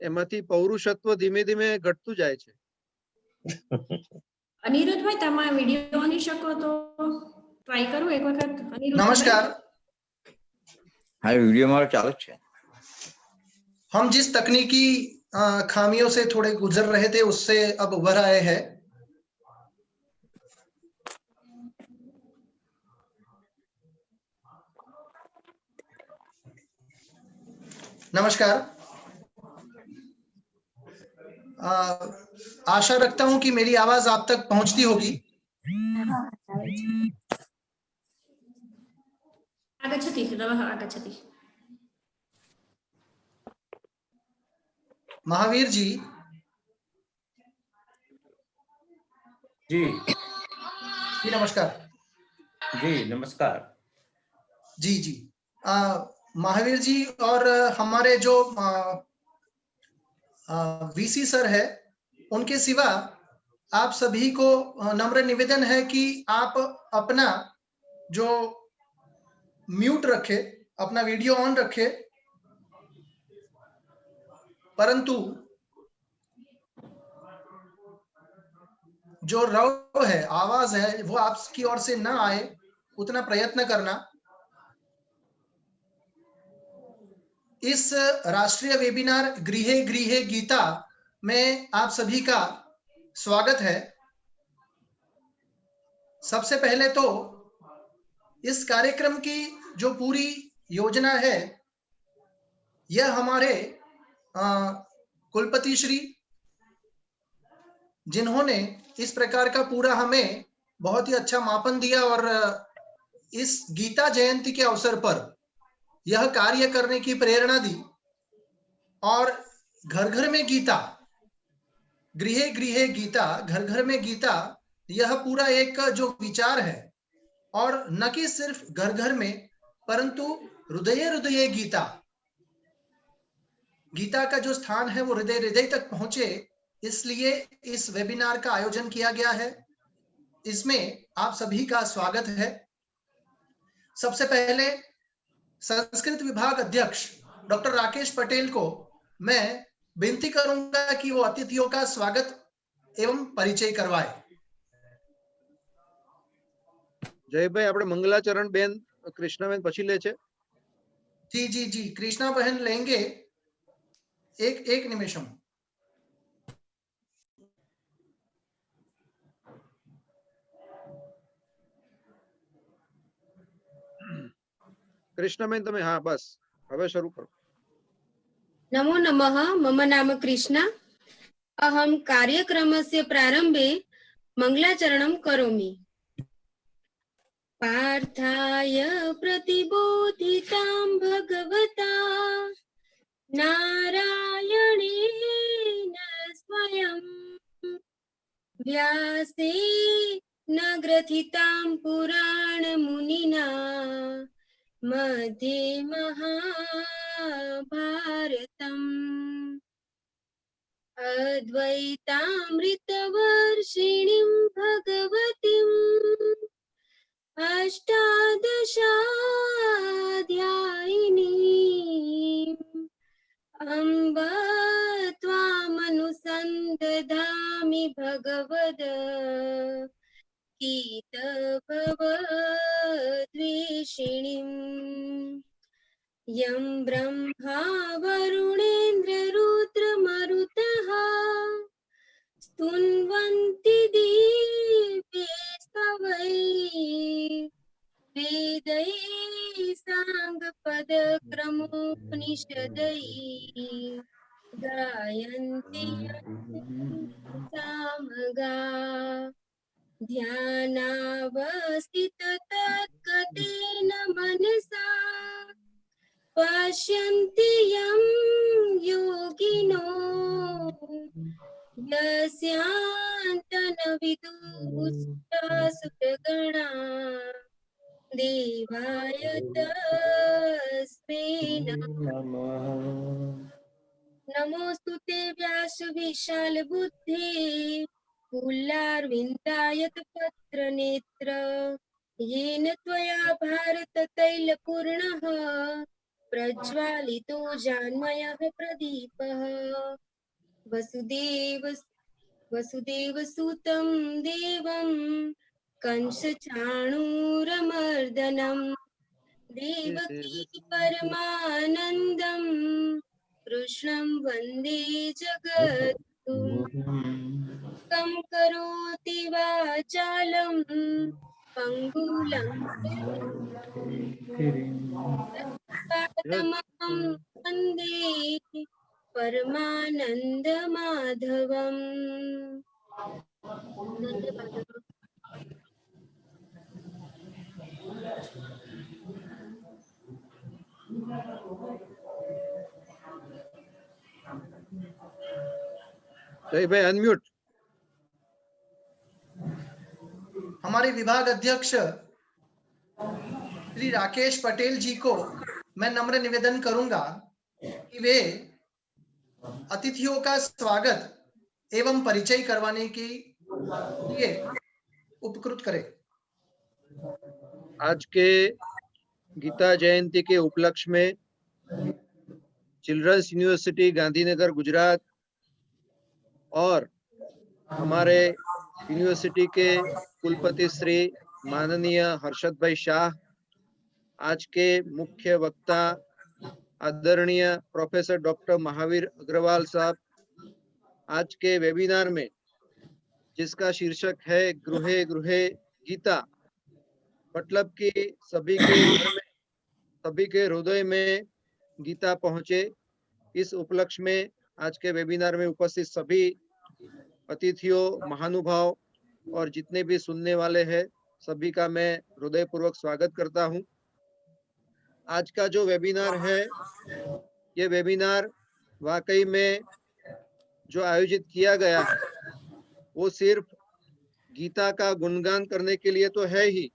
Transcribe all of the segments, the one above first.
એમાંથી પૌરુષત્વ ધીમે ધીમે ઘટતું જાય છે. અનિરુદ્ધભાઈ તમે વિડિયો ઓની શકો તો ટ્રાય કરું એક વખત. नमस्कार। हाँ वीडियो हमारा चालू है। हम जिस तकनीकी खामियों से थोड़े गुजर रहे थे उससे अब उभर आए हैं। नमस्कार। आशा रखता हूं कि मेरी आवाज आप तक पहुंचती होगी। आगच्छति रवः आगच्छति। महावीर जी जी जी नमस्कार। जी नमस्कार। जी जी महावीर जी और हमारे जो वीसी सर है उनके सिवा आप सभी को नम्र निवेदन है कि आप अपना जो म्यूट रखे, अपना वीडियो ऑन रखे, परंतु जो रव है, आवाज है, वो आपकी ओर से ना आए उतना प्रयत्न करना। इस राष्ट्रीय वेबिनार गृहे गृहे गीता में आप सभी का स्वागत है। सबसे पहले तो इस कार्यक्रम की जो पूरी योजना है यह हमारे कुलपति श्री जिन्होंने इस प्रकार का पूरा हमें बहुत ही अच्छा मापन दिया और इस गीता जयंती के अवसर पर यह कार्य करने की प्रेरणा दी और घर घर में गीता, गृहे गृहे गीता, घर घर में गीता, यह पूरा एक जो विचार है और न कि सिर्फ घर घर में परंतु हृदय हृदय गीता, गीता का जो स्थान है वो हृदय हृदय तक पहुंचे, इसलिए इस वेबिनार का आयोजन किया गया है। इसमें आप सभी का स्वागत है। सबसे पहले संस्कृत विभाग अध्यक्ष डॉक्टर राकेश पटेल को मैं विनती करूंगा कि वो अतिथियों का स्वागत एवं परिचय करवाए। જયભાઈ આપણે મંગલાચરણ બેન કૃષ્ણાબેન પછી લે છે. जी जी जी कृष्णा बहन लेंगे। एक निमिषम। કૃષ્ણાબેન તમે હા બસ હવે શરૂ કરો. नमो नमः। मम नाम कृष्णा। अहं कार्यक्रमस्य प्रारम्भे मङ्गलाचरणं करोमि। पार्थाय प्रतिबोधितां भगवता नारायणेन स्वयं व्यासेन ग्रथितां पुराणमुनिना मध्ये महाभारतम् अद्वैतामृतवर्षिणीं भगवतीम् अष्टादशाध्यायिनीम् अम्ब त्वामनुसन्दधामि भगवद गीतभवद्वेषिणीम् यं ब्रह्मा वरुणेन्द्ररुद्रमरुतः स्तुन्वन्ति दिव्यैस्तवैः वेदैः साङ्गपदक्रमोपनिषदैः गायन्ति सामगा ध्यानावस्थिततद्गतेन मनसा पश्यन्ति यं योगिनो यस्यान्तनविदुःसुरगणा देवाय तस्मै नमः। नमोस्तुते व्यास विशाल बुद्धे फूलारविन्दायतपत्रनेत्र येन त्वया भारत तैलपूर्णः प्रज्वालितो जान्मयः प्रदीपः वसुदेवसुतं देवं कंसचाणूरमर्दनम् देवकी परमानन्दं कृष्णं वन्दे जगद्गुरुं कं करोति वाचालं पङ्गुलङ्घितं वन्दे परमानन्दमाधवम् धन्यवादः। जय भाई अनम्यूट। हमारे विभाग अध्यक्ष श्री राकेश पटेल जी को मैं नम्र निवेदन करूंगा कि वे अतिथियों का स्वागत एवं परिचय करवाने के लिए उपकृत करें। आज के गीता जयंती के उपलक्ष्य में चिल्ड्रंस यूनिवर्सिटी गांधीनगर गुजरात और हमारे यूनिवर्सिटी के कुलपति श्री माननीय हर्षद भाई शाह, आज के मुख्य वक्ता आदरणीय प्रोफेसर डॉक्टर महावीर अग्रवाल साहब, आज के वेबिनार में जिसका शीर्षक है गृहे गृहे गीता, मतलब कि सभी के घर में, सभी के हृदय में गीता पहुंचे, इस उपलक्ष्य में आज के वेबिनार में उपस्थित सभी अतिथियों, महानुभाव और जितने भी सुनने वाले हैं, सभी का मैं हृदयपूर्वक स्वागत करता हूं। आज का जो वेबिनार है, ये वेबिनार वाकई में जो आयोजित किया गया है वो सिर्फ गीता का गुणगान करने के लिए तो है ही,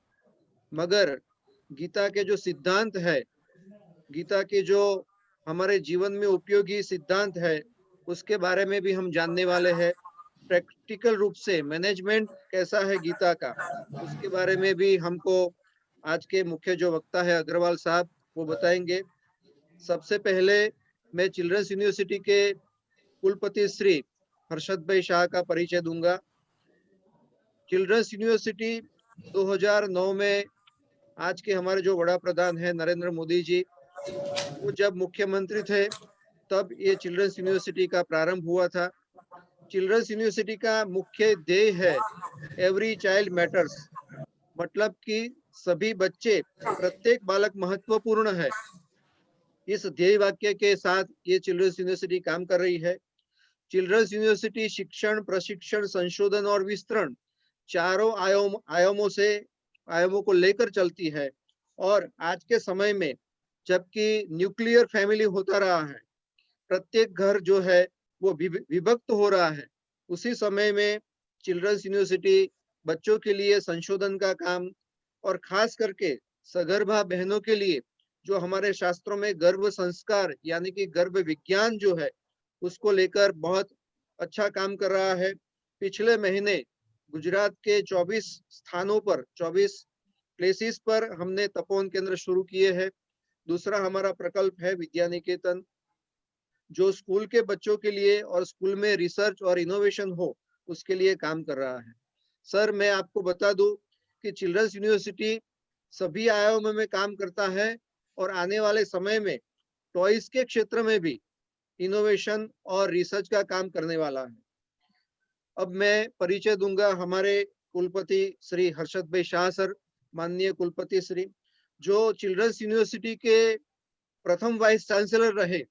मगर गीता के जो सिद्धांत है, गीता के जो हमारे जीवन में उपयोगी सिद्धांत है, उसके बारे में भी हम जानने वाले हैं। प्रैक्टिकल रूप से मैनेजमेंट कैसा है गीता का, उसके बारे में भी हमको आज के मुख्य जो वक्ता है अग्रवाल साहब वो बताएंगे। सबसे पहले मैं चिल्ड्रंस यूनिवर्सिटी के कुलपति श्री हर्षद भाई शाह का परिचय दूंगा। चिल्ड्रंस यूनिवर्सिटी 2009 में आज के हमारे जो बड़ा प्रधान है नरेंद्र मोदी जी, वो जब मुख्यमंत्री थे तब ये चिल्ड्रंस यूनिवर्सिटी का प्रारंभ हुआ था। चिल्ड्रंस यूनिवर्सिटी का मुख्य ध्येय है एवरी चाइल्ड मैटर्स, मतलब कि सभी बच्चे, प्रत्येक बालक महत्वपूर्ण है। इस ध्येय वाक्य के साथ ये चिल्ड्रंस यूनिवर्सिटी काम कर रही है। चिल्ड्रंस यूनिवर्सिटी शिक्षण, प्रशिक्षण, संशोधन और विस्तरण चारों आयामों को लेकर चलती है। और आज के समय में जबकि न्यूक्लियर फैमिली होता रहा है, प्रत्येक घर जो है वो विभक्त हो रहा है, उसी समय में चिल्ड्रंस यूनिवर्सिटी बच्चों के लिए संशोधन का काम और खास करके सगर्भा बहनों के लिए जो हमारे शास्त्रों में गर्भ संस्कार यानी कि गर्भ विज्ञान जो है उसको लेकर बहुत अच्छा काम कर रहा है। पिछले महीने गुजरात के 24 स्थानों पर, 24 प्लेसेस पर हमने तपोवन केंद्र शुरू किए हैं। दूसरा हमारा प्रकल्प है विद्या निकेतन, जो स्कूल के बच्चों के लिए और स्कूल में रिसर्च और इनोवेशन हो उसके लिए काम कर रहा है। सर, मैं आपको बता दूं कि चिल्ड्रंस यूनिवर्सिटी सभी आयामों में काम करता है और आने वाले समय में टॉयज के क्षेत्र में भी इनोवेशन और रिसर्च का काम करने वाला है। अब मैं परिचय दूंगा हमारे कुलपति श्री हर्षद भाई शाह सर, माननीय कुलपति श्री, जो चिल्ड्रंस यूनिवर्सिटी के प्रथम वाइस चांसलर रहे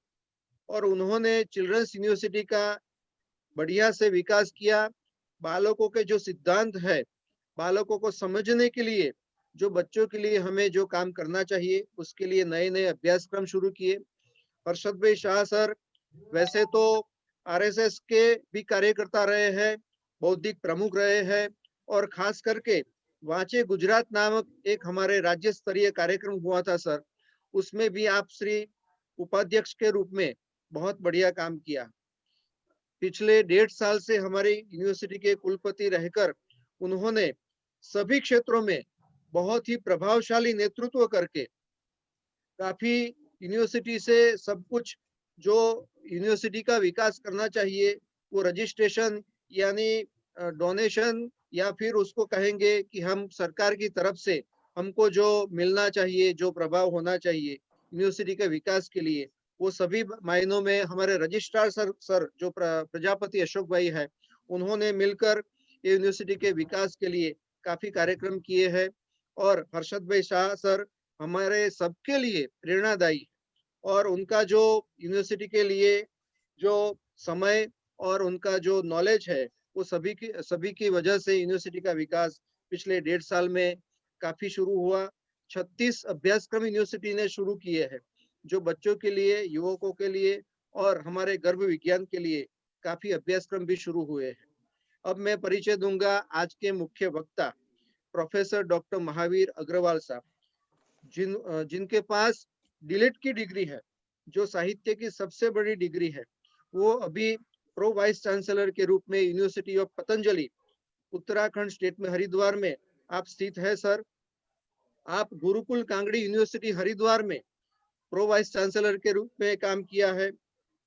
और उन्होंने चिल्ड्रंस यूनिवर्सिटी का बढ़िया से विकास किया। बालकों के जो सिद्धांत है, बालकों को समझने के लिए जो बच्चों के लिए हमें जो काम करना चाहिए उसके लिए नए नए अभ्यासक्रम शुरू किए। हर्षद भाई शाह सर वैसे तो आरएसएस के भी कार्यकर्ता रहे हैं, बौद्धिक प्रमुख रहे हैं और खास करके वांचे गुजरात नामक एक हमारे राज्य स्तरीय कार्यक्रम हुआ था सर, उसमें भी आप श्री उपाध्यक्ष के रूप में बहुत बढ़िया काम किया। पिछले 1.5 साल से हमारी यूनिवर्सिटी के कुलपति रहकर उन्होंने सभी क्षेत्रों में बहुत ही प्रभावशाली नेतृत्व करके काफी यूनिवर्सिटी से सब कुछ जो यूनिवर्सिटी का विकास करना चाहिए वो रजिस्ट्रेशन यानी डोनेशन या फिर उसको कहेंगे कि हम सरकार की तरफ से हमको जो मिलना चाहिए, जो प्रभाव होना चाहिए यूनिवर्सिटी के विकास के लिए, वो सभी मायनों में हमारे रजिस्ट्रार सर जो प्रजापति अशोक भाई है, उन्होंने मिलकर ये यूनिवर्सिटी के विकास के लिए काफी कार्यक्रम किए हैं। और हर्षद भाई शाह सर हमारे सबके लिए प्रेरणादायी, और उनका जो यूनिवर्सिटी के लिए जो समय और उनका जो नॉलेज है वो सभी की वजह से यूनिवर्सिटी का विकास पिछले 1.5 साल में काफी शुरू हुआ। 36 अभ्यासक्रम यूनिवर्सिटी ने शुरू किए हैं जो बच्चों के लिए, युवकों के लिए और हमारे गर्भ विज्ञान के लिए काफी अभ्यासक्रम भी शुरू हुए हैं। अब मैं परिचय दूंगा आज के मुख्य वक्ता प्रोफेसर डॉक्टर महावीर अग्रवाल साहब, जिनके पास डीलिट की डिग्री है जो साहित्य की सबसे बड़ी डिग्री है। वो अभी प्रो वाइस चांसलर के रूप में university of Patanjali Uttarakhand state में हरिद्वार में आप स्थित है सर। आप गुरुकुल कांगड़ी यूनिवर्सिटी हरिद्वार में प्रो वाइस चांसलर के रूप में काम किया है।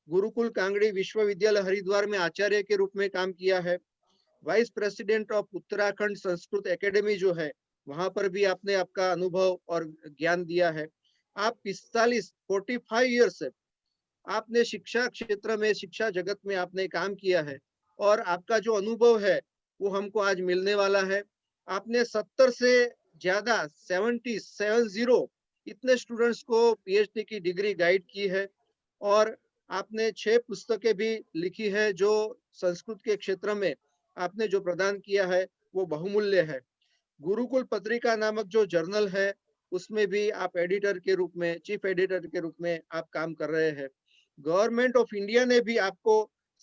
गुरुकुल कांगड़ी विश्वविद्यालय हरिद्वार में आचार्य के रूप में काम किया है। Vice president of Uttarakhand Sanskrit academy जो है वहां पर भी आपने आपका अनुभव और ज्ञान दिया है। आप 45 ईयर्स से आपने शिक्षा क्षेत्र में, शिक्षा जगत में आपने काम किया है और आपका जो अनुभव है वो हमको आज मिलने वाला है। आपने 70 से ज्यादा 70 इतने स्टूडेंट्स को पीएचडी की डिग्री गाइड की है और आपने 6 पुस्तकें भी लिखी है जो संस्कृत के क्षेत्र में आपने जो प्रदान किया है वो बहुमूल्य है। गुरुकुल पत्रिका नामक जो जर्नल है उसमें भी आप एडिटर के रूप में, चीफ एडिटर के रूप में आप काम कर रहे हैं। गवर्नमेंट ऑफ इंडिया ने भी आपको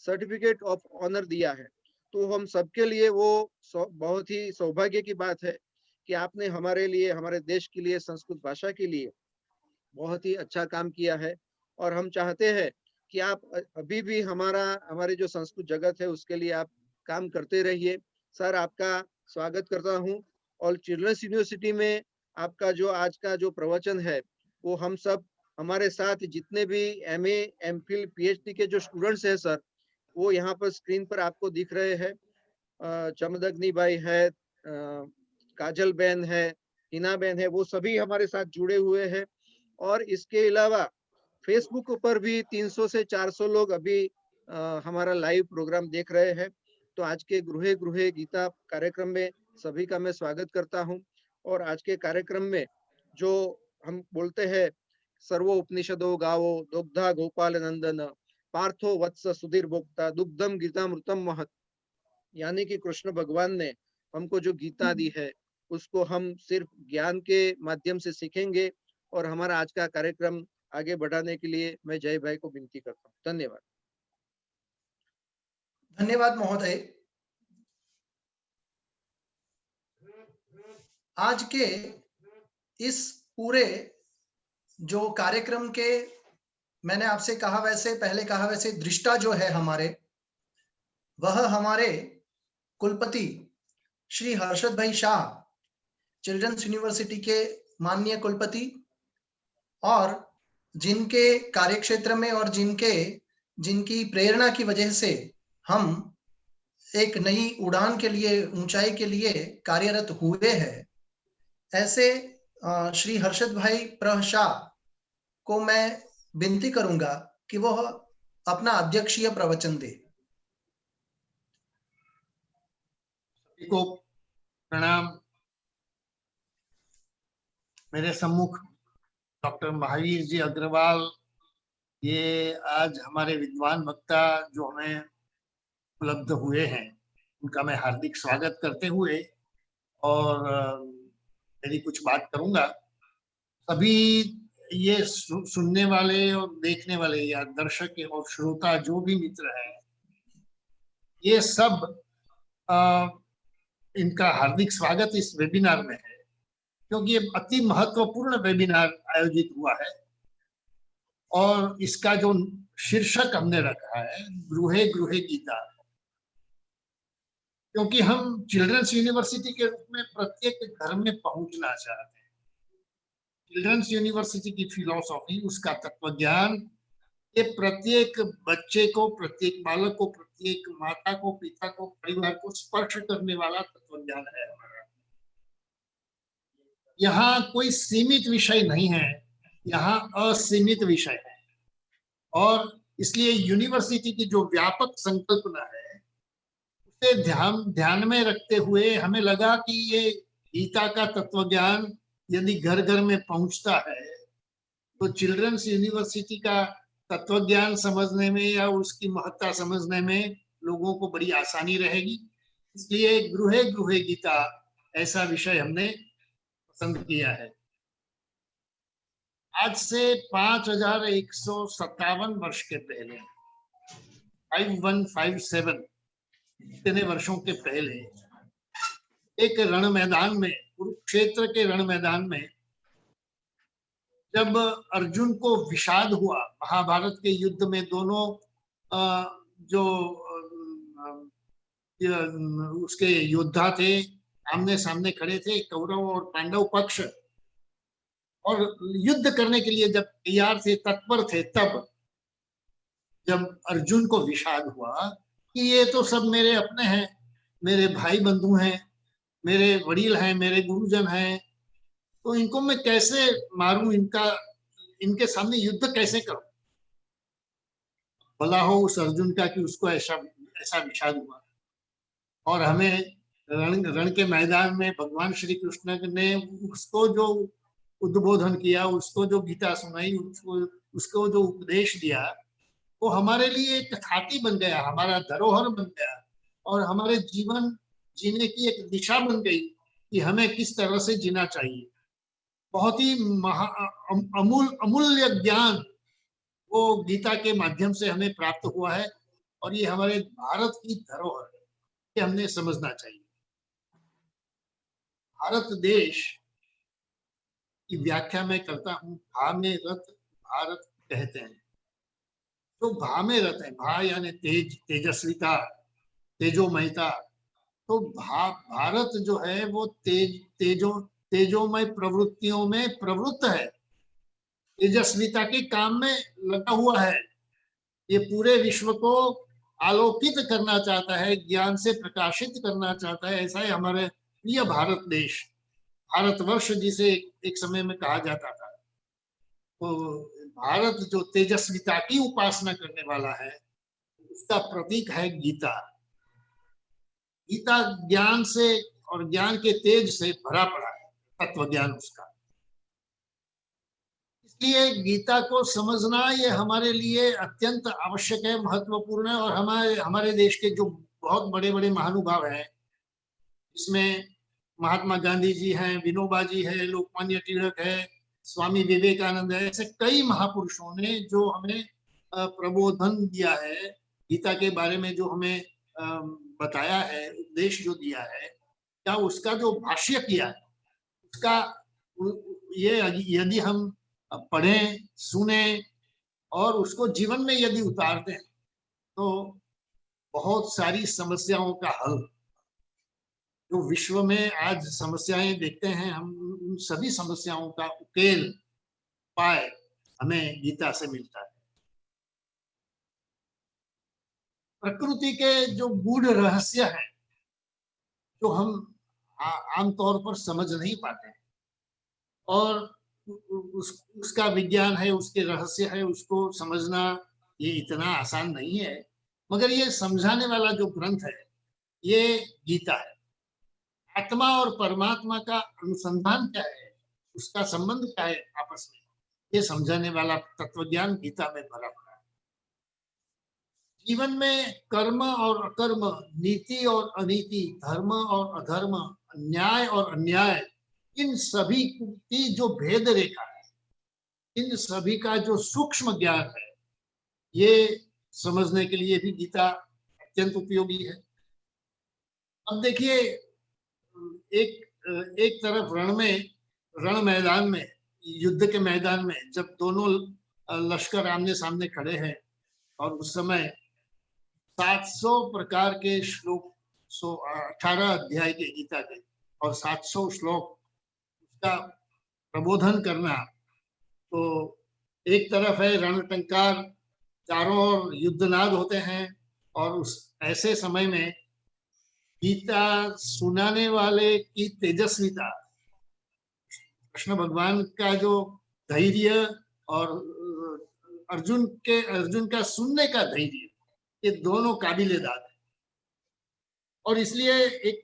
सर्टिफिकेट ऑफ ऑनर दिया है, तो हम सबके लिए वो बहुत ही सौभाग्य की बात है कि आपने हमारे लिए, हमारे देश के लिए, संस्कृत भाषा के लिए बहुत ही अच्छा काम किया है। और हम चाहते हैं कि आप अभी भी हमारे जो संस्कृत जगत है उसके लिए आप काम करते रहिए। सर आपका स्वागत करता हूँ। और चिल्ड्रंस यूनिवर्सिटी में आपका जो आज का जो प्रवचन है वो हम सब, हमारे साथ जितने भी एमए, एमफिल, पीएचडी के जो स्टूडेंट्स हैं सर, वो यहाँ पर स्क्रीन पर आपको दिख रहे हैं। चमदग्नि भाई है, काजल बहन है, हिना बहन है, वो सभी हमारे साथ जुड़े हुए हैं। और इसके अलावा फेसबुक पर भी 300 से 400 लोग अभी हमारा लाइव प्रोग्राम देख रहे हैं। तो आज के गृहे गृहे गीता कार्यक्रम में सभी का मैं स्वागत करता हूं। और आज के कार्यक्रम में जो हम बोलते हैं सर्वो उपनिषदो गावो दुग्धा गोपाल नंदन पार्थो वत्स सुधीर भोक्ता दुग्धम गीता मृतम महत, यानी कि कृष्ण भगवान ने हमको जो गीता दी है उसको हम सिर्फ ज्ञान के माध्यम से सीखेंगे। और हमारा आज का कार्यक्रम आगे बढ़ाने के लिए मैं जय भाई को विनती करता हूँ। धन्यवाद। धन्यवाद महोदय। आज के इस पूरे जो कार्यक्रम के, मैंने आपसे कहा वैसे, पहले कहा वैसे, दृष्टा जो है हमारे, वह हमारे कुलपति श्री हर्षद भाई शाह, चिल्ड्रंस यूनिवर्सिटी के माननीय कुलपति, और जिनके कार्यक्षेत्र में और जिनकी प्रेरणा की वजह से हम एक नई उड़ान के लिए, ऊंचाई के लिए कार्यरत हुए हैं, ऐसे श्री हर्षद भाई प्र शाह को मैं विनती करूंगा कि वह अपना अध्यक्षीय प्रवचन दे। सभी को प्रणाम। मेरे सम्मुख डॉक्टर महावीर जी अग्रवाल, ये आज हमारे विद्वान वक्ता जो हमें उपलब्ध हुए हैं, उनका मैं हार्दिक स्वागत करते हुए और मेरी कुछ बात करूंगा। सभी ये सुनने वाले और देखने वाले या दर्शक और श्रोता जो भी मित्र हैं, ये सब इनका हार्दिक स्वागत इस वेबिनार में है, क्योंकि ये अति महत्वपूर्ण वेबिनार आयोजित हुआ है। और इसका जो शीर्षक हमने रखा है गृहे गृहे गीता, क्योंकि हम चिल्ड्रंस यूनिवर्सिटी के रूप में प्रत्येक घर में पहुंचना चाहते हैं। चिल्ड्रंस यूनिवर्सिटी की फिलॉसफी, उसका तत्व ज्ञान, ये प्रत्येक बच्चे को, प्रत्येक बालक को, प्रत्येक माता को, पिता को, परिवार को स्पर्श करने वाला तत्व ज्ञान है हमारा। यहाँ कोई सीमित विषय नहीं है, यहाँ असीमित विषय है। और इसलिए यूनिवर्सिटी की जो व्यापक संकल्पना है उसे ध्यान में रखते हुए हमें लगा कि ये गीता का तत्व ज्ञान यदि घर घर में पहुंचता है तो चिल्ड्रंस यूनिवर्सिटी का तत्व ज्ञान समझने में या उसकी महत्ता समझने में लोगों को बड़ी आसानी रहेगी। इसलिए गृहे गृहे गीता ऐसा विषय हमने पसंद किया है। आज से 5157 वर्ष के पहले, 5157 इतने वर्षों के पहले, एक रण मैदान में, कुरुक्षेत्र के रण मैदान में, जब अर्जुन को विषाद हुआ, महाभारत के युद्ध में दोनों जो उसके योद्धा थे आमने सामने खड़े थे, कौरव और पांडव पक्ष, और युद्ध करने के लिए जब तैयार थे, तत्पर थे, तब जब अर्जुन को विषाद हुआ कि ये तो सब मेरे अपने हैं, मेरे भाई बंधु हैं, मेरे वडील हैं, मेरे गुरुजन हैं, तो इनको मैं कैसे मारूं, इनके सामने युद्ध कैसे करूं। भला हो उस अर्जुन का कि उसको ऐसा विषाद हुआ। और हमें रण के मैदान में भगवान श्री कृष्ण ने उसको जो उद्बोधन किया, उसको जो गीता सुनाई, उसको जो उपदेश दिया, वो हमारे लिए एक खाती बन गया, हमारा धरोहर बन गया, और हमारे जीवन जीने की एक दिशा बन गई कि हमें किस तरह से जीना चाहिए। बहुत ही अमूल्य ज्ञान वो गीता के माध्यम से हमें प्राप्त हुआ है, और ये हमारे भारत की धरोहर है, ये हमने समझना चाहिए। भारत देश की व्याख्या मैं करता हूँ, भा में रत भारत कहते हैं। तो भा में रत है, भा यानी तेज, तेजस्विता, तेजोमयता। तो भारत जो है वो तेजोमय प्रवृत्तियों में प्रवृत्त है, तेजस्विता के काम में लगा हुआ है। ये पूरे विश्व को आलोकित करना चाहता है, ज्ञान से प्रकाशित करना चाहता है। ऐसा है हमारे प्रिय भारत देश, भारतवर्ष जिसे एक समय में कहा जाता था। तो भारत जो तेजस्विता की उपासना करने वाला है, उसका प्रतीक है गीता। गीता ज्ञान से और ज्ञान के तेज से भरा पड़ा है, तत्व ज्ञान उसका। इसलिए गीता को समझना ये हमारे लिए अत्यंत आवश्यक है, महत्वपूर्ण है। और हमारे देश के जो बहुत बड़े बड़े महानुभाव हैं, इसमें महात्मा गांधी जी हैं, विनोबा जी है, लोकमान्य तिलक है, स्वामी विवेकानंद है, ऐसे कई महापुरुषों ने जो हमें प्रबोधन दिया है, गीता के बारे में जो हमें बताया है, उपदेश जो दिया है, या उसका जो भाष्य किया है, उसका ये यदि हम पढ़ें, सुने और उसको जीवन में यदि उतार दें तो बहुत सारी समस्याओं का हल, जो विश्व में आज समस्याएं देखते हैं, हम उन सभी समस्याओं का उकेल पाए हमें गीता से मिलता है। प्रकृति के जो गूढ़ रहस्य हैं, जो हम आमतौर पर समझ नहीं पाते हैं, और उसका विज्ञान है, उसके रहस्य है, उसको समझना ये इतना आसान नहीं है। मगर ये समझाने वाला जो ग्रंथ है, ये गीता है। आत्मा और परमात्मा का अनुसंधान क्या है, उसका संबंध क्या है आपस में, ये समझाने वाला तत्वज्ञान गीता में भरा पड़ा है। जीवन में कर्म और अकर्म, नीति और अनीति, धर्म और अधर्म, न्याय और अन्याय, इन सभी की जो भेद रेखा है, इन सभी का जो सूक्ष्म ज्ञान है, ये समझने के लिए भी गीता अत्यंत उपयोगी है। अब देखिए, एक तरफ रण मैदान में, युद्ध के मैदान में, जब दोनों लश्कर आमने सामने खड़े हैं, और उस समय 700 प्रकार के श्लोक, 18 अध्याय के गीता के, और 700 श्लोक उसका प्रबोधन करना, तो एक तरफ है रणटंकार, चारों ओर युद्धनाद होते हैं, और उस ऐसे समय में गीता सुनाने वाले की तेजस्विता, कृष्ण भगवान का जो धैर्य और अर्जुन का सुनने का धैर्य, ये दोनों काबिले दाद है। और इसलिए एक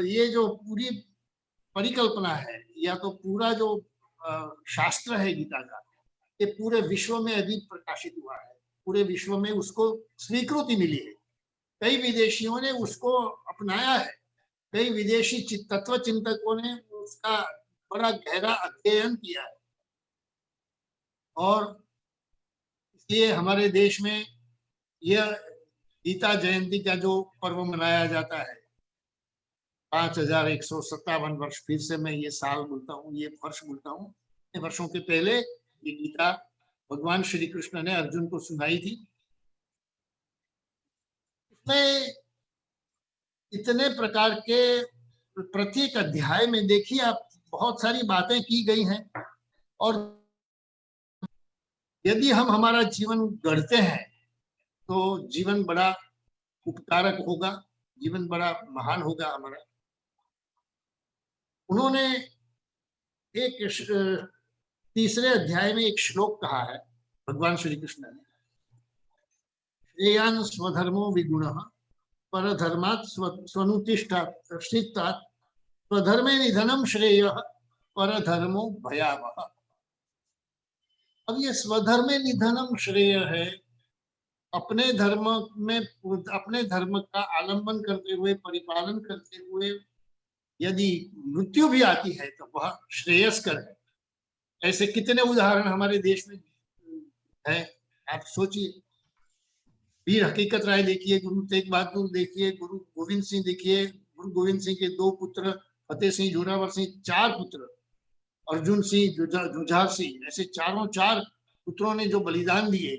ये जो पूरी परिकल्पना है, या तो पूरा जो शास्त्र है गीता का, ये पूरे विश्व में अभी प्रकाशित हुआ है, पूरे विश्व में उसको स्वीकृति मिली है, कई विदेशियों ने उसको अपनाया है, कई विदेशी तत्व चिंतकों ने उसका बड़ा गहरा अध्ययन किया है। और इसलिए हमारे देश में यह गीता जयंती का जो पर्व मनाया जाता है, 5157 वर्ष, फिर से मैं ये साल बोलता हूँ, ये वर्ष बोलता हूँ, वर्षों के पहले ये गीता भगवान श्री कृष्ण ने अर्जुन को सुनाई थी। उसमें इतने प्रकार के प्रत्येक अध्याय में देखिए आप, बहुत सारी बातें की गई हैं, और यदि हम हमारा जीवन गढ़ते हैं तो जीवन बड़ा उपकारक होगा, जीवन बड़ा महान होगा हमारा। उन्होंने एक तीसरे अध्याय में एक श्लोक कहा है भगवान श्री कृष्ण ने, श्रेयान् स्वधर्मो विगुणः परधर्मात् स्वनुतिष्ठात् स्वधर्मे निधनम श्रेयः परधर्मो भयावह। अब ये स्वधर्मे निधनम श्रेय है, अपने धर्म का आलंबन करते हुए, परिपालन करते हुए यदि मृत्यु भी आती है तो वह श्रेयस्कर है। ऐसे कितने उदाहरण हमारे देश में है, आप सोचिए। वीर हकीकत राय देखिए, गुरु तेग बहादुर देखिए, गुरु गोविंद सिंह देखिए, गुरु गोविंद सिंह के 2 पुत्र फतेह सिंह, जोरावर सिंह, 4 पुत्र, अर्जुन सिंह, जुझार सिंह, ऐसे 4 पुत्रों ने जो बलिदान दिए,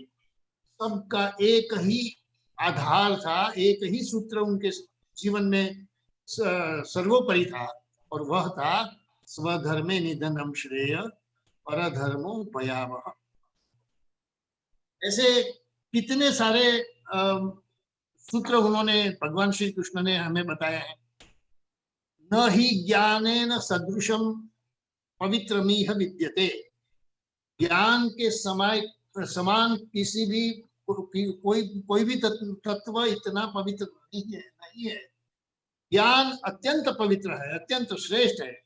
सबका एक ही आधार था, एक ही सूत्र उनके जीवन में सर्वोपरि था, और वह था स्वधर्मे निधनम श्रेय परधर्मो भयावह। ऐसे कितने सारे सूत्र उन्होंने, भगवान श्री कृष्ण ने हमें बताया है। न ही ज्ञानेन सदृशम पवित्रमिह विद्यते, ज्ञान के समान किसी भी कोई भी तत्व इतना पवित्र नहीं है। ज्ञान अत्यंत पवित्र है, अत्यंत श्रेष्ठ है,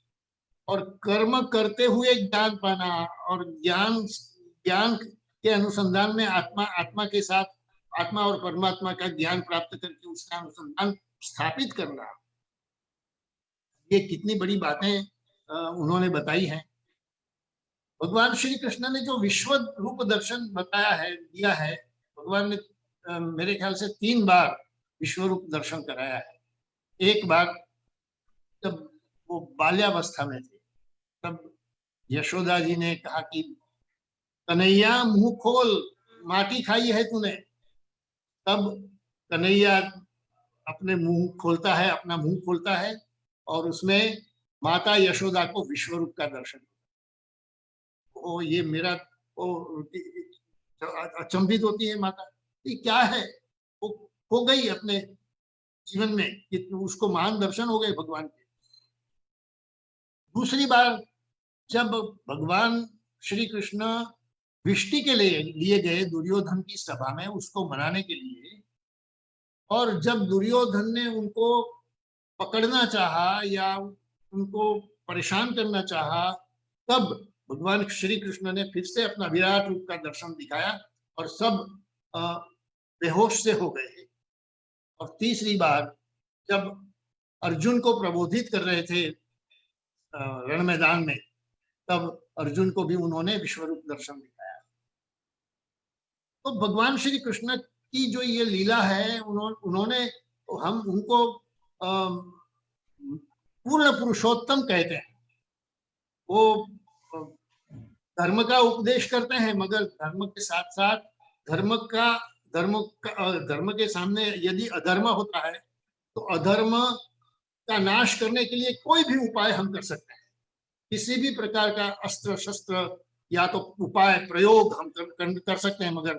और कर्म करते हुए ज्ञान पाना, और ज्ञान के अनुसंधान में आत्मा के साथ, आत्मा और परमात्मा का ज्ञान प्राप्त करके उसका अनुसंधान स्थापित करना, ये कितनी बड़ी बातें उन्होंने बताई हैं। भगवान श्री कृष्ण ने जो विश्व रूप दर्शन बताया है, दिया है, भगवान ने मेरे ख्याल से 3 बार विश्व रूप दर्शन कराया है। एक बार जब वो बाल्यावस्था में थे, तब यशोदा जी ने कहा कि कन्हैया मुंह खोल, माटी खाई है तूने। तब कन्हैया अपना मुंह खोलता है, और उसमें माता यशोदा को विश्व रूप का दर्शन। ओ ये मेरा अचंभित होती है माता, ये क्या है, वो हो गई अपने जीवन में, कि उसको महान दर्शन हो गए भगवान के। दूसरी बार जब भगवान श्री कृष्ण विष्टि के लिए गए दुर्योधन की सभा में उसको मनाने के लिए, और जब दुर्योधन ने उनको पकड़ना चाहा या उनको परेशान करना चाहा, तब भगवान श्री कृष्ण ने फिर से अपना विराट रूप का दर्शन दिखाया, और सब बेहोश से हो गए। और तीसरी बार जब अर्जुन को प्रबोधित कर रहे थे रण मैदान में, तब अर्जुन को भी उन्होंने विश्वरूप दर्शन दिखाया। तो भगवान श्री कृष्ण की जो ये लीला है, उन्होंने हम उनको पूर्ण पुरुषोत्तम कहते हैं। वो धर्म का उपदेश करते हैं, मगर धर्म के साथ साथ धर्म के सामने यदि अधर्म होता है तो अधर्म का नाश करने के लिए कोई भी उपाय हम कर सकते हैं। किसी भी प्रकार का अस्त्र शस्त्र या तो उपाय प्रयोग हम कर सकते हैं, मगर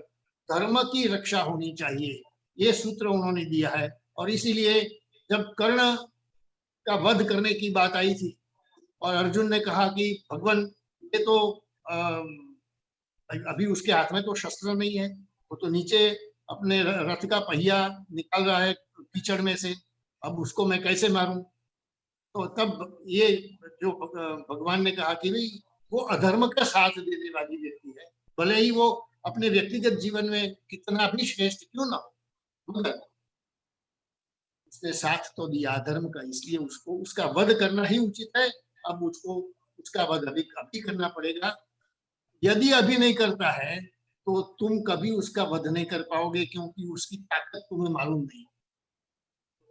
धर्म की रक्षा होनी चाहिए, ये सूत्र उन्होंने दिया है। और इसीलिए जब कर्ण का वध करने की बात आई थी और अर्जुन ने कहा कि भगवान ये तो अभी उसके हाथ में तो शस्त्र नहीं है, वो तो नीचे अपने रथ का पहिया निकाल रहा है कीचड़ में से, अब उसको मैं कैसे मारूं? तो तब ये जो भगवान ने कहा कि भाई वो अधर्म का साथ देने वाली व्यक्ति है, भले ही वो अपने व्यक्तिगत जीवन में कितना भी श्रेष्ठ क्यों ना हो, मगर उसने साथ तो दिया अधर्म का, इसलिए उसको उसका वध करना ही उचित है। अब उसको उसका वध अभी करना पड़ेगा। यदि अभी नहीं करता है तो तुम कभी उसका वध नहीं कर पाओगे, क्योंकि उसकी ताकत तुम्हें मालूम नहीं।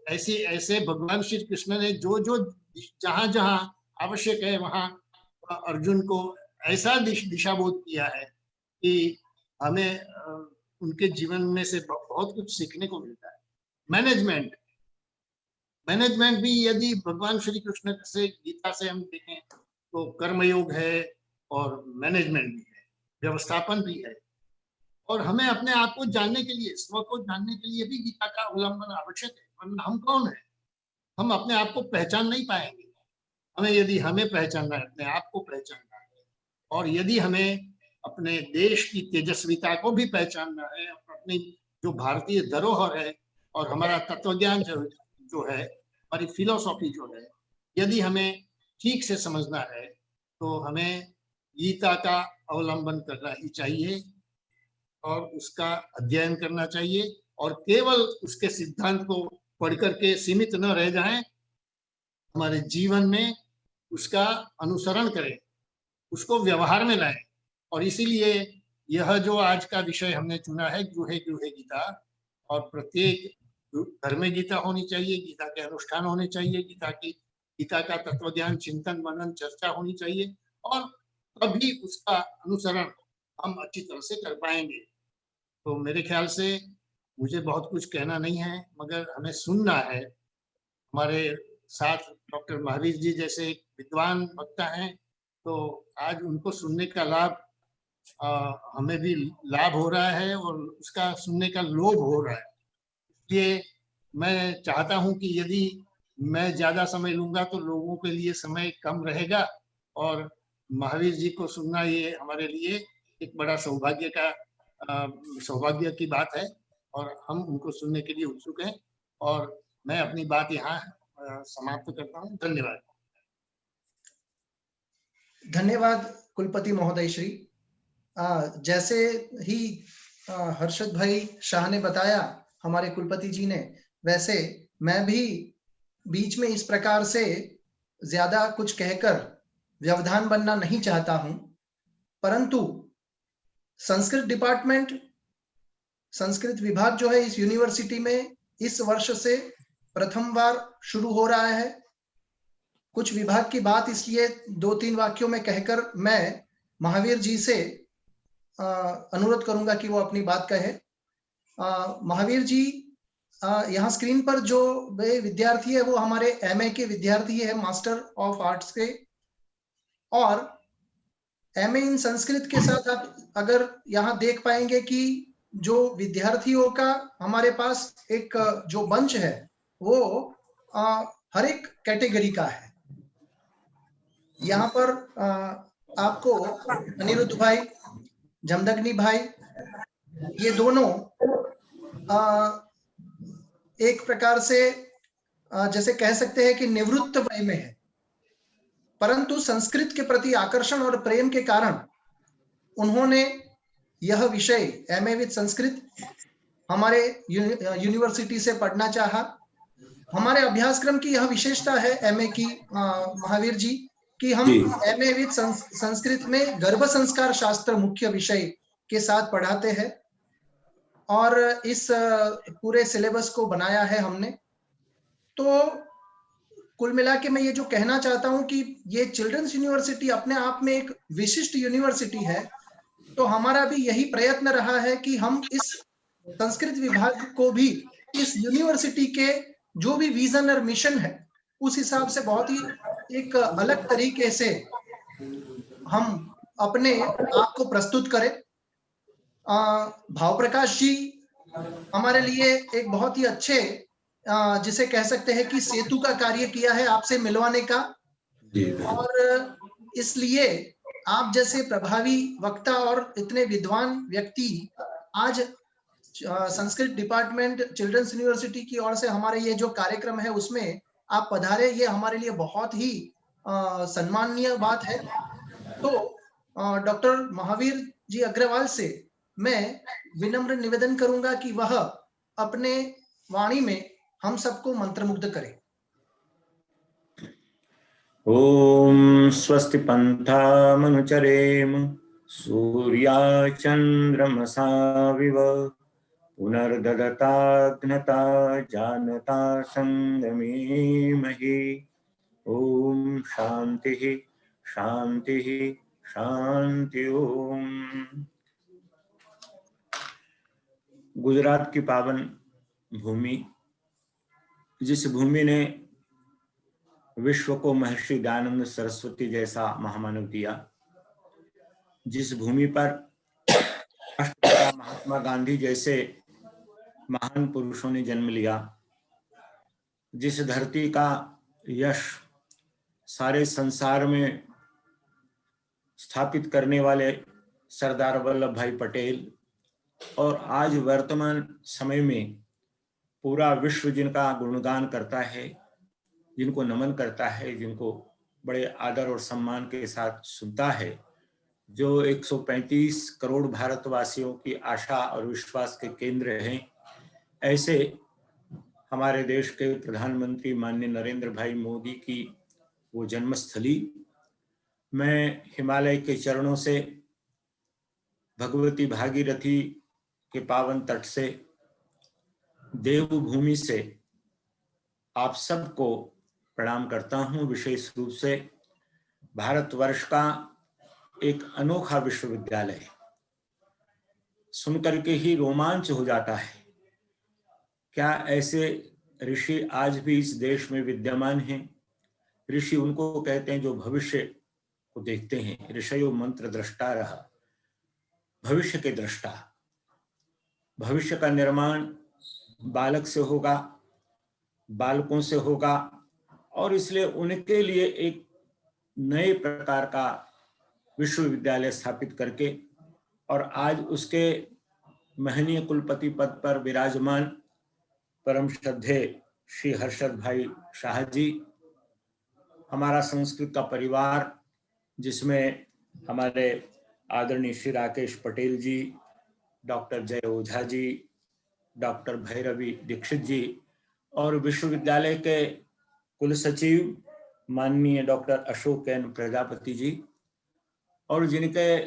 ऐसे ऐसे भगवान श्री कृष्ण ने जो जो जहां जहां आवश्यक है वहां अर्जुन को ऐसा दिशा बोध किया है कि हमें उनके जीवन में से बहुत कुछ सीखने को मिलता है। मैनेजमेंट भी यदि भगवान श्री कृष्ण से गीता से हम देखें तो कर्मयोग है और मैनेजमेंट भी है, व्यवस्थापन भी है। और हमें अपने आप को जानने के लिए, स्व को जानने के लिए भी गीता का अवलंबन आवश्यक है, वरना हम कौन है? हम अपने आप को पहचान नहीं पाएंगे। हमें पहचानना है, अपने आप को पहचानना है, और यदि हमें अपने देश की तेजस्विता को भी पहचानना है, अपनी जो भारतीय धरोहर है और हमारा तत्वज्ञान जो है, हमारी फिलोसॉफी जो है, यदि हमें ठीक से समझना है तो हमें गीता का अवलंबन करना ही चाहिए और उसका अध्ययन करना चाहिए, और केवल उसके सिद्धांत को पढ़ करके सीमित न रह जाएं, हमारे जीवन में उसका अनुसरण करें, उसको व्यवहार में लाएं। और इसीलिए यह जो आज का विषय हमने चुना है, गृहे गृहे गीता, और प्रत्येक घर में गीता होनी चाहिए, गीता के अनुष्ठान होने चाहिए, गीता का तत्वज्ञान चिंतन मनन चर्चा होनी चाहिए, और तभी उसका अनुसरण हम अच्छी तरह से कर पाएंगे। तो मेरे ख्याल से मुझे बहुत कुछ कहना नहीं है, मगर हमें सुनना है। हमारे साथ डॉक्टर महावीर जी जैसे एक विद्वान वक्ता हैं, तो आज उनको सुनने का लाभ हमें भी लाभ हो रहा है और उसका सुनने का लोभ हो रहा है। इसलिए मैं चाहता हूं कि यदि मैं ज्यादा समय लूंगा तो लोगों के लिए समय कम रहेगा, और महावीर जी को सुनना ये हमारे लिए एक बड़ा सौभाग्य की बात है, और हम उनको सुनने के लिए उत्सुक हैं। और मैं अपनी बात यहाँ समाप्त करता हूँ। धन्यवाद। धन्यवाद कुलपति महोदय श्री। जैसे ही हर्षद भाई शाह ने बताया, हमारे कुलपति जी ने, वैसे मैं भी बीच में इस प्रकार से ज्यादा कुछ कहकर व्यवधान बनना नहीं चाहता हूं, परंतु संस्कृत डिपार्टमेंट, संस्कृत विभाग जो है इस यूनिवर्सिटी में इस वर्ष से प्रथम बार शुरू हो रहा है। कुछ विभाग की बात इसलिए 2-3 वाक्यों में कहकर मैं महावीर जी से अनुरोध करूंगा कि वो अपनी बात कहे। महावीर जी, यहाँ स्क्रीन पर जो विद्यार्थी है वो हमारे एमए के विद्यार्थी है, मास्टर ऑफ आर्ट्स के, और एमए इन संस्कृत के साथ आप अगर यहाँ देख पाएंगे कि जो विद्यार्थियों का हमारे पास एक जो मंच है वो हर एक कैटेगरी का है। यहाँ पर आपको अनिरुद्ध भाई, जमदग्नि भाई, ये दोनों एक प्रकार से जैसे कह सकते हैं कि निवृत्त वय में है, परंतु संस्कृत के प्रति आकर्षण और प्रेम के कारण उन्होंने यह विषय एमए विद संस्कृत हमारे यूनिवर्सिटी से पढ़ना चाहा। हमारे अभ्यासक्रम की यह विशेषता है एमए की महावीर जी, कि हम एमए विद संस्कृत में गर्भ संस्कार शास्त्र मुख्य विषय के साथ पढ़ाते हैं, और इस पूरे सिलेबस को बनाया है हमने। तो कुल मिला के मैं ये जो कहना चाहता हूं कि ये चिल्ड्रंस यूनिवर्सिटी अपने आप में एक विशिष्ट यूनिवर्सिटी है, तो हमारा भी यही प्रयत्न रहा है कि हम इस संस्कृत विभाग को भी इस यूनिवर्सिटी के जो भी विजन और मिशन है उस हिसाब से बहुत ही एक अलग तरीके से हम अपने आप को प्रस्तुत करें। भाव प्रकाश जी हमारे लिए एक बहुत ही अच्छे जिसे कह सकते हैं कि सेतु का कार्य किया है आपसे मिलवाने का, और इसलिए आप जैसे प्रभावी वक्ता और इतने विद्वान व्यक्ति आज संस्कृत डिपार्टमेंट चिल्ड्रंस यूनिवर्सिटी की ओर से हमारे ये जो कार्यक्रम है उसमें आप पधारे, ये हमारे लिए बहुत ही सम्माननीय बात है। तो डॉक्टर महावीर जी अग्रवाल से मैं विनम्र निवेदन करूंगा कि वह अपने वाणी में हम सबको मंत्रमुग्ध करें। ओम स्वस्ति पंथामनुचरेम सूर्या चंद्रमसा विव पुनर्ददताघ्नता जानता संगमे महि। ओम शांति शांति शांति। ओम। गुजरात की पावन भूमि, जिस भूमि ने विश्व को महर्षि दयानंद सरस्वती जैसा महामानव दिया, जिस भूमि पर राष्ट्रपिता महात्मा गांधी जैसे महान पुरुषों ने जन्म लिया, जिस धरती का यश सारे संसार में स्थापित करने वाले सरदार वल्लभ भाई पटेल, और आज वर्तमान समय में पूरा विश्व जिनका गुणगान करता है, जिनको नमन करता है, जिनको बड़े आदर और सम्मान के साथ सुनता है, जो 135 करोड़ भारतवासियों की आशा और विश्वास के केंद्र हैं, ऐसे हमारे देश के प्रधानमंत्री माननीय नरेंद्र भाई मोदी की वो जन्मस्थली, मैं हिमालय के चरणों से, भगवती भागीरथी के पावन तट से, देवभूमि से आप सबको प्रणाम करता हूं। विशेष रूप से भारतवर्ष का एक अनोखा विश्वविद्यालय सुनकर के ही रोमांच हो जाता है। क्या ऐसे ऋषि आज भी इस देश में विद्यमान हैं? ऋषि उनको कहते हैं जो भविष्य को देखते हैं। ऋषयो मंत्र दृष्टा रहा, भविष्य के दृष्टा। भविष्य का निर्माण बालक से होगा, बालकों से होगा, और इसलिए उनके लिए एक नए प्रकार का विश्वविद्यालय स्थापित करके, और आज उसके महनीय कुलपति पद पर विराजमान परम श्रद्धेय श्री हर्षद भाई शाह जी, हमारा संस्कृत का परिवार जिसमें हमारे आदरणीय श्री राकेश पटेल जी, डॉक्टर जय ओझा जी, डॉक्टर भैरवी दीक्षित जी, और विश्वविद्यालय के कुल सचिव माननीय डॉक्टर अशोक एन प्रजापति जी, और जिनके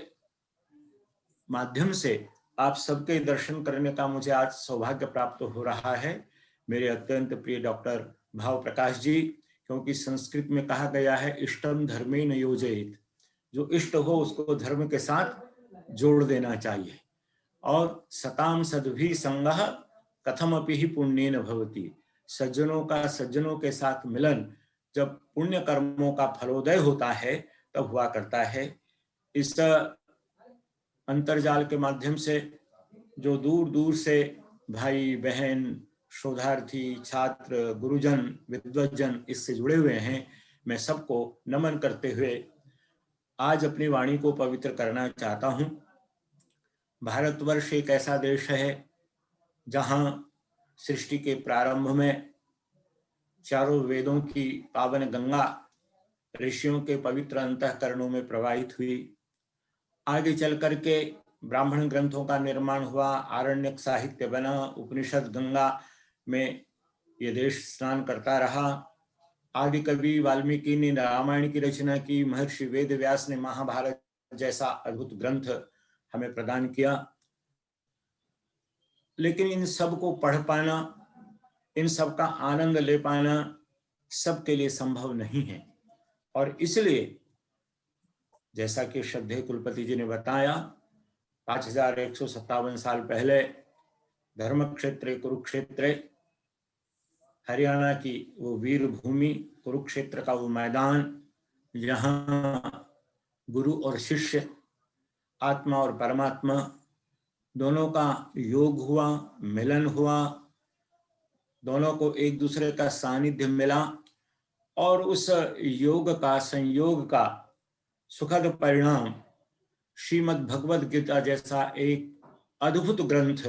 माध्यम से आप सबके दर्शन करने का मुझे आज सौभाग्य प्राप्त हो रहा है, मेरे अत्यंत प्रिय डॉक्टर भाव प्रकाश जी। क्योंकि संस्कृत में कहा गया है इष्टम धर्मेण योजयेत, जो इष्ट हो उसको धर्म के साथ जोड़ देना चाहिए। और सताम सद्भि संगः कथमपि ही पुण्येन भवति, सज्जनों का सज्जनों के साथ मिलन जब पुण्य कर्मों का फलोदय होता है तब हुआ करता है। इस अंतर्जाल के माध्यम से जो दूर दूर से भाई बहन, शोधार्थी, छात्र, गुरुजन, विद्वजन इससे जुड़े हुए हैं, मैं सबको नमन करते हुए आज अपनी वाणी को पवित्र करना चाहता हूं। भारतवर्ष एक ऐसा देश है जहां सृष्टि के प्रारंभ में चारों वेदों की पावन गंगा ऋषियों के पवित्र अंतःकरणों में प्रवाहित हुई। आगे चल करके ब्राह्मण ग्रंथों का निर्माण हुआ, आरण्यक साहित्य बना, उपनिषद गंगा में ये देश स्नान करता रहा। आदि कवि वाल्मीकि ने रामायण की रचना की, महर्षि वेद व्यास ने महाभारत जैसा अद्भुत ग्रंथ हमें प्रदान किया। लेकिन इन सब को पढ़ पाना, इन सब का आनंद ले पाना सबके लिए संभव नहीं है। और इसलिए जैसा कि श्रद्धेय कुलपति जी ने बताया, 5157 साल पहले धर्म क्षेत्र कुरुक्षेत्र, हरियाणा की वो वीर भूमि कुरुक्षेत्र का वो मैदान, जहां गुरु और शिष्य, आत्मा और परमात्मा दोनों का योग हुआ, मिलन हुआ, दोनों को एक दूसरे का सानिध्य मिला और उस योग का, संयोग का सुखद परिणाम श्रीमद् भगवद गीता जैसा एक अद्भुत ग्रंथ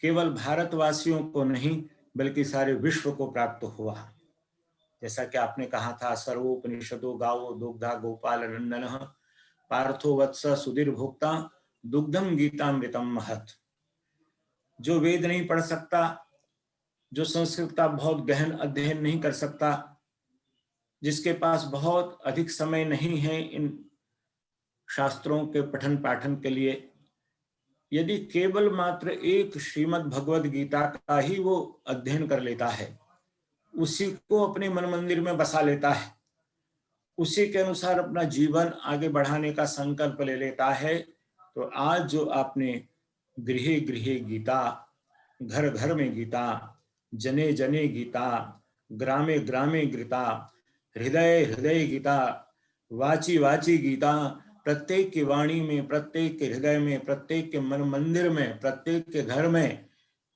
केवल भारतवासियों को नहीं बल्कि सारे विश्व को प्राप्त हुआ। जैसा कि आपने कहा था, सर्वोपनिषदो गावो दुग्धा गोपाल नंदन पार्थो वत्स सुधीर भोक्ता दुग्धम गीतामृतम महत। जो वेद नहीं पढ़ सकता, जो संस्कृत का बहुत गहन अध्ययन नहीं कर सकता, जिसके पास बहुत अधिक समय नहीं है इन शास्त्रों के पठन पाठन के लिए, यदि केवल मात्र एक श्रीमद् भगवद गीता का ही वो अध्ययन कर लेता है, उसी को अपने मन मंदिर में बसा लेता है, उसी के अनुसार अपना जीवन आगे बढ़ाने का संकल्प ले लेता है, तो आज जो आपने गृहे गृहे गीता, घर घर में गीता, जने जने गीता, ग्रामे ग्रामे गीता, हृदय हृदय गीता, वाची वाची गीता, प्रत्येक की वाणी में, प्रत्येक के हृदय में, प्रत्येक के मन मंदिर में, प्रत्येक के घर में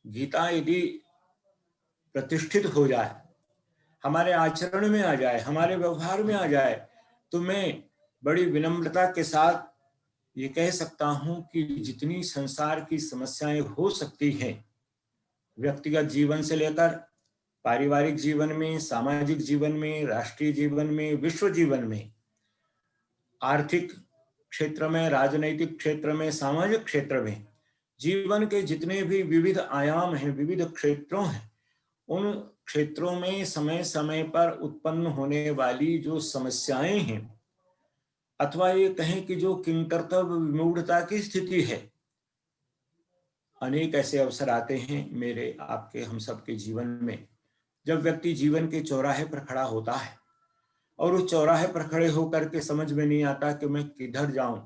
गीता यदि प्रतिष्ठित हो जाए, हमारे आचरण में आ जाए, हमारे व्यवहार में आ जाए, तो मैं बड़ी विनम्रता के साथ ये कह सकता हूं कि जितनी संसार की समस्याएं हो सकती हैं, व्यक्तिगत जीवन से लेकर पारिवारिक जीवन में, सामाजिक जीवन में, राष्ट्रीय जीवन में, विश्व जीवन में, आर्थिक क्षेत्र में, राजनैतिक क्षेत्र में, सामाजिक क्षेत्र में, जीवन के जितने भी विविध आयाम हैं, विविध क्षेत्रों हैं, उन क्षेत्रों में समय समय पर उत्पन्न होने वाली जो समस्याएं हैं, अथवा ये कहें कि जो किंकर्तव्य विमूढ़ता की स्थिति है, अनेक ऐसे अवसर आते हैं मेरे, आपके, हम सबके जीवन में, जब व्यक्ति जीवन के चौराहे पर खड़ा होता है और उस चौराहे पर खड़े होकर के समझ में नहीं आता कि मैं किधर जाऊं,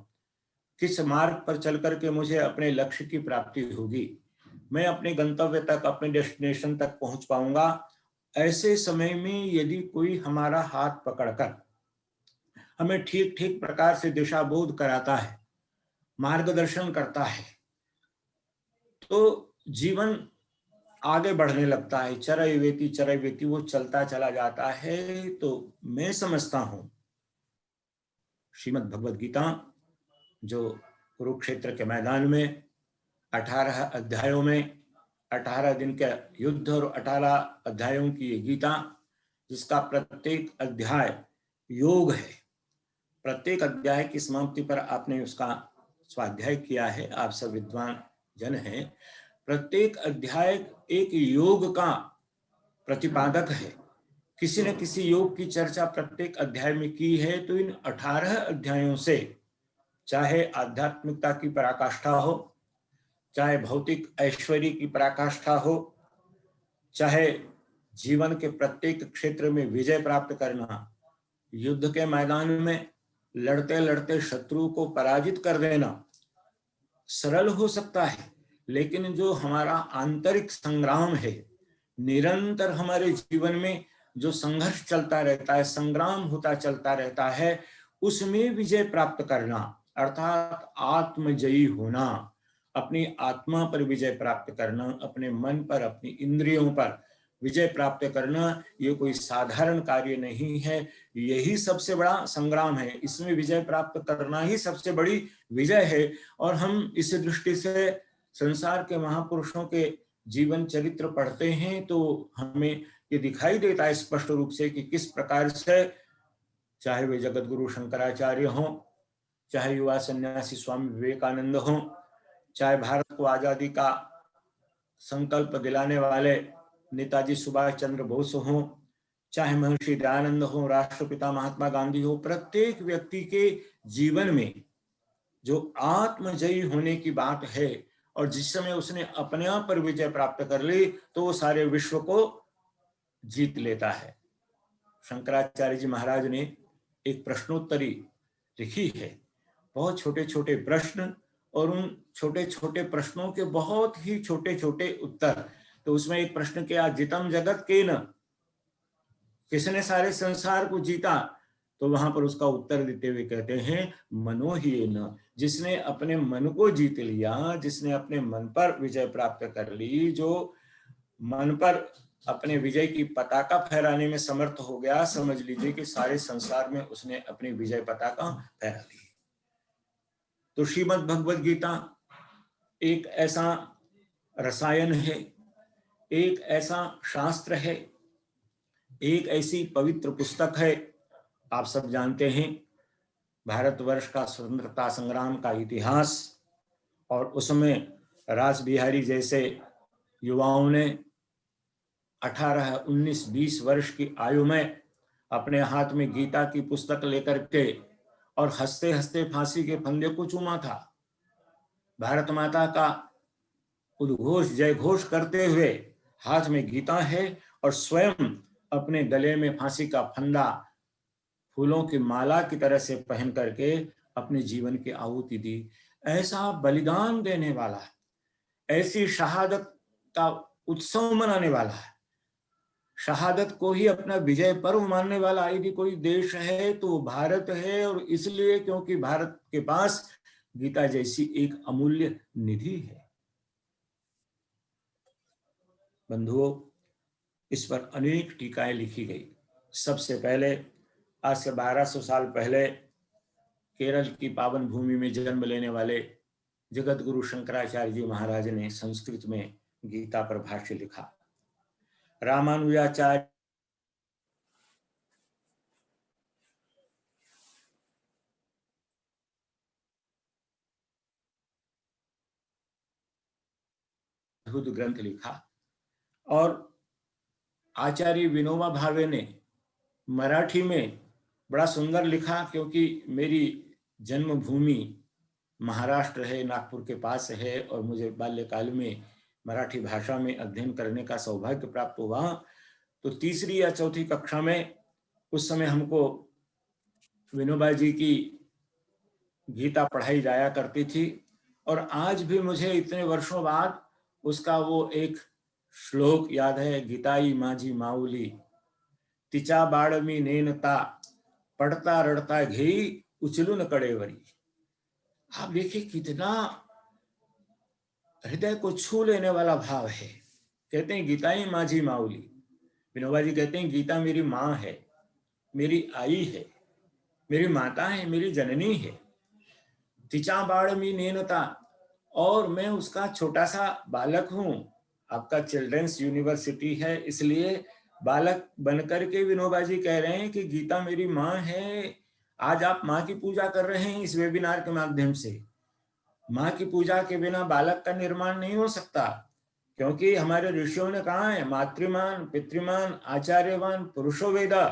किस मार्ग पर चल करके मुझे अपने लक्ष्य की प्राप्ति होगी, मैं अपने गंतव्य तक, अपने डेस्टिनेशन तक पहुंच पाऊंगा। ऐसे समय में यदि कोई हमारा हाथ पकड़कर हमें ठीक ठीक प्रकार से दिशा बोध कराता है, मार्गदर्शन करता है, तो जीवन आगे बढ़ने लगता है। चरैवेति वो चलता चला जाता है। तो मैं समझता हूं श्रीमद् भगवद गीता जो कुरुक्षेत्र के मैदान में 18 अध्यायों में 18 दिन के युद्ध और 18 अध्यायों की ये गीता, जिसका प्रत्येक अध्याय योग है, प्रत्येक अध्याय की समाप्ति पर आपने उसका स्वाध्याय किया है, आप सब विद्वान जन हैं। प्रत्येक अध्याय एक योग का प्रतिपादक है, किसी न किसी योग की चर्चा प्रत्येक अध्याय में की है। तो इन 18 अध्यायों से चाहे आध्यात्मिकता की पराकाष्ठा हो, चाहे भौतिक ऐश्वर्य की पराकाष्ठा हो, चाहे जीवन के प्रत्येक क्षेत्र में विजय प्राप्त करना, युद्ध के मैदान में लड़ते लड़ते शत्रु को पराजित कर देना सरल हो सकता है, लेकिन जो हमारा आंतरिक संग्राम है, निरंतर हमारे जीवन में जो संघर्ष चलता रहता है, संग्राम होता चलता रहता है, उसमें विजय प्राप्त करना, अर्थात आत्मजयी होना, अपनी आत्मा पर विजय प्राप्त करना, अपने मन पर, अपनी इंद्रियों पर विजय प्राप्त करना, ये कोई साधारण कार्य नहीं है। यही सबसे बड़ा संग्राम है, इसमें विजय प्राप्त करना ही सबसे बड़ी विजय है। और हम इस दृष्टि से संसार के महापुरुषों के जीवन चरित्र पढ़ते हैं तो हमें ये दिखाई देता है स्पष्ट रूप से कि किस प्रकार से, चाहे वे जगत गुरु शंकराचार्य हों, चाहे युवा सन्यासी स्वामी विवेकानंद हों, चाहे भारत को आजादी का संकल्प दिलाने वाले नेताजी सुभाष चंद्र बोस हों, चाहे महर्षि दयानंद हो, राष्ट्रपिता महात्मा गांधी हो, प्रत्येक व्यक्ति के जीवन में जो आत्मजयी होने की बात है और जिस समय उसने अपने आप पर विजय प्राप्त कर ली तो वो सारे विश्व को जीत लेता है। शंकराचार्य जी महाराज ने एक प्रश्नोत्तरी लिखी है, बहुत छोटे छोटे प्रश्न और उन छोटे छोटे प्रश्नों के बहुत ही छोटे छोटे उत्तर। तो उसमें एक प्रश्न किया, जितम जगत केन, किसने सारे संसार को जीता? तो वहां पर उसका उत्तर देते हुए कहते हैं मनोहीन, जिसने अपने मन को जीत लिया, जिसने अपने मन पर विजय प्राप्त कर ली, जो मन पर अपने विजय की पताका फहराने में समर्थ हो गया, समझ लीजिए कि सारे संसार में उसने अपनी विजय पताका फहरा ली। तो श्रीमद् भगवद गीता एक ऐसा रसायन है, एक ऐसा शास्त्र है, एक ऐसी पवित्र पुस्तक है। आप सब जानते हैं भारतवर्ष का स्वतंत्रता संग्राम का इतिहास, और उसमें रास बिहारी जैसे युवाओं ने 18, 19, 20 वर्ष की आयु में अपने हाथ में गीता की पुस्तक लेकर के और हंसते हंसते फांसी के फंदे को चूमा था। भारत माता का उद्घोष जय घोष करते हुए हाथ में गीता है और स्वयं अपने गले में फांसी का फंदा फूलों की माला की तरह से पहन करके अपने जीवन की आहुति दी। ऐसा बलिदान देने वाला है, ऐसी शहादत का उत्सव मनाने वाला है, शहादत को ही अपना विजय पर्व मानने वाला यदि कोई देश है तो भारत है। और इसलिए क्योंकि भारत के पास गीता जैसी एक अमूल्य निधि है। बंधुओं, इस पर अनेक टीकाएं लिखी गई। सबसे पहले आज से 1200 साल पहले केरल की पावन भूमि में जन्म लेने वाले जगत गुरु शंकराचार्य जी महाराज ने संस्कृत में गीता पर भाष्य लिखा। रामानुजाचार्य अद्भुत ग्रंथ लिखा, और आचार्य विनोबा भावे ने मराठी में बड़ा सुंदर लिखा। क्योंकि मेरी जन्मभूमि महाराष्ट्र है, नागपुर के पास है, और मुझे बाल्यकाल में मराठी भाषा में अध्ययन करने का सौभाग्य प्राप्त हुआ। तो तीसरी या चौथी कक्षा में उस समय हमको विनोबा जी की गीता पढ़ाई जाया करती थी, और आज भी मुझे इतने वर्षों बाद उसका वो एक श्लोक याद है, गीताई माझी माऊली तिचा बाळमी नेनता पढ़ता रड़ता घेई उचलून कड़ेवरी। आप देखिए कितना हृदय को छू लेने वाला भाव है। कहते हैं गीताई माझी माऊली, विनोबा जी कहते हैं गीता मेरी माँ है, मेरी आई है, मेरी माता है, मेरी जननी है। तिचा बाळमी नेनता, और मैं उसका छोटा सा बालक हूं। आपका चिल्ड्रंस यूनिवर्सिटी है, इसलिए बालक बनकर के विनोबा जी कह रहे हैं कि गीता मेरी माँ है। आज आप माँ की पूजा कर रहे हैं इस वेबिनार के माध्यम से। माँ की पूजा के बिना बालक का निर्माण नहीं हो सकता, क्योंकि हमारे ऋषियों ने कहा है मातृमान पितृमान आचार्यवान पुरुषो वेदा।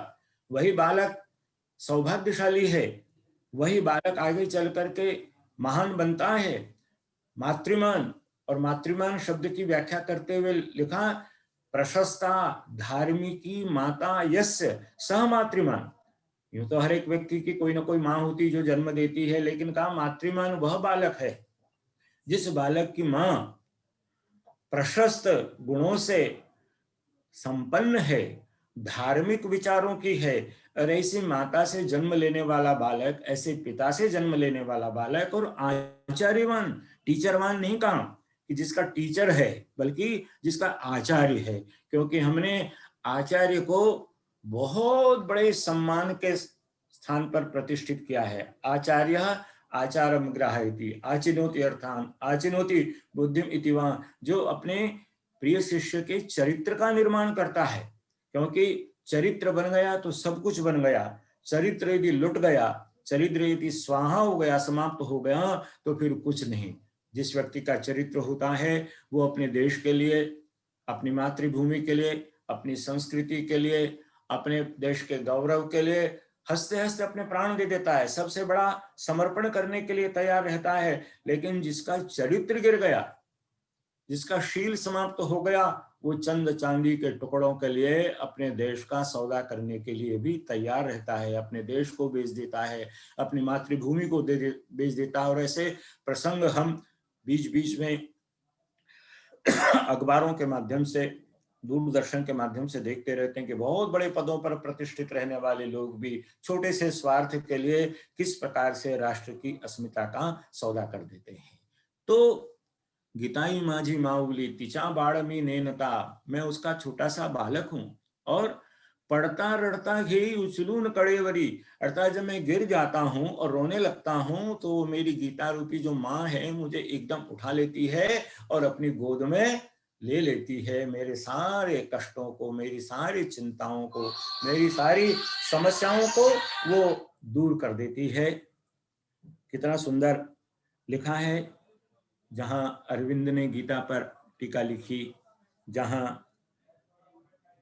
वही बालक सौभाग्यशाली है, वही बालक आगे चल करके महान बनता है। मातृमान, और मातृमान शब्द की व्याख्या करते हुए लिखा प्रशस्ता धार्मिकी माता यस्य सह मातृमान। यूं तो हर एक व्यक्ति की कोई ना कोई माँ होती जो जन्म देती है, लेकिन कहा मातृमान वह बालक है जिस बालक की माँ प्रशस्त गुणों से संपन्न है, धार्मिक विचारों की है। और ऐसी माता से जन्म लेने वाला बालक, ऐसे पिता से जन्म लेने वाला बालक, और आचार्यवान, टीचरवान नहीं कहा कि जिसका टीचर है, बल्कि जिसका आचार्य है। क्योंकि हमने आचार्य को बहुत बड़े सम्मान के स्थान पर प्रतिष्ठित किया है। आचार्य आचारम ग्राहयति आचिनोति अर्थान आचिनोति बुद्धिम इति वा, जो अपने प्रिय शिष्य के चरित्र का निर्माण करता है। क्योंकि चरित्र बन गया तो सब कुछ बन गया। चरित्र यदि लुट गया, चरित्र यदि स्वाहा हो गया, समाप्त हो गया, तो फिर कुछ नहीं। जिस व्यक्ति का चरित्र होता है वो अपने देश के लिए, अपनी मातृभूमि के लिए, अपनी संस्कृति के लिए, अपने देश के गौरव के लिए हंसते हंसते अपने प्राण दे देता है, सबसे बड़ा समर्पण करने के लिए तैयार रहता है। लेकिन जिसका चरित्र गिर गया, जिसका शील समाप्त हो गया, वो चंद चांदी के टुकड़ों के लिए अपने देश का सौदा करने के लिए भी तैयार रहता है, अपने देश को बेच देता है, अपनी मातृभूमि को बेच देता है। और ऐसे प्रसंग हम बीच बीच में अखबारों के माध्यम से दूरदर्शन के माध्यम से देखते रहते हैं कि बहुत बड़े पदों पर प्रतिष्ठित रहने वाले लोग भी छोटे से स्वार्थ के लिए किस प्रकार से राष्ट्र की अस्मिता का सौदा कर देते हैं। तो गीताई माझी माऊली तिचा बाळमी नेनता, मैं उसका छोटा सा बालक हूं और पढ़ता रड़ता घेई उचलून कड़ेवरी, अर्थात जब मैं गिर जाता हूं और रोने लगता हूं तो मेरी गीता रूपी जो माँ है मुझे एकदम उठा लेती है और अपनी गोद में ले लेती है, मेरे सारे कष्टों को, मेरी सारी चिंताओं को, मेरी सारी समस्याओं को वो दूर कर देती है। कितना सुंदर लिखा है। जहां अरविंद ने गीता पर टीका लिखी, जहां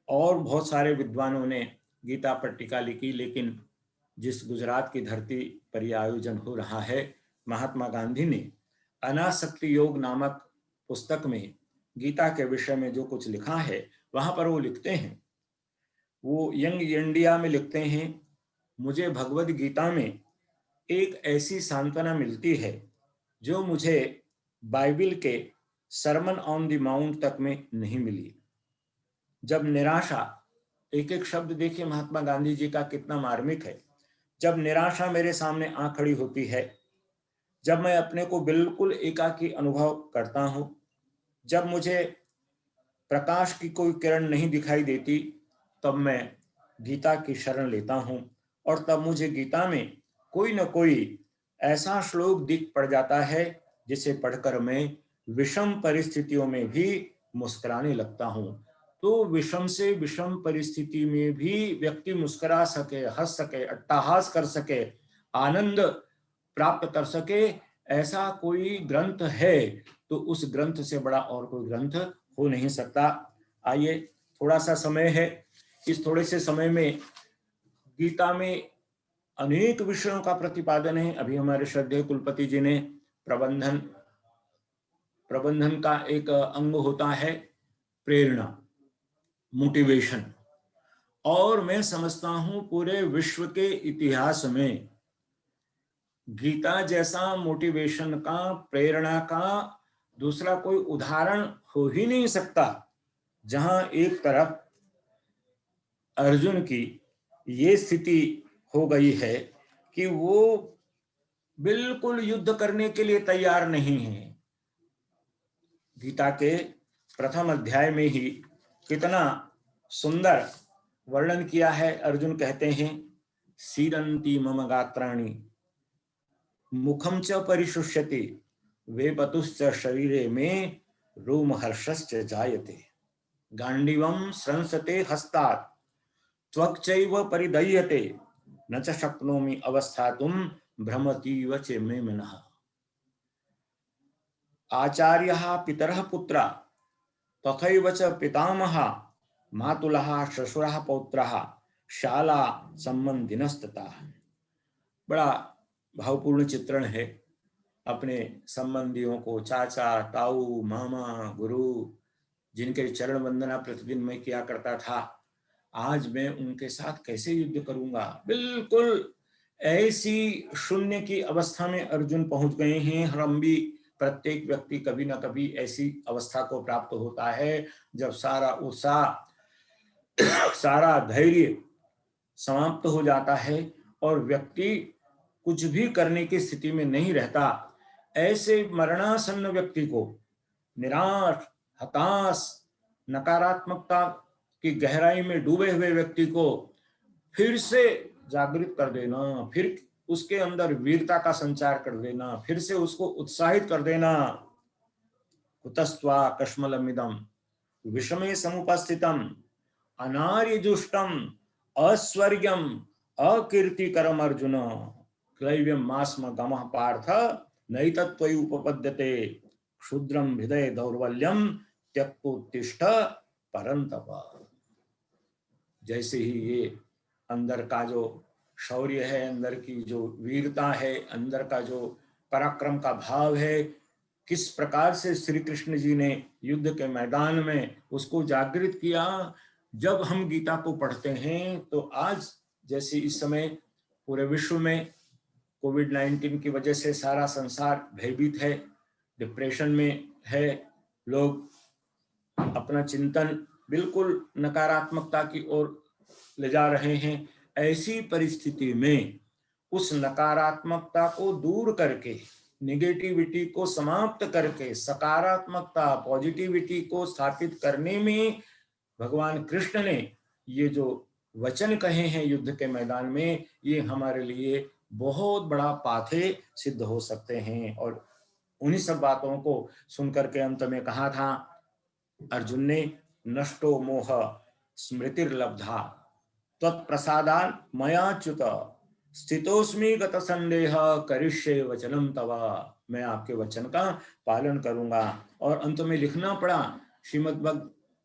और बहुत सारे विद्वानों ने गीता पर टीका लिखी, लेकिन जिस गुजरात की धरती पर यह आयोजन हो रहा है, महात्मा गांधी ने अनासक्ति योग नामक पुस्तक में गीता के विषय में जो कुछ लिखा है, वहां पर वो लिखते हैं, वो यंग इंडिया में लिखते हैं, मुझे भगवद गीता में एक ऐसी सांत्वना मिलती है जो मुझे बाइबल के सरमन ऑन द माउंट तक में नहीं मिली। जब निराशा, एक एक शब्द देखिए महात्मा गांधी जी का कितना मार्मिक है। जब निराशा मेरे सामने आ खड़ी होती है, जब मैं अपने को बिल्कुल एकाकी अनुभव करता हूं, जब मुझे प्रकाश की कोई किरण नहीं दिखाई देती, तब मैं गीता की शरण लेता हूं और तब मुझे गीता में कोई न कोई ऐसा श्लोक दिख पड़ जाता है जिसे पढ़कर मैं विषम परिस्थितियों में भी मुस्कुराने लगता हूं। तो विषम से विषम परिस्थिति में भी व्यक्ति मुस्कुरा सके, हंस सके, अट्टहास कर सके, आनंद प्राप्त कर सके, ऐसा कोई ग्रंथ है तो उस ग्रंथ से बड़ा और कोई ग्रंथ हो नहीं सकता। आइए, थोड़ा सा समय है, इस थोड़े से समय में गीता में अनेक विषयों का प्रतिपादन है। अभी हमारे श्रद्धेय कुलपति जी ने प्रबंधन का एक अंग होता है प्रेरणा, मोटिवेशन, और मैं समझता हूं पूरे विश्व के इतिहास में गीता जैसा मोटिवेशन का, प्रेरणा का दूसरा कोई उदाहरण हो ही नहीं सकता। जहां एक तरफ अर्जुन की ये स्थिति हो गई है कि वो बिल्कुल युद्ध करने के लिए तैयार नहीं है। गीता के प्रथम अध्याय में ही कितना सुंदर वर्णन किया है। अर्जुन कहते हैं, सीरंती मम गात्राणि मुखम च परिशुष्यति वेपतुश्च शरीरे में रोमहर्षश्च जायते गांडीवम संसते हस्तात् त्वक्चैव परिदह्यते न च शक्नोमि अवस्थातुं भ्रमतीव च मे मनः। आचार्यः पितरः पुत्रा तथैव च पितामहः मातुलः श्वशुरः पौत्रः शाला संबंधिनस्ततः। बड़ा भावपूर्ण चित्रण है। अपने संबंधियों को, चाचा, ताऊ, मामा, गुरु, जिनके चरण वंदना प्रतिदिन मैं किया करता था, आज मैं उनके साथ कैसे युद्ध करूंगा। बिल्कुल ऐसी शून्य की अवस्था में अर्जुन पहुंच गए हैं। हम भी, प्रत्येक व्यक्ति कभी ना कभी ऐसी अवस्था को प्राप्त होता है जब सारा उत्साह, सारा धैर्य समाप्त हो जाता है और व्यक्ति कुछ भी करने की स्थिति में नहीं रहता। ऐसे मरणासन्न व्यक्ति को, निराश, हताश, नकारात्मकता की गहराई में डूबे हुए व्यक्ति को फिर से जागृत कर देना, फिर उसके अंदर वीरता का संचार कर देना, फिर से उसको उत्साहित कर देना। कुतस्त्वा कश्मलमिदं विषमे समुपस्थितम अनार्यजुष्टम अस्वर्ग्यम अकीर्तिकरम अर्जुन क्लैव्यम मास्म गमः पार्थ नैतत्त्वयि उपपद्यते क्षुद्रम हृदय दौर्बल्यम त्यक्तोत्तिष्ठ परंतप। जैसे ही ये अंदर का जो शौर्य है, अंदर की जो वीरता है, अंदर का जो पराक्रम का भाव है, किस प्रकार से श्री कृष्ण जी ने युद्ध के मैदान में उसको जागृत किया। जब हम गीता को पढ़ते हैं तो आज जैसे इस समय पूरे विश्व में कोविड-19 की वजह से सारा संसार भयभीत है, डिप्रेशन में है, लोग अपना चिंतन बिल्कुल नकारात्मकता की ओर ले जा रहे हैं। ऐसी परिस्थिति में उस नकारात्मकता को दूर करके, निगेटिविटी को समाप्त करके सकारात्मकता, पॉजिटिविटी को स्थापित करने में भगवान कृष्ण ने ये जो वचन कहे हैं युद्ध के मैदान में, ये हमारे लिए बहुत बड़ा पाथे सिद्ध हो सकते हैं। और उन्हीं सब बातों को सुनकर के अंत में कहा था अर्जुन ने, नष्टो मोह स्मृतिर्लब्धा त्वत्प्रसादान मयाच्युत स्थितोस्मि गत संदेह करिष्ये वचनम तव। मैं आपके वचन का पालन करूंगा। और अंत में लिखना पड़ा श्रीमद्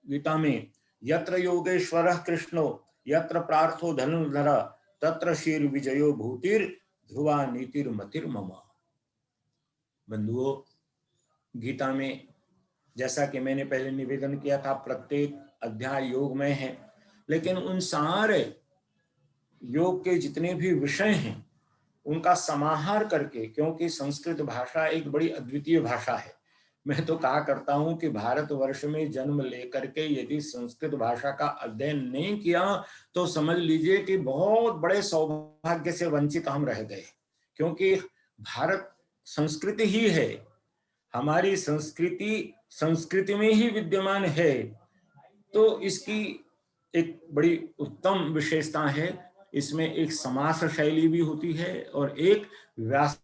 गीता में, यत्र योगेश्वरः कृष्णो यत्र प्रार्थो धनुर्धर तत्र शीर विजयो भूतिर ध्रुवा नीतिर मतिर मम। बंधुओं, गीता में जैसा कि मैंने पहले निवेदन किया था, प्रत्येक अध्याय योग में है, लेकिन उन सारे योग के जितने भी विषय हैं उनका समाहार करके, क्योंकि संस्कृत भाषा एक बड़ी अद्वितीय भाषा है। मैं तो कहा करता हूं कि भारतवर्ष में जन्म लेकर के यदि संस्कृत भाषा का अध्ययन नहीं किया तो समझ लीजिए कि बहुत बड़े सौभाग्य से वंचित हम रह गए, क्योंकि भारत संस्कृति ही है। हमारी संस्कृति संस्कृति में ही विद्यमान है। तो इसकी एक बड़ी उत्तम विशेषता है, इसमें एक समास शैली भी होती है और एक व्यास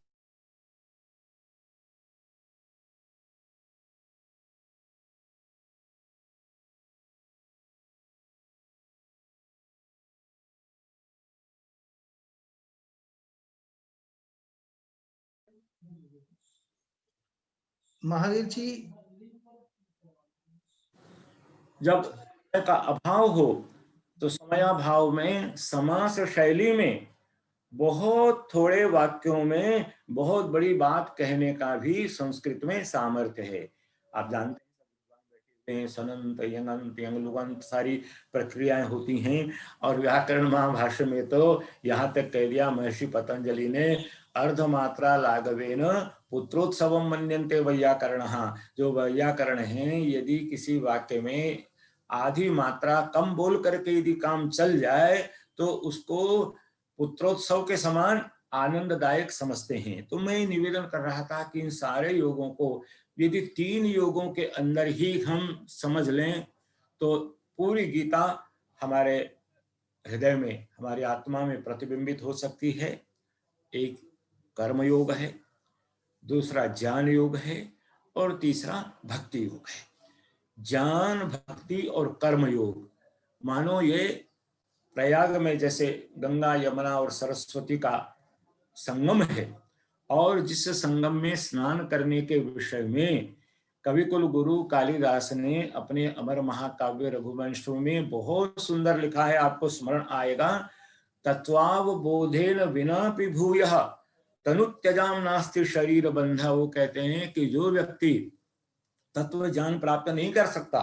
महावीर जी, जब का अभाव हो तो समयाभाव में समास शैली में बहुत थोड़े वाक्यों में बहुत बड़ी बात कहने का भी संस्कृत में सामर्थ्य है। आप जानते हैं सनंत यंगंत यंगलुगंत सारी प्रक्रियाएं होती हैं। और व्याकरण महाभाष्य में तो यहाँ तक कह दिया महर्षि पतंजलि ने, अर्धमात्रा लाघवेन पुत्रोत्सवम मन्यन्ते वैयाकरणः। जो वैयाकरण है, यदि किसी वाक्य में आधी मात्रा कम बोल करके यदि काम चल जाए तो उसको पुत्रोत्सव के समान आनंददायक समझते हैं। तो मैं निवेदन कर रहा था कि इन सारे योगों को यदि 3 योगों के अंदर ही हम समझ लें तो पूरी गीता हमारे हृदय में, हमारी आत्मा में प्रतिबिंबित हो सकती है। एक कर्म योग है, दूसरा ज्ञान योग है और तीसरा भक्ति योग है। ज्ञान, भक्ति और कर्म योग, मानो ये प्रयाग में जैसे गंगा, यमुना और सरस्वती का संगम है, और जिस संगम में स्नान करने के विषय में कविकुल गुरु कालिदास ने अपने अमर महाकाव्य रघुवंश में बहुत सुंदर लिखा है, आपको स्मरण आएगा। तत्वावबोधेन विनापि भूयः तनुत्यजाम नास्ति शरीर बंधा। वो कहते हैं कि जो व्यक्ति तत्व ज्ञान प्राप्त नहीं कर सकता,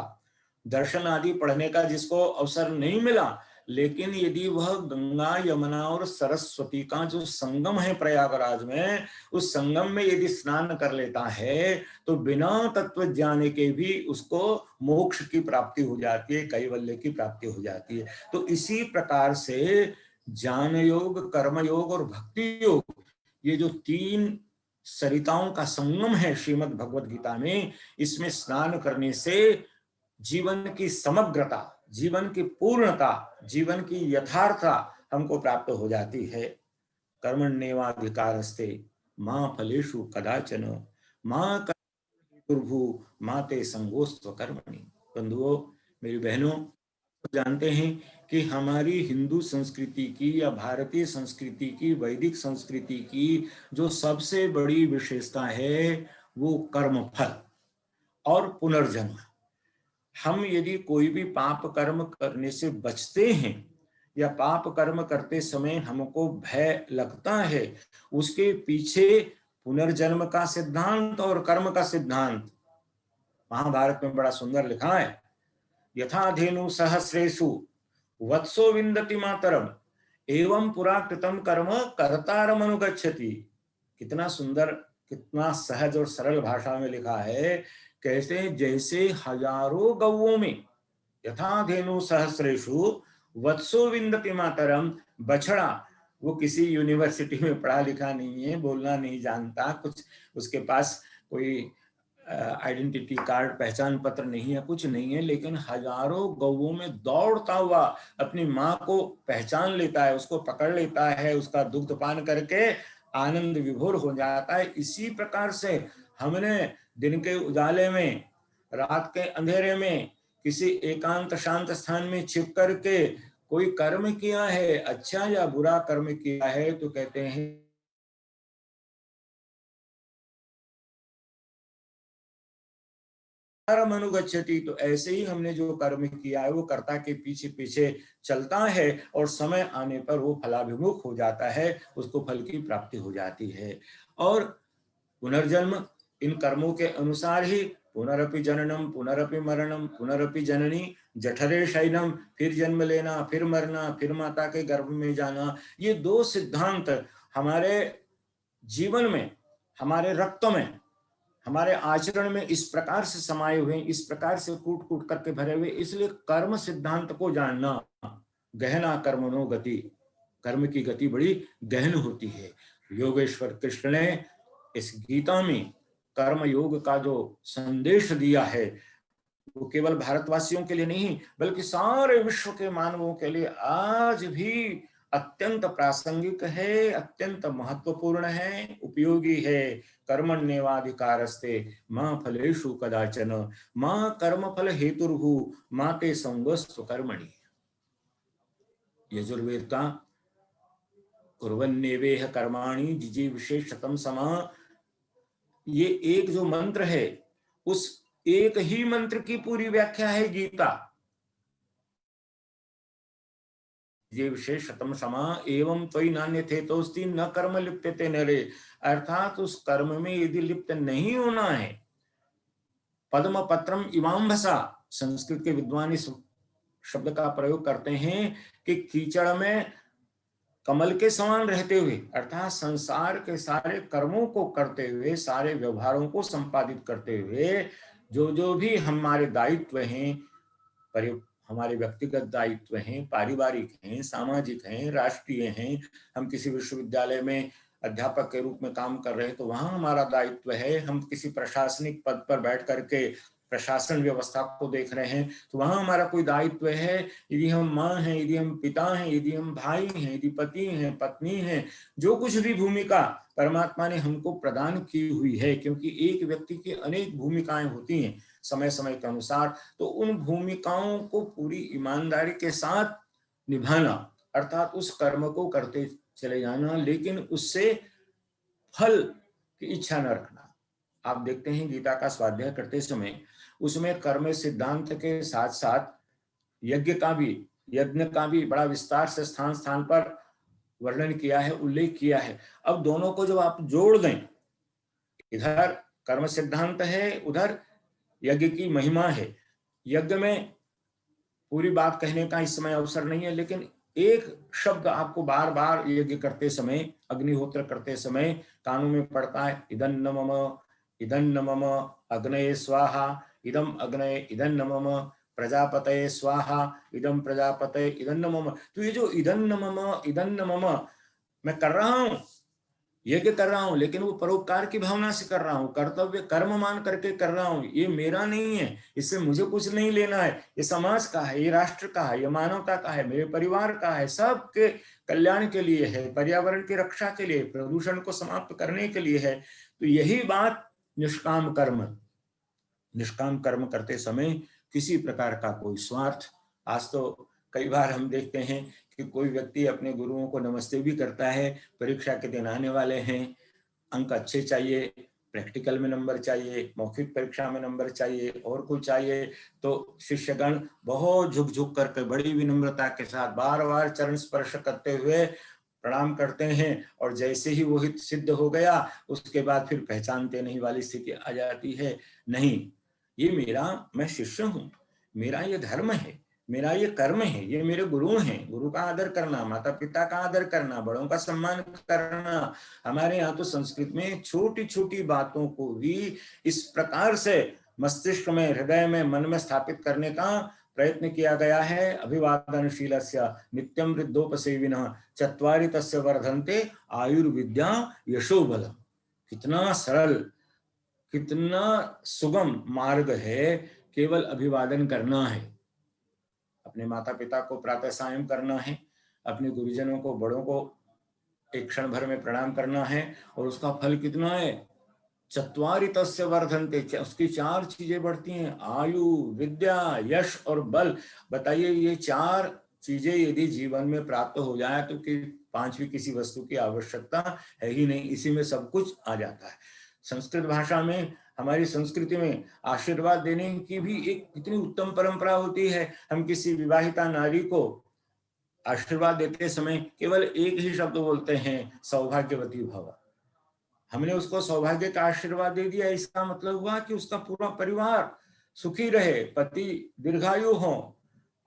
दर्शन आदि पढ़ने का जिसको अवसर नहीं मिला, लेकिन यदि वह गंगा, यमुना और सरस्वती का जो संगम है प्रयागराज में, उस संगम में यदि स्नान कर लेता है तो बिना तत्व ज्ञान के भी उसको मोक्ष की प्राप्ति हो जाती है, कैवल्य की प्राप्ति हो जाती है। तो इसी प्रकार से ज्ञान योग, कर्म योग और भक्ति योग, ये जो 3 सरिताओं का संगम है श्रीमद् भगवद गीता में, इसमें स्नान करने से जीवन की समग्रता, जीवन की पूर्णता, जीवन की यथार्थता हमको प्राप्त हो जाती है। कर्मण्येवाधिकारस्ते मां फलेषु कदाचन मां दुर्भु माते संगोस्त्व कर्मणि। बंधुओं, मेरी बहनों, जानते हैं कि हमारी हिंदू संस्कृति की या भारतीय संस्कृति की, वैदिक संस्कृति की जो सबसे बड़ी विशेषता है वो कर्म फल और पुनर्जन्म। हम यदि कोई भी पाप कर्म करने से बचते हैं या पाप कर्म करते समय हमको भय लगता है, उसके पीछे पुनर्जन्म का सिद्धांत और कर्म का सिद्धांत महाभारत में बड़ा सुंदर लिखा है। यथा धेनु सहस्रेषु वत्सो विन्दति मातरम एवं पुरा कृतम कर्म कर्तारम अनुगच्छति। कितना सुंदर, कितना सहज और सरल भाषा में लिखा है। कैसे, जैसे हजारों गौओं में यथा धेनु सहस्रेषु वत्सो विंदति मातरम। बछड़ा वो किसी यूनिवर्सिटी में पढ़ा लिखा नहीं है, बोलना नहीं जानता, कुछ उसके पास कोई आइडेंटिटी कार्ड, पहचान पत्र नहीं है, कुछ नहीं है, लेकिन हजारों गौओं में दौड़ता हुआ अपनी माँ को पहचान लेता है, उसको पकड़ लेता है, उसका दुग्ध पान करके आनंद विभोर हो जाता है। इसी प्रकार से हमने दिन के उजाले में, रात के अंधेरे में, किसी एकांत शांत स्थान में छिप करके कोई कर्म किया है, अच्छा या बुरा कर्म किया है, तो कहते हैं कर्म अनुगच्छति। तो ऐसे ही हमने जो कर्म किया है वो कर्ता के पीछे पीछे चलता है और समय आने पर वो फलाभिमुख हो जाता है, उसको फल की प्राप्ति हो जाती है। और पुनर्जन्म इन कर्मों के अनुसार ही पुनरपि जननम पुनरपि मरणम पुनरपि जननी जठरे शयनम, फिर जन्म लेना, फिर मरना, फिर माता के गर्भ में जाना। ये दो सिद्धांत हमारे जीवन में, हमारे रक्त में, हमारे आचरण में इस प्रकार से समाये हुए, इस प्रकार से कूट कूट करके भरे हुए। इसलिए कर्म सिद्धांत को जानना, गहना कर्मणो गति, कर्म की गति बड़ी गहन होती है। योगेश्वर कृष्ण ने इस गीता में कर्म योग का जो संदेश दिया है वो केवल भारतवासियों के लिए नहीं बल्कि सारे विश्व के मानवों के लिए आज भी अत्यंत प्रासंगिक है, अत्यंत महत्वपूर्ण है, उपयोगी है। कर्मण्येवाधिकारस्ते मां फलेषु कदाचन मां कर्मफल हेतुर्भु माते संगस्तु कर्मणि। यजुर्वेद का कुर्वन्नेवेह कर्माणि जिजीविषे शतम समा, ये एक जो मंत्र है उस एक ही मंत्र की पूरी व्याख्या है गीता। ये विशेष शतम समा एवं त्वयि नान्यथेतोस्ति न कर्म लिप्यते नरे, अर्थात उस कर्म में यदि लिप्त नहीं होना है। पद्म पत्रम इवाम्भसा, संस्कृत के विद्वान इस शब्द का प्रयोग करते हैं कि कीचड़ में कमल के समान रहते हुए, अर्थात संसार के सारे कर्मों को करते हुए, सारे व्यवहारों को संपादित करते हुए, जो भी हमारे दायित्व हैं, हमारे व्यक्तिगत दायित्व हैं, पारिवारिक हैं, सामाजिक हैं, राष्ट्रीय हैं, हम किसी विश्वविद्यालय में अध्यापक के रूप में काम कर रहे हैं तो वहां हमारा दायित्व है। हम किसी प्रशासनिक पद पर बैठ करके प्रशासन व्यवस्था को देख रहे हैं तो वहां हमारा कोई दायित्व है। यदि हम माँ हैं, यदि हम पिता हैं, यदि हम भाई हैं, यदि पति हैं, पत्नी हैं, जो कुछ भी भूमिका परमात्मा ने हमको प्रदान की हुई है, क्योंकि एक व्यक्ति की अनेक भूमिकाएं होती हैं समय समय के अनुसार, तो उन भूमिकाओं को पूरी ईमानदारी के साथ निभाना, अर्थात उस कर्म को करते चले जाना, लेकिन उससे फल की इच्छा न रखना। आप देखते हैं गीता का स्वाध्याय करते समय उसमें कर्म सिद्धांत के साथ साथ यज्ञ का भी बड़ा विस्तार से स्थान स्थान पर वर्णन किया है, उल्लेख किया है। अब दोनों को जब आप जोड़ दें, इधर कर्म सिद्धांत है, उधर यज्ञ की महिमा है। यज्ञ में पूरी बात कहने का इस समय अवसर नहीं है, लेकिन एक शब्द आपको बार बार यज्ञ करते समय, अग्निहोत्र करते समय कानों में पड़ता है, इदं नमम अग्नये स्वाहा, इदम अग्नये इदं नमम प्रजापतये स्वाहा, इदम प्रजापतये इदं नमम। तो ये जो इदं नमम मैं कर रहा हूं, यज्ञ कर रहा हूं, लेकिन वो परोपकार की भावना से कर रहा हूं, कर्तव्य कर्म मान करके कर रहा हूं। ये मेरा नहीं है, इससे मुझे कुछ नहीं लेना है, ये समाज का है, ये राष्ट्र का है, ये मानवता का है, मेरे परिवार का है, सबके कल्याण के लिए है, पर्यावरण की रक्षा के लिए, प्रदूषण को समाप्त करने के लिए है। तो यही बात निष्काम कर्म करते समय किसी प्रकार का कोई स्वार्थ। आज तो कई बार हम देखते हैं कि कोई व्यक्ति अपने गुरुओं को नमस्ते भी करता है, परीक्षा के दिन आने वाले हैं, अंक अच्छे चाहिए, प्रैक्टिकल में नंबर चाहिए, मौखिक परीक्षा में नंबर चाहिए और कुछ चाहिए, तो शिष्यगण बहुत झुक झुक करके बड़ी विनम्रता के साथ बार बार चरण स्पर्श करते हुए प्रणाम करते हैं, और जैसे ही वो हित सिद्ध हो गया उसके बाद फिर पहचानते नहीं वाली स्थिति आ जाती है। नहीं, ये मैं शिष्य हूं, मेरा ये धर्म है, मेरा ये कर्म है, ये मेरे गुरु हैं, गुरु का आदर करना, माता पिता का आदर करना, बड़ों का सम्मान करना। हमारे यहाँ तो संस्कृत में छोटी छोटी बातों को भी इस प्रकार से मस्तिष्क में, हृदय में, मन में स्थापित करने का प्रयत्न किया गया है। अभिवादनशीलस्य नित्यं वृद्धोपसेविनः चत्वारि तस्य वर्धन्ते आयुर्विद्या यशो बलम्। कितना सरल, कितना सुगम मार्ग है, केवल अभिवादन करना है। अपने माता पिता को प्रातः सायं करना है, अपने गुरुजनों को, बड़ों को एक क्षण भर में प्रणाम करना है, और उसका फल कितना है? चत्वारि तस्य वर्धन्ते, उसकी 4 चीजें बढ़ती हैं, आयु, विद्या, यश और बल। बताइए, ये 4 चीजें यदि जीवन में प्राप्त हो जाए तो कि 5वीं किसी वस्तु की आवश्यकता है ही नहीं, इसी में सब कुछ आ जाता है। संस्कृत भाषा में, हमारी संस्कृति में आशीर्वाद देने की भी एक कितनी उत्तम परंपरा होती है। हम किसी विवाहिता नारी को आशीर्वाद देते समय केवल एक ही शब्द बोलते हैं, सौभाग्यवती भव। हमने उसको सौभाग्य का आशीर्वाद दे दिया, इसका मतलब हुआ कि उसका पूरा परिवार सुखी रहे, पति दीर्घायु हो।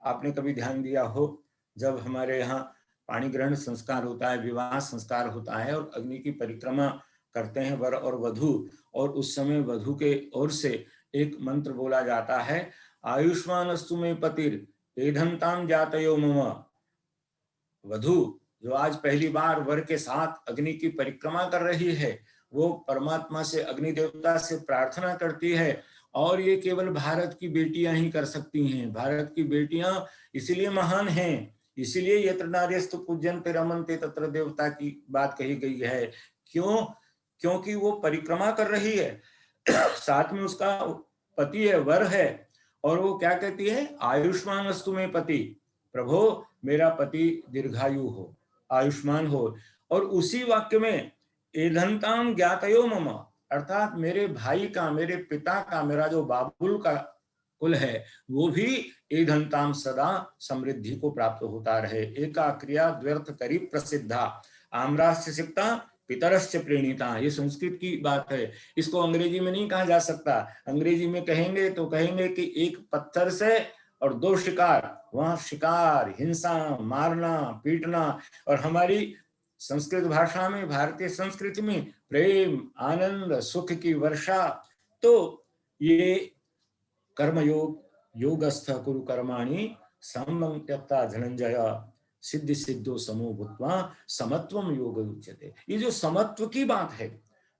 आपने कभी ध्यान दिया हो, जब हमारे यहाँ पाणी ग्रहण संस्कार होता है, विवाह संस्कार होता है और अग्नि की परिक्रमा करते हैं वर और वधू, और उस समय वधू के ओर से एक मंत्र बोला जाता है, आयुष्मान अस्तु मे पतिर एधंताम जातयो मम। वधू जो आज पहली बार वर के साथ अग्नि की परिक्रमा कर रही है, वो परमात्मा से, अग्नि देवता से प्रार्थना करती है, और ये केवल भारत की बेटियां ही कर सकती हैं। भारत की बेटियां इसीलिए महान हैं, इसीलिए यत्र नार्यस्तु पूज्यन्ते रमन्ते तत्र देवता की बात कही गई है। क्यों? क्योंकि वो परिक्रमा कर रही है, साथ में उसका पति है, वर है, और वो क्या कहती है, आयुष्मान अस्तु मे पति, प्रभु मेरा पति दीर्घायु हो, आयुष्मान हो। और उसी वाक्य में एधंताम ज्ञातयो मम, अर्थात मेरे भाई का, मेरे पिता का, मेरा जो बाबुल का कुल है, वो भी एधंताम सदा समृद्धि को प्राप्त होता रहे। एका क्रिया द्व्यर्थ करी प्रसिद्धा, आम्रास्य सिक्ता पितरश्च प्रेणिता। ये संस्कृत की बात है, इसको अंग्रेजी में नहीं कहा जा सकता। अंग्रेजी में कहेंगे तो कहेंगे कि एक पत्थर से और 2 शिकार, वहां शिकार, हिंसा, मारना, पीटना। और हमारी संस्कृत भाषा में, भारतीय संस्कृति में प्रेम, आनंद, सुख की वर्षा। तो ये कर्मयोग, योगस्थ कुरु कर्माणि सम्यं त्यक्त्वा धनंजय सिद्धि सिद्धो समो भूत्वा समत्वम योग उच्यते। ये जो समत्व की बात है,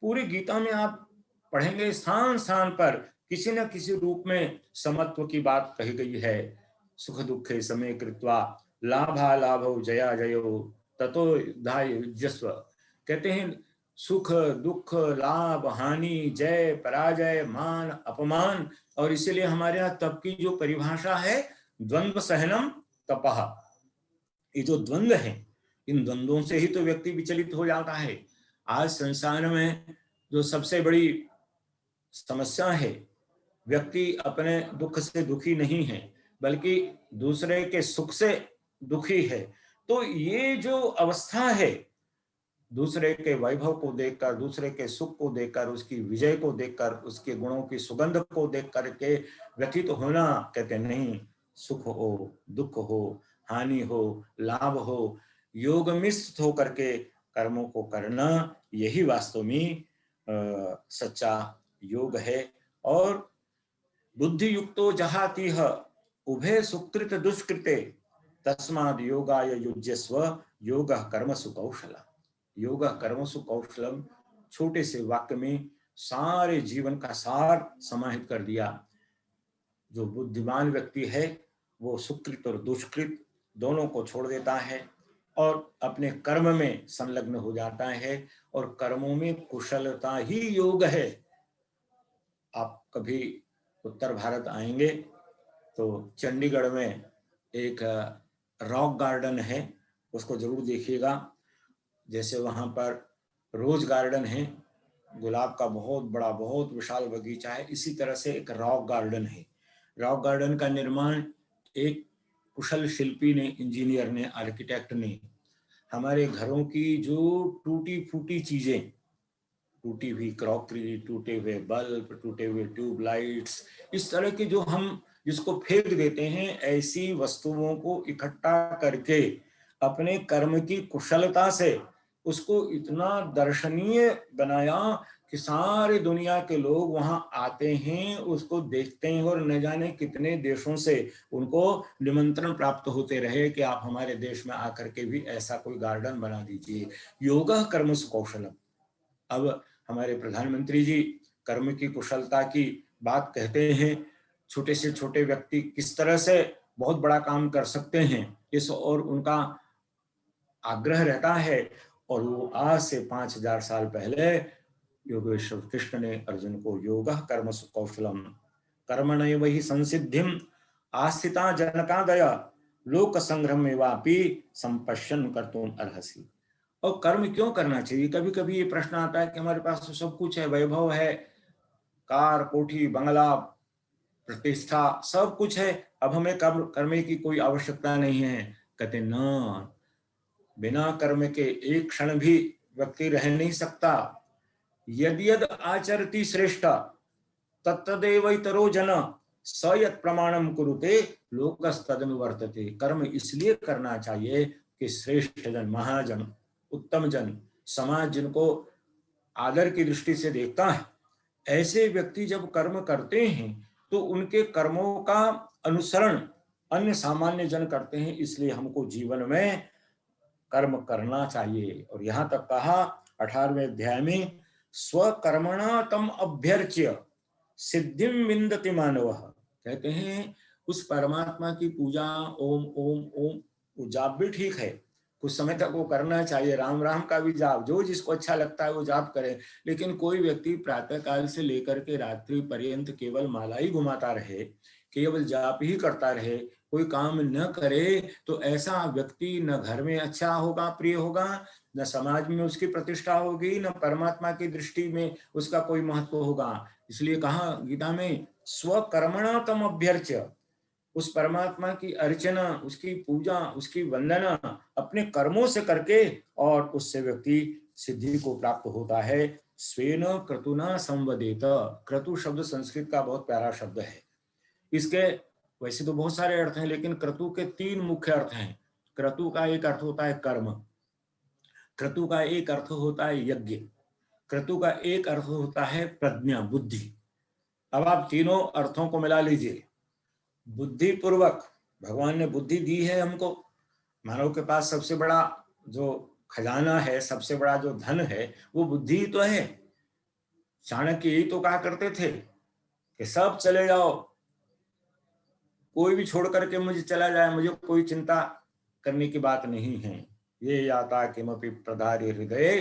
पूरी गीता में आप पढ़ेंगे, स्थान स्थान पर किसी न किसी रूप में समत्व की बात कही गई है। सुख दुखे समे कृत्वा लाभा लाभो जया जयो ततो धाय युज्यस्व। कहते हैं सुख दुख, लाभ हानि, जय पराजय, मान अपमान। और इसीलिए हमारे यहाँ तप की जो परिभाषा है, द्वंद्व सहनम तपः। ये जो द्वंद्व है, इन द्वंद्वों से ही तो व्यक्ति विचलित हो जाता है। आज संसार में जो सबसे बड़ी समस्या है, व्यक्ति अपने दुख से दुखी नहीं है, बल्कि दूसरे के सुख से दुखी है। तो ये जो अवस्था है, दूसरे के वैभव को देखकर, दूसरे के सुख को देखकर, उसकी विजय को देखकर, उसके गुणों की सुगंध को देख करके व्यथित होना, कहते नहीं, सुख हो, दुख हो, हानि हो, लाभ हो, योग मिश्रित होकर के कर्मों को करना, यही वास्तव में सच्चा योग है। और बुद्धि युक्तो जहातिह उभे सुकृत दुष्कृते तस्माद् योगाय युज्यस्व योगः कर्मसु कौशलम्। योगः कर्मसु कौशलम् छोटे से वाक्य में सारे जीवन का सार समाहित कर दिया। जो बुद्धिमान व्यक्ति है वो सुकृत और दुष्कृत दोनों को छोड़ देता है और अपने कर्म में संलग्न हो जाता है, और कर्मों में कुशलता ही योग है। आप कभी उत्तर भारत आएंगे तो चंडीगढ़ में एक रॉक गार्डन है, उसको जरूर देखिएगा। जैसे वहां पर रोज गार्डन है, गुलाब का बहुत बड़ा, बहुत विशाल बगीचा है, इसी तरह से एक रॉक गार्डन है। रॉक गार्डन का निर्माण एक कुशल शिल्पी ने, इंजीनियर ने, आर्किटेक्ट ने, हमारे घरों की जो टूटी फूटी चीजें, टूटी हुई क्रॉकरी, टूटे हुए बल्ब, टूटे हुए ट्यूबलाइट्स, इस तरह के जो हम जिसको फेंक देते हैं, ऐसी वस्तुओं को इकट्ठा करके अपने कर्म की कुशलता से उसको इतना दर्शनीय बनाया कि सारे दुनिया के लोग वहां आते हैं, उसको देखते हैं और न जाने कितने देशों से उनको निमंत्रण प्राप्त होते रहे कि आप हमारे देश में आकर के भी ऐसा कोई गार्डन बना दीजिए। योगः कर्मसु कौशलम। अब हमारे प्रधानमंत्री जी कर्म की कुशलता की बात कहते हैं, छोटे से छोटे व्यक्ति किस तरह से बहुत बड़ा काम कर सकते हैं, इस और उनका आग्रह रहता है। और वो आज से 5000 साल पहले योगेश्वर कृष्ण ने अर्जुन को योगः कर्मसु कौशलम कर्मणैव हि संसिद्धिम आस्थिता जनकादय लोक संग्रहमेवापि संपश्यन् कर्तुम अर्हसि। और कर्म क्यों करना चाहिए? कभी कभी ये प्रश्न आता है कि हमारे पास तो सब कुछ है, वैभव है, कार, कोठी, बंगला, प्रतिष्ठा, सब कुछ है, अब हमें कर्म करने की कोई आवश्यकता नहीं है। कहते न, बिना कर्म के एक क्षण भी व्यक्ति रह नहीं सकता। यदि यद आचरति श्रेष्ठ तत्तदेवैतरो जन स यत् प्रमाणम कुरुते लोकस्तदनुवर्तते। कर्म इसलिए करना चाहिए कि श्रेष्ठ जन, महाजन, उत्तम जन, समाज जिनको आदर की दृष्टि से देखता है, ऐसे व्यक्ति जब कर्म करते हैं तो उनके कर्मों का अनुसरण अन्य सामान्य जन करते हैं। इसलिए हमको जीवन में कर्म करना चाहिए। और यहां तक कहा 18वें अध्याय में, स्वकर्मणा तम अभ्यर्च्य सिद्धिम विन्दति मानवः। कहते हैं उस परमात्मा की पूजा ओम ओम ओम, वो जाप भी ठीक है, कुछ समय तक वो करना चाहिए, राम राम का भी जाप, जो जिसको अच्छा लगता है वो जाप करे। लेकिन कोई व्यक्ति प्रातः काल से लेकर के रात्रि पर्यंत केवल माला ही घुमाता रहे, केवल जाप ही करता रहे, कोई काम न करे, तो ऐसा व्यक्ति न घर में अच्छा होगा, प्रिय होगा, न समाज में उसकी प्रतिष्ठा होगी, न परमात्मा की दृष्टि में उसका कोई महत्व होगा। इसलिए कहा गीता में, स्वकर्मणा तम अभ्यर्च्य, उस परमात्मा की अर्चना, उसकी पूजा, उसकी वंदना अपने कर्मों से करके, और उससे व्यक्ति सिद्धि को प्राप्त होता है। स्वेन क्रतुना संवदेत। क्रतु शब्द संस्कृत का बहुत प्यारा शब्द है। इसके वैसे तो बहुत सारे अर्थ हैं, लेकिन क्रतु के 3 मुख्य अर्थ हैं। क्रतु का एक अर्थ होता है कर्म, क्रतु का एक अर्थ होता है यज्ञ, क्रतु का एक अर्थ होता है प्रज्ञा, बुद्धि। अब आप तीनों अर्थों को मिला लीजिए। बुद्धि पूर्वक, भगवान ने बुद्धि दी है हमको। मानव के पास सबसे बड़ा जो खजाना है, सबसे बड़ा जो धन है, वो बुद्धि ही तो है। चाणक्य यही तो कहा करते थे कि सब चले जाओ, कोई भी छोड़ करके मुझे चला जाए, मुझे कोई चिंता करने की बात नहीं है। ये याता किमपि प्रधार्य हृदये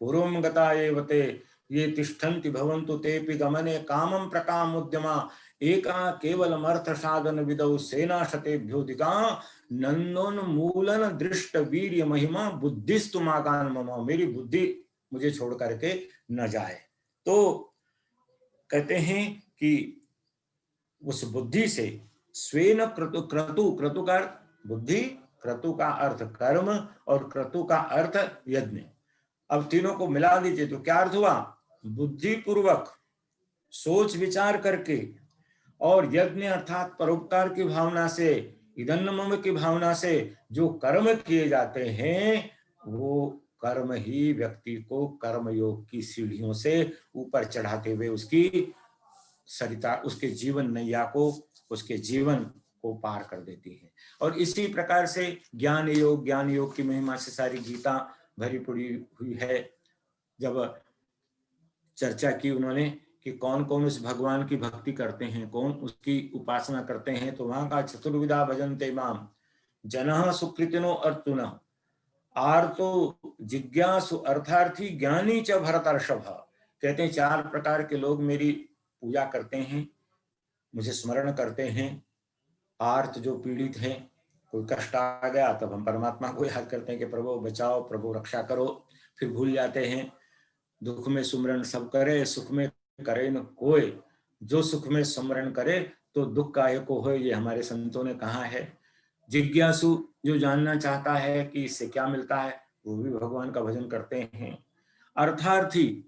पूर्वं गता एवते ये तिष्ठन्ति भवन्तु तेपि गमने कामं प्रकाम उद्यमा एका केवलम अर्थ साधन विदौ सेना शतेभ्योधिका नंदोन्मूलन दृष्ट वीर्य महिमा बुद्धिस्तु मागान मम। मेरी बुद्धि मुझे छोड़ करके न जाए। तो कहते हैं कि उस बुद्धि से स्वेन क्रतु, क्रतु, क्रतु का अर्थ बुद्धि, क्रतु का अर्थ कर्म और क्रतु का अर्थ यज्ञ। अब तीनों को मिला दीजिए तो क्या अर्थ हुआ? बुद्धि पूर्वक सोच विचार करके और यज्ञ अर्थात परोपकार की भावना से, इदन्न मम की भावना से जो कर्म किए जाते हैं, वो कर्म ही व्यक्ति को कर्म योग की सीढ़ियों से ऊपर चढ़ाते हुए उसकी सरिता, उसके जीवन नैया को, उसके जीवन को पार कर देती है। और इसी प्रकार से ज्ञान योग की महिमा से सारी गीता भरी पड़ी हुई है। जब चर्चा की उन्होंने कि कौन कौन उस भगवान की भक्ति करते हैं, कौन उसकी उपासना करते हैं, तो वहां का चतुर्विधा भजन्ते माम जनः सुकृतिनो अर्जुनः आर्तो जिज्ञासु अर्थार्थी ज्ञानी च भरतर्षभ। कहते हैं 4 प्रकार के लोग मेरी पूजा करते हैं, मुझे स्मरण करते हैं। आर्त जो पीड़ित हैं, कोई कष्ट आ गया तब हम परमात्मा को याद करते हैं कि प्रभु बचाओ, प्रभु रक्षा करो, फिर भूल जाते हैं। दुख में सुमरण सब करे, सुख में करे न कोई, जो सुख में सुमरण करे तो दुख काहे को होए, ये हमारे संतों ने कहा है। जिज्ञासु जो जानना चाहता है कि इससे क्या मिलता है, वो भी भगवान का भजन करते हैं। अर्थार्थी,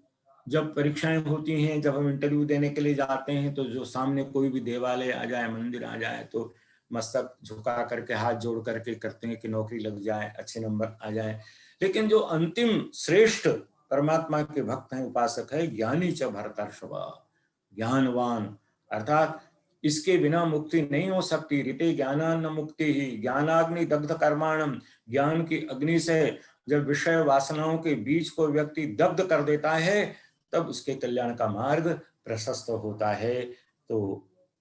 जब परीक्षाएं होती हैं, जब हम इंटरव्यू देने के लिए जाते हैं, तो जो सामने कोई भी देवालय आ जाए, मंदिर आ जाए, तो मस्तक झुका करके हाथ जोड़ करके करते हैं कि नौकरी लग जाए, अच्छे नंबर आ जाए। लेकिन जो अंतिम श्रेष्ठ परमात्मा के भक्त हैं, उपासक है। ज्ञानी च भरतर्षभ, ज्ञानवान, अर्थात इसके बिना मुक्ति नहीं हो सकती। ऋते ज्ञानान्न मुक्ति ही, ज्ञानाग्नि दग्ध कर्माणम, ज्ञान की अग्नि से जब विषय वासनाओं के बीज को व्यक्ति दग्ध कर देता है तब उसके कल्याण का मार्ग प्रशस्त होता है। तो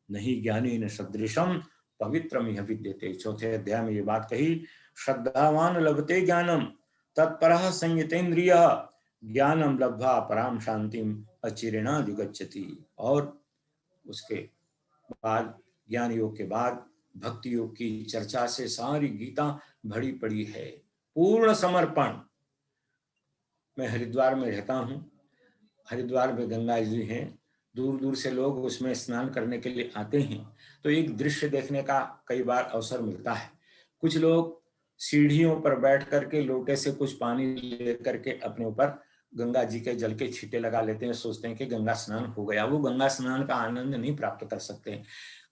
नहीं ज्ञानी न सदृशम पवित्रम यह विद्यते। चौथे अध्याय में ये बात कही, श्रद्धावान लभते ज्ञानम तत्परः संयतेन्द्रिय ज्ञानम लब्ध्वा पराम शांतिम अचिरेणा विगच्छति। और उसके बाद ज्ञान योग के बाद भक्ति योग की चर्चा से सारी गीता भरी पड़ी है। पूर्ण समर्पण। मैं हरिद्वार में रहता हूँ, हरिद्वार में गंगा जी हैं, दूर दूर से लोग उसमें स्नान करने के लिए आते हैं। तो एक दृश्य देखने का कई बार अवसर मिलता है। कुछ लोग सीढ़ियों पर बैठ करके लोटे से कुछ पानी ले करके अपने ऊपर गंगा जी के जल के छींटे लगा लेते हैं, सोचते हैं कि गंगा स्नान हो गया। वो गंगा स्नान का आनंद नहीं प्राप्त कर सकते।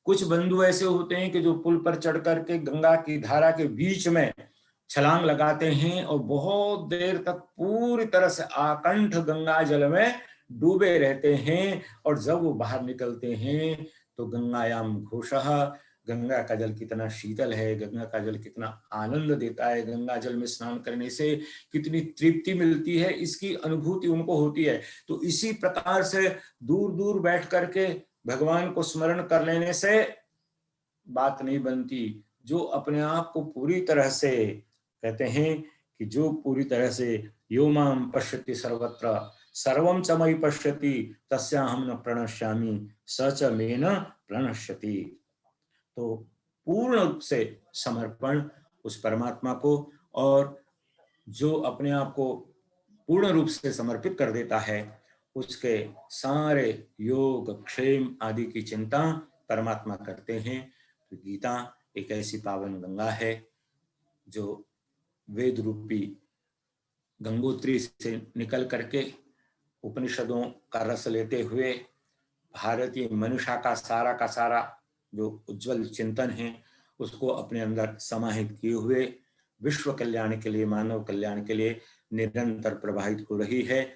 कुछ बंधु ऐसे होते हैं कि जो पुल पर चढ़ करके गंगा की धारा के बीच में छलांग लगाते हैं और बहुत देर तक पूरी तरह से आकंठ गंगा जल में डूबे रहते हैं। और जब वो बाहर निकलते हैं तो गंगायाम घोषः, गंगा का जल कितना शीतल है, गंगा का जल कितना आनंद देता है, गंगा जल में स्नान करने से कितनी तृप्ति मिलती है, इसकी अनुभूति उनको होती है। तो इसी प्रकार से दूर दूर बैठ करके भगवान को स्मरण कर लेने से बात नहीं बनती। जो अपने आप को पूरी तरह से, कहते हैं कि जो पूरी तरह से यो माम पश्यति सर्वत्र सर्वम च मयि पश्यति तस्याहं न प्रणश्यामि स च मे न प्रणश्यति। तो पूर्ण रूप से समर्पण उस परमात्मा को, और जो अपने आप को पूर्ण रूप से समर्पित कर देता है उसके सारे योग क्षेम आदि की चिंता परमात्मा करते हैं। तो गीता एक ऐसी पावन गंगा है जो वेद रूपी गंगोत्री से निकल करके उपनिषदों का रस लेते हुए भारतीय मनुष्य का सारा जो उज्जवल चिंतन है उसको अपने अंदर समाहित किए हुए विश्व कल्याण के लिए, मानव कल्याण के लिए निरंतर प्रवाहित हो रही है।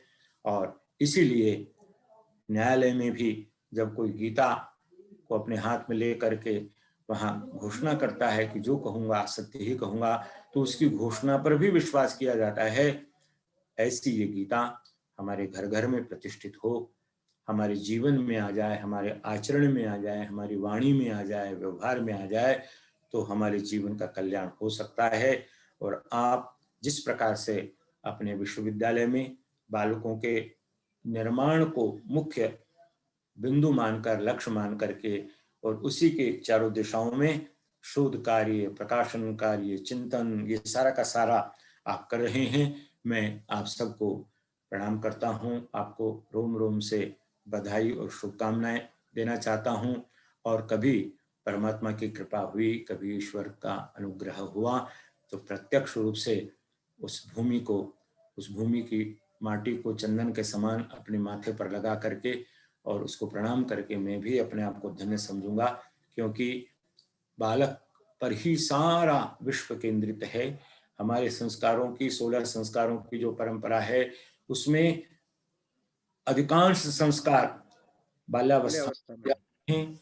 और इसीलिए न्यायालय में भी जब कोई गीता को अपने हाथ में ले करके वहां घोषणा करता है कि जो कहूंगा सत्य ही कहूंगा, तो उसकी घोषणा पर भी विश्वास किया जाता है। ऐसी ये गीता हमारे घर घर में प्रतिष्ठित हो, हमारे जीवन में आ जाए, हमारे आचरण में आ जाए, हमारी वाणी में आ जाए, व्यवहार में आ जाए, तो हमारे जीवन का कल्याण हो सकता है। और आप जिस प्रकार से अपने विश्वविद्यालय में बालकों के निर्माण को मुख्य बिंदु मानकर, लक्ष्य मान करके, और उसी के चारों दिशाओं में शोध कार्य, प्रकाशन कार्य, चिंतन, ये सारा का सारा आप कर रहे हैं। मैं आप सबको प्रणाम करता हूं, आपको रोम रोम से बधाई और शुभकामनाएं देना चाहता हूं। और कभी परमात्मा की कृपा हुई, कभी ईश्वर का अनुग्रह हुआ, तो प्रत्यक्ष रूप से उस भूमि की माटी को चंदन के समान अपने माथे पर लगा करके और उसको प्रणाम करके मैं भी अपने आप को धन्य समझूंगा, क्योंकि बालक पर ही सारा विश्व केंद्रित है। हमारे संस्कारों की, 16 संस्कारों की जो परंपरा है उसमें अधिकांश संस्कार बाल्यावस्था में हैं।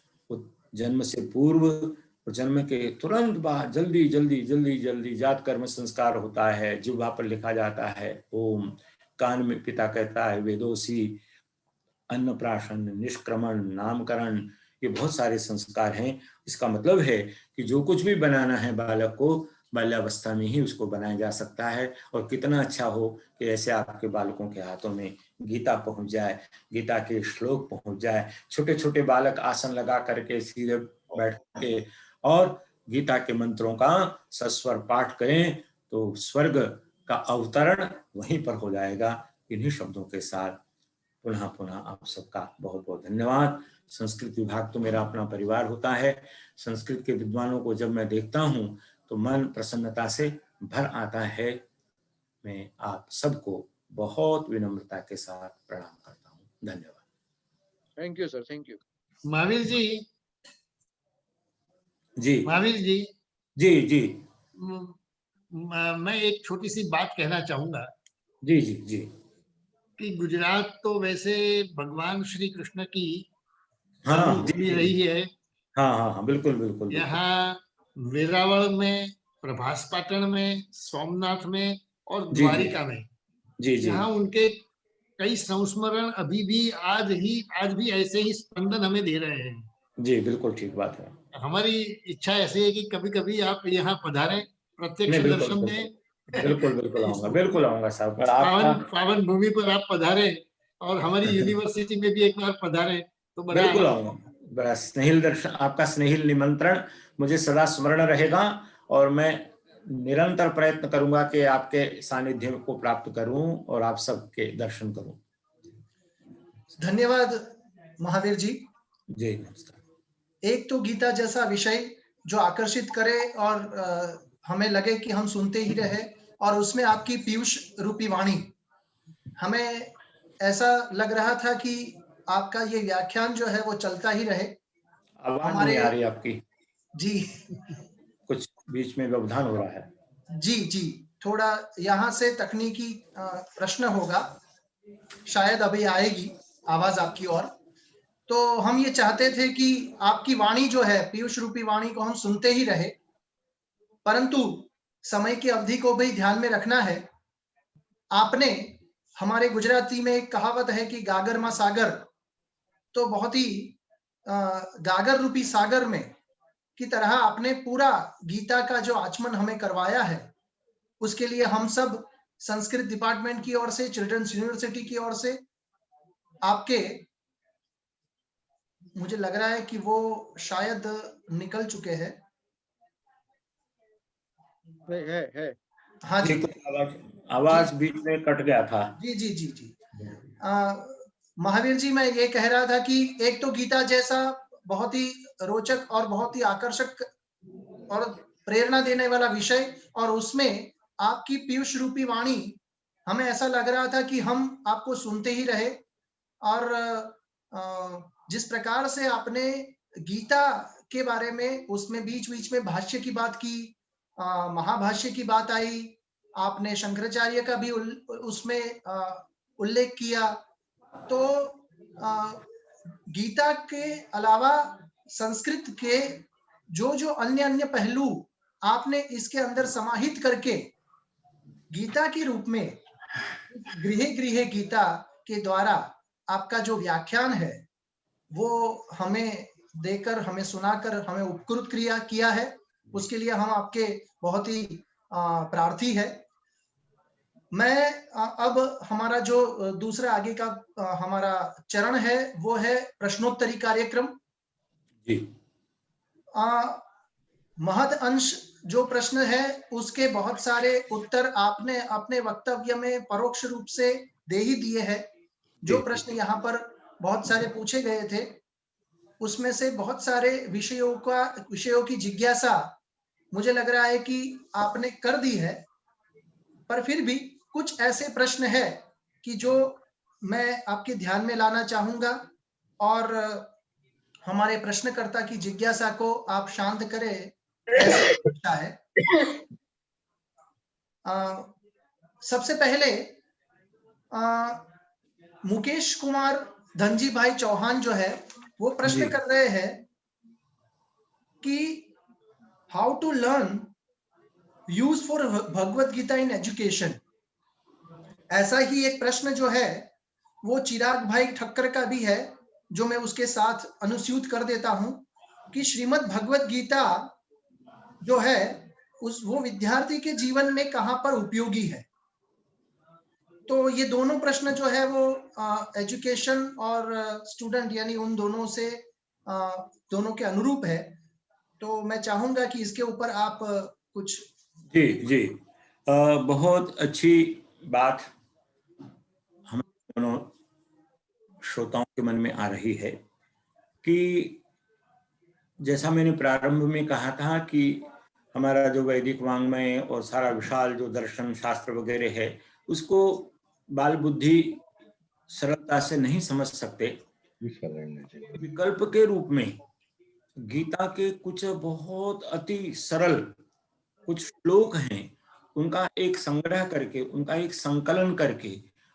जन्म से पूर्व और जन्म के तुरंत बाद जल्दी जात कर्म संस्कार होता है, जिह्वा पर लिखा जाता है ओम, कान में पिता कहता है वेदोसी, अन्नप्राशन, निष्क्रमण, नामकरण, ये बहुत सारे संस्कार हैं। इसका मतलब है कि जो कुछ भी बनाना है बालक को बाल्यावस्था में ही उसको बनाया जा सकता है। और कितना अच्छा हो कि ऐसे आपके बालकों के हाथों में गीता पहुंच जाए, गीता के श्लोक पहुंच जाए, छोटे छोटे बालक आसन लगा करके सीधे बैठ के और गीता के मंत्रों का सस्वर पाठ करें तो स्वर्ग का अवतरण वहीं पर हो जाएगा। इन्हीं शब्दों के साथ पुनः आप सबका बहुत बहुत धन्यवाद। संस्कृत विभाग तो मेरा अपना परिवार होता है। संस्कृत के विद्वानों को जब मैं देखता हूं तो मन प्रसन्नता से भर आता है। मैं आप सबको बहुत विनम्रता के साथ प्रणाम करता हूं। धन्यवाद। Thank you sir, thank you. Mahavir ji, जी महावीर जी, जी जी मैं एक छोटी सी बात कहना चाहूंगा। जी जी जी कि गुजरात तो वैसे भगवान श्री कृष्ण की हाँ जी जन्मभूमि जी, रही है। हाँ हाँ हाँ, बिल्कुल बिल्कुल बिल्कुल। यहाँ वेरावल में, प्रभास पाटन में, सोमनाथ में और जी जी द्वारिका में जी जी यहाँ उनके कई संस्मरण अभी भी आज भी ऐसे ही स्पंदन हमें दे रहे हैं। जी, बिल्कुल ठीक बात है। हमारी इच्छा ऐसी है कि कभी कभी आप यहाँ पधारें, प्रत्यक्ष नहीं, बिल्कुल दर्शन बिल्कुल दें। बिल्कुल बिल्कुल इस आऊंगा, बिल्कुल आऊंगा साहब। और आपका पावन भूमि पर आप पधारें और हमारी यूनिवर्सिटी में भी एक बार पधारें तो बड़ा बिल्कुल आनंद। आऊंगा। बड़ा स्नेहिल दर्शन, आपका स्नेहिल निमंत्रण मुझे सदा स्मरण रहेगा और मैं निरंतर प्रयत्न करूंगा कि आपके सानिध्य को प्राप्त करूं और आप सबके दर्शन करूं। धन्यवाद महावीर जी। जी नमस्कार। एक तो गीता जैसा विषय जो आकर्षित करे और हमें लगे कि हम सुनते ही रहे, और उसमें आपकी पीयूष रूपी वाणी, हमें ऐसा लग रहा था कि आपका ये व्याख्यान जो है वो चलता ही रहे। आवाज नहीं हमारे आ रही आपकी, जी कुछ बीच में व्यवधान हो रहा है। जी जी, थोड़ा यहाँ से तकनीकी प्रश्न होगा, शायद अभी आएगी आवाज आपकी ओर। तो हम ये चाहते थे कि आपकी वाणी जो है, पीयूष रूपी वाणी को हम सुनते ही रहे, परंतु समय की अवधि को भी ध्यान में रखना है। आपने, हमारे गुजराती में एक कहावत है कि गागर मा सागर, तो बहुत ही गागर रूपी सागर में की तरह आपने पूरा गीता का जो आचमन हमें करवाया है, उसके लिए हम सब संस्कृत डिपार्टमेंट की ओर से, चिल्ड्रंस यूनिवर्सिटी की ओर से आपके, मुझे लग रहा है कि वो शायद निकल चुके हैं। है। हाँ जी, जी कुछ आवाज बीच में कट गया था। जी जी जी जी। महावीर जी, मैं ये कह रहा था कि एक तो गीता जैसा बहुत ही रोचक और बहुत ही आकर्षक और प्रेरणा देने वाला विषय, और उसमें आपकी पीयूष रूपी वाणी, हमें ऐसा लग रहा था कि हम आपको सुनते ही रहे। और जिस प्रकार से आपने गीता के बारे में, उसमें बीच बीच में भाष्य की बात की, महाभाष्य की बात आई, आपने शंकराचार्य का भी उसमें उल्लेख किया। तो गीता के अलावा संस्कृत के जो जो अन्य अन्य पहलू आपने इसके अंदर समाहित करके गीता के रूप में, गृहे गृहे गीता के द्वारा आपका जो व्याख्यान है वो हमें देकर, हमें सुनाकर, हमें उपकृत किया है, उसके लिए हम आपके बहुत ही प्रार्थी है। मैं अब हमारा जो दूसरा आगे का हमारा चरण है वो है प्रश्नोत्तरी कार्यक्रम। जी महद अंश जो प्रश्न है उसके बहुत सारे उत्तर आपने अपने वक्तव्य में परोक्ष रूप से दे ही दिए हैं। जो जी प्रश्न यहाँ पर बहुत सारे पूछे गए थे, उसमें से बहुत सारे विषयों की जिज्ञासा मुझे लग रहा है कि आपने कर दी है, पर फिर भी कुछ ऐसे प्रश्न है कि जो मैं आपके ध्यान में लाना चाहूंगा, और हमारे प्रश्नकर्ता की जिज्ञासा को आप शांत करें, ऐसा इच्छा है। सबसे पहले मुकेश कुमार धनजी भाई चौहान जो है वो प्रश्न जी कर रहे हैं कि how to learn use for Bhagwat Gita in education. ऐसा ही एक प्रश्न जो है वो चिराग भाई ठक्कर का भी है, जो मैं उसके साथ अनुस्यूत कर देता हूं कि श्रीमद् भगवत गीता जो है वो विद्यार्थी के जीवन में कहां पर उपयोगी है। तो ये दोनों प्रश्न जो है वो एजुकेशन और स्टूडेंट, यानी उन दोनों से दोनों के अनुरूप है। तो मैं चाहूंगा कि इसके ऊपर आप कुछ। जी जी, बहुत अच्छी बात हम दोनों श्रोताओं के मन में आ रही है कि जैसा मैंने प्रारंभ में कहा था कि हमारा जो वैदिक वांग्मय और सारा विशाल जो दर्शन शास्त्र वगैरह है उसको बाल बुद्धि सरलता से नहीं समझ सकते। विकल्प के रूप में गीता के कुछ बहुत अति सरल कुछ श्लोक हैं, उनका एक संग्रह करके, उनका एक संकलन करके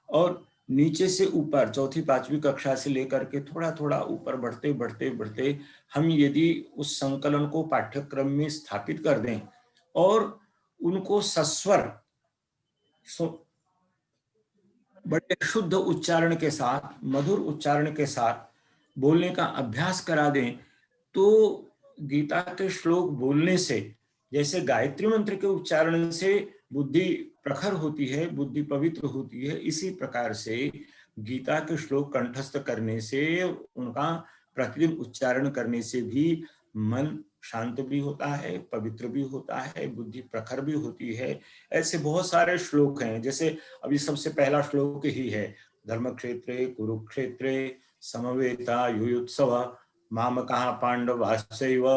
और नीचे से ऊपर चौथी पांचवी कक्षा से लेकर के थोड़ा थोड़ा ऊपर बढ़ते बढ़ते बढ़ते हम यदि उस संकलन को पाठ्यक्रम में स्थापित कर दें और उनको सस्वर बड़े शुद्ध उच्चारण के साथ, मधुर उच्चारण के साथ बोलने का अभ्यास करा दें, तो गीता के श्लोक बोलने से, जैसे गायत्री मंत्र के उच्चारण से बुद्धि प्रखर होती है, बुद्धि पवित्र होती है, इसी प्रकार से गीता के श्लोक कंठस्थ करने से, उनका प्रतिदिन उच्चारण करने से भी मन शांत भी होता है, पवित्र भी होता है, बुद्धि प्रखर भी होती है। ऐसे बहुत सारे श्लोक हैं, जैसे अभी सबसे पहला श्लोक ही है, धर्म क्षेत्रे कुरुक्षेत्रे समवेता युयुत्सव मामकः पांडवाश्चैव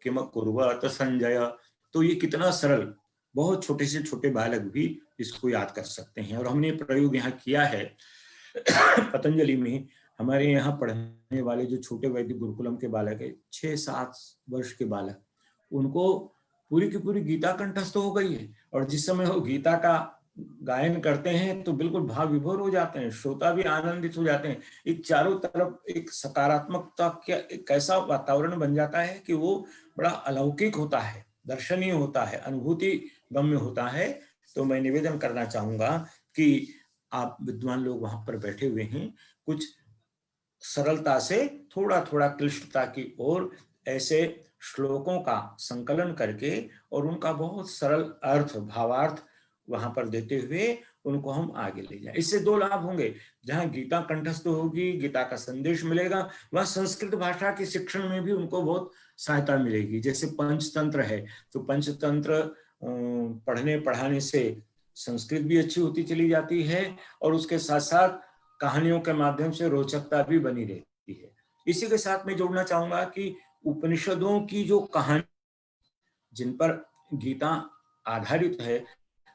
किम कुर्वत संजय। तो ये कितना सरल, बहुत छोटे से छोटे बालक भी इसको याद कर सकते हैं। और हमने प्रयोग यहाँ किया है पतंजलि में। हमारे यहाँ पढ़ने वाले जो छोटे वैदिक गुरुकुलम के बालक है, 6-7 वर्ष के बालक, उनको पूरी की पूरी गीता कंठस्थ हो गई है। और जिस समय वो गीता का गायन करते हैं तो बिल्कुल भाव विभोर हो जाते हैं, श्रोता भी आनंदित हो जाते हैं। एक चारों तरफ एक सकारात्मकता का एक ऐसा वातावरण बन जाता है कि वो बड़ा अलौकिक होता है, दर्शनीय होता है, अनुभूति गम्य होता है। तो मैं निवेदन करना चाहूंगा कि आप विद्वान लोग वहां पर बैठे हुए हैं, कुछ सरलता से थोड़ा थोड़ा क्लिष्टता की ओर ऐसे श्लोकों का संकलन करके और उनका बहुत सरल अर्थ, भावार्थ वहां पर देते हुए उनको हम आगे ले जाएं। इससे 2 लाभ होंगे। जहां गीता कंठस्थ होगी, गीता का संदेश मिलेगा, वह संस्कृत भाषा के शिक्षण में भी उनको बहुत सहायता मिलेगी। जैसे पंचतंत्र है, तो पंचतंत्र पढ़ने पढ़ाने से संस्कृत भी अच्छी होती चली जाती है और उसके साथ साथ कहानियों के माध्यम से रोचकता भी बनी रहती है। इसी के साथ मैं जोड़ना चाहूंगा कि उपनिषदों की जो कहानी जिन पर गीता आधारित है,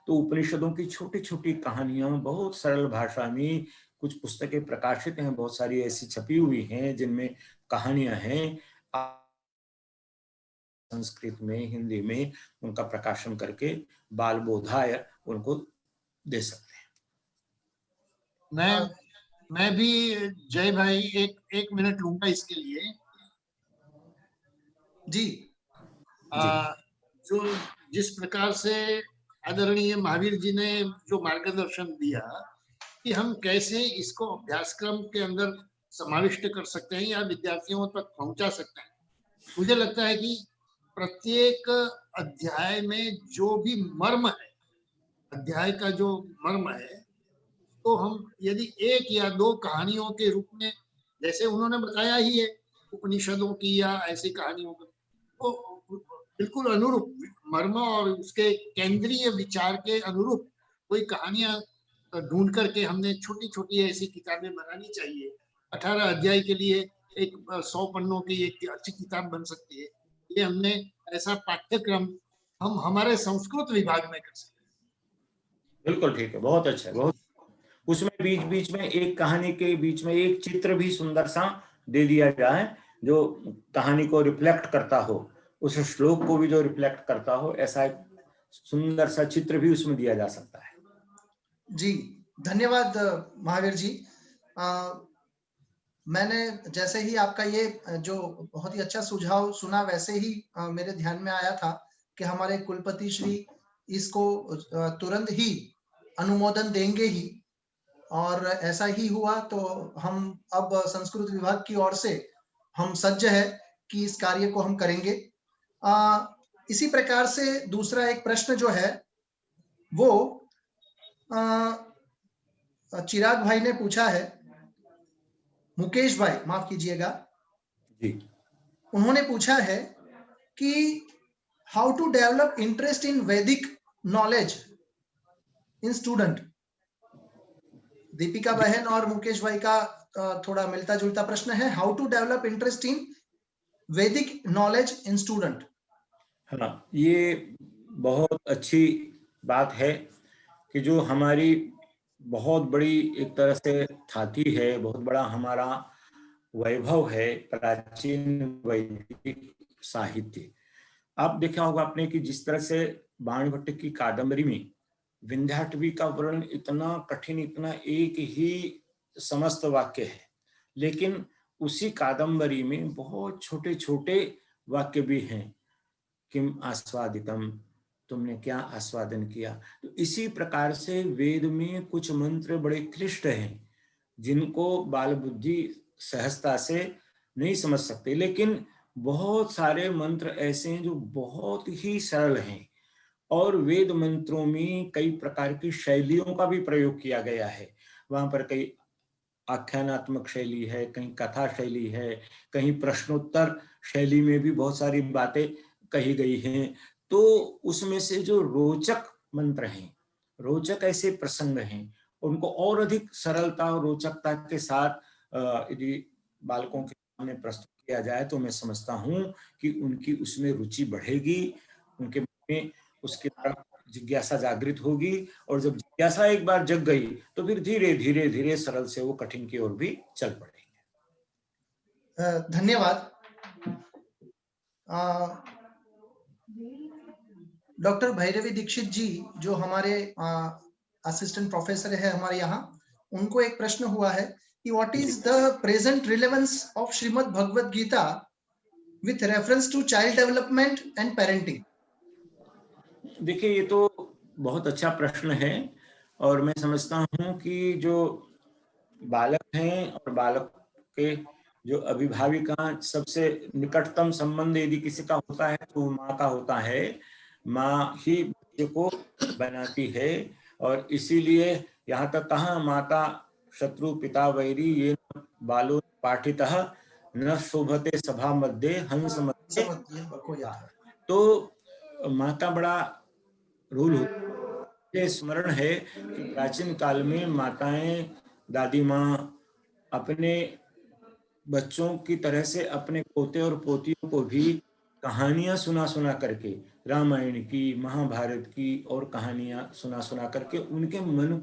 तो उपनिषदों की छोटी छोटी कहानियां बहुत सरल भाषा में, कुछ पुस्तकें प्रकाशित हैं, बहुत सारी ऐसी छपी हुई हैं जिनमें कहानियां हैं, संस्कृत में, हिंदी में उनका प्रकाशन करके बाल बोधाय उनको दे सकते हैं। मैं भी जय भाई एक मिनट लूंगा इसके लिए। जी, जो जिस प्रकार से आदरणीय महावीर जी ने जो मार्गदर्शन दिया कि हम कैसे इसको अभ्यासक्रम के अंदर समाविष्ट कर सकते हैं या विद्यार्थियों तक पहुंचा सकते हैं, मुझे लगता है कि प्रत्येक अध्याय में जो भी मर्म है, अध्याय का जो मर्म है, तो हम यदि 1 या 2 कहानियों के रूप में, जैसे उन्होंने बताया ही है उपनिषदों की या ऐसी कहानियों को, तो बिल्कुल अनुरूप मर्म और उसके केंद्रीय विचार के अनुरूप कोई कहानियां ढूंढ करके हमने छोटी छोटी ऐसी किताबें बनानी चाहिए। 18 अध्याय के लिए एक 100 पन्नों की एक अच्छी किताब बन सकती है। ये हमने ऐसा पाठ्यक्रम हम हमारे संस्कृत विभाग में कर सकते हैं। बिल्कुल ठीक है, बहुत अच्छा है, बहुत। उसमें बीच बीच में एक कहानी के बीच में एक चित्र भी सुंदर सा दे दिया जाए जो कहानी को रिफ्लेक्ट करता हो, उस श्लोक को भी जो रिफ्लेक्ट करता हो, ऐसा एक सुंदर सा चित्र भी उसमें दिया जा सकता है। जी, धन्यवाद महावीर जी। मैंने जैसे ही आपका ये जो बहुत ही अच्छा सुझाव सुना, वैसे ही मेरे ध्यान में आया था कि हमारे कुलपति श्री इसको तुरंत ही अनुमोदन देंगे ही, और ऐसा ही हुआ तो हम अब संस्कृत विभाग की ओर से हम सज्ज है कि इस कार्य को हम करेंगे। इसी प्रकार से दूसरा एक प्रश्न जो है वो चिराग भाई ने पूछा है, मुकेश भाई माफ कीजिएगा जी, उन्होंने पूछा है कि how to develop interest in Vedic knowledge in student. Deepika बहन और मुकेश भाई का थोड़ा मिलता जुलता प्रश्न है, how to develop interest in Vedic knowledge in student. हाँ, ये बहुत अच्छी बात है कि जो हमारी बहुत बड़ी एक तरह से थाती है, बहुत बड़ा हमारा वैभव है, प्राचीन वैदिक साहित्य। आप देखा होगा आपने कि जिस तरह से बाणभट्ट की कादम्बरी में विंध्याटवी का वर्णन इतना कठिन, इतना एक ही समस्त वाक्य है, लेकिन उसी कादंबरी में बहुत छोटे छोटे वाक्य भी हैं। किम आस्वादितम, तुमने क्या आस्वादन किया। तो इसी प्रकार से वेद में कुछ मंत्र बड़े क्लिष्ट हैं जिनको बाल बुद्धि सहजता से नहीं समझ सकते, लेकिन बहुत सारे मंत्र ऐसे हैं जो बहुत ही सरल हैं। और वेद मंत्रों में कई प्रकार की शैलियों का भी प्रयोग किया गया है। वहां पर कई आख्यानात्मक शैली है, कहीं कथा शैली है, कहीं प्रश्नोत्तर शैली में भी बहुत सारी बातें कही गई हैं। तो उसमें से जो रोचक मंत्र हैं, रोचक ऐसे प्रसंग हैं, उनको और अधिक सरलता और रोचकता के साथ यदि बालकों के सामने प्रस्तुत किया जाए तो मैं समझता हूं कि उनकी उसमें रुचि बढ़ेगी, उनके मन में उसकी तरफ जिज्ञासा जागृत होगी, और जब जिज्ञासा एक बार जग गई तो फिर धीरे धीरे धीरे सरल से वो कठिन की ओर भी चल पड़ेंगे। धन्यवाद। डॉक्टर भैरवी दीक्षित जी जो हमारे असिस्टेंट प्रोफेसर है हमारे यहाँ, उनको एक प्रश्न हुआ है कि what is the present relevance of Shrimad Bhagavad Gita with reference to child development and parenting. देखिए, ये तो बहुत अच्छा प्रश्न है, और मैं समझता हूँ कि जो बालक हैं और बालक के जो अभिभाविका, सबसे निकटतम संबंध यदि किसी का होता है तो माँ का होता है। माँ ही बच्चे को बनाती है, और इसीलिए यहाँ तक कहा, माता शत्रु पिता वैरी ये बालो पाठितः न शोभते सभा मध्य हंस मध्य। तो माँ का बड़ा रोल होता है। स्मरण है कि प्राचीन काल में माताएं, दादी माँ अपने बच्चों की तरह से अपने पोते और पोतियों को भी कहानियां सुना सुना करके, रामायण की, महाभारत की और कहानियां सुना सुना करके उनके मन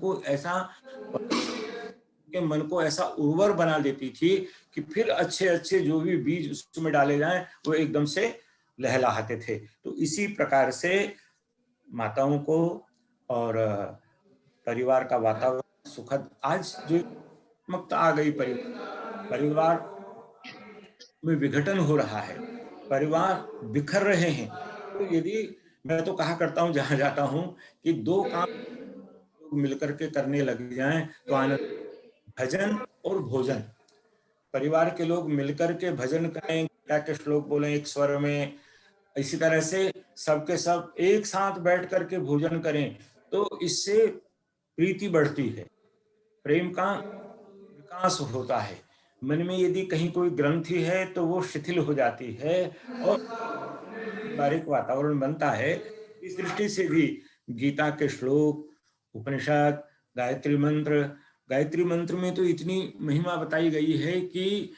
को ऐसा उर्वर बना देती थी कि फिर अच्छे अच्छे जो भी बीज उसमें डाले जाएं वो एकदम से लहलहाते थे। तो इसी प्रकार से माताओं को और परिवार का वातावरण सुखद, आज जो मक्त आ गई, परिवार में विघटन हो रहा है, परिवार बिखर रहे हैं। तो यदि मैं तो कहा करता हूं जहां जाता हूं कि दो काम मिलकर के करने लग जाएं तो आनंद, भजन और भोजन। परिवार के लोग मिलकर के भजन करें, गीता के श्लोक बोलें एक स्वर में, इसी तरह से सबके सब एक साथ बैठ करके भोजन करें, तो इससे प्रीति बढ़ती है, प्रेम का विकास होता है। मन में यदि कहीं कोई ग्रंथि है तो वो शिथिल हो जाती है और पारिवारिक वातावरण बनता है। इस दृष्टि से भी गीता के श्लोक, उपनिषद, गायत्री मंत्र में तो इतनी महिमा बताई गई है कि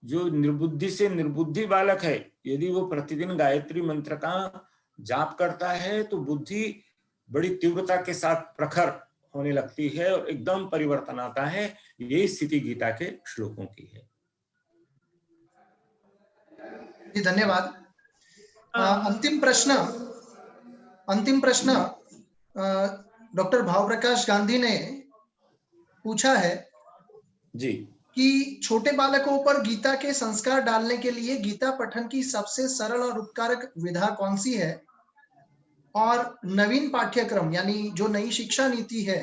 जो निर्बुद्धि से निर्बुद्धि बालक है, यदि वो प्रतिदिन गायत्री मंत्र का जाप करता है तो बुद्धि बड़ी तीव्रता के साथ प्रखर होने लगती है और एकदम परिवर्तन आता है। ये स्थिति गीता के श्लोकों की है। जी धन्यवाद। अंतिम प्रश्न डॉक्टर भाव प्रकाश गांधी ने पूछा है जी कि छोटे बालकों पर गीता के संस्कार डालने के लिए गीता पठन की सबसे सरल और उपकारक विधा कौन सी है, और नवीन पाठ्यक्रम यानी जो नई शिक्षा नीति है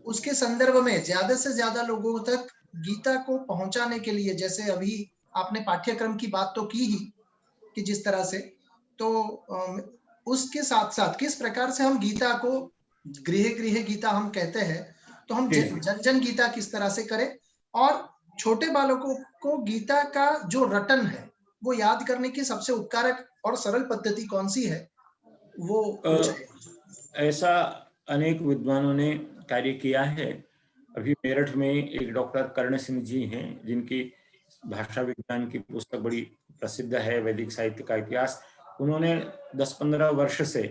उसके संदर्भ में ज्यादा से ज्यादा लोगों तक गीता को पहुंचाने के लिए, जैसे अभी आपने पाठ्यक्रम की बात तो की ही कि जिस तरह से, तो उसके साथ साथ किस प्रकार से हम गीता को, गृह गीता हम कहते हैं, तो हम जन गीता किस तरह से करें, और छोटे बालकों को गीता का जो रटन है वो याद करने की सबसे उपकारक और सरल पद्धति कौन सी है, वो ऐसा अनेक विद्वानों ने कार्य किया है। अभी मेरठ में एक डॉक्टर कर्ण सिंह जी हैं जिनकी भाषा विज्ञान की पुस्तक बड़ी प्रसिद्ध है, वैदिक साहित्य का इतिहास। उन्होंने 10-15 वर्ष से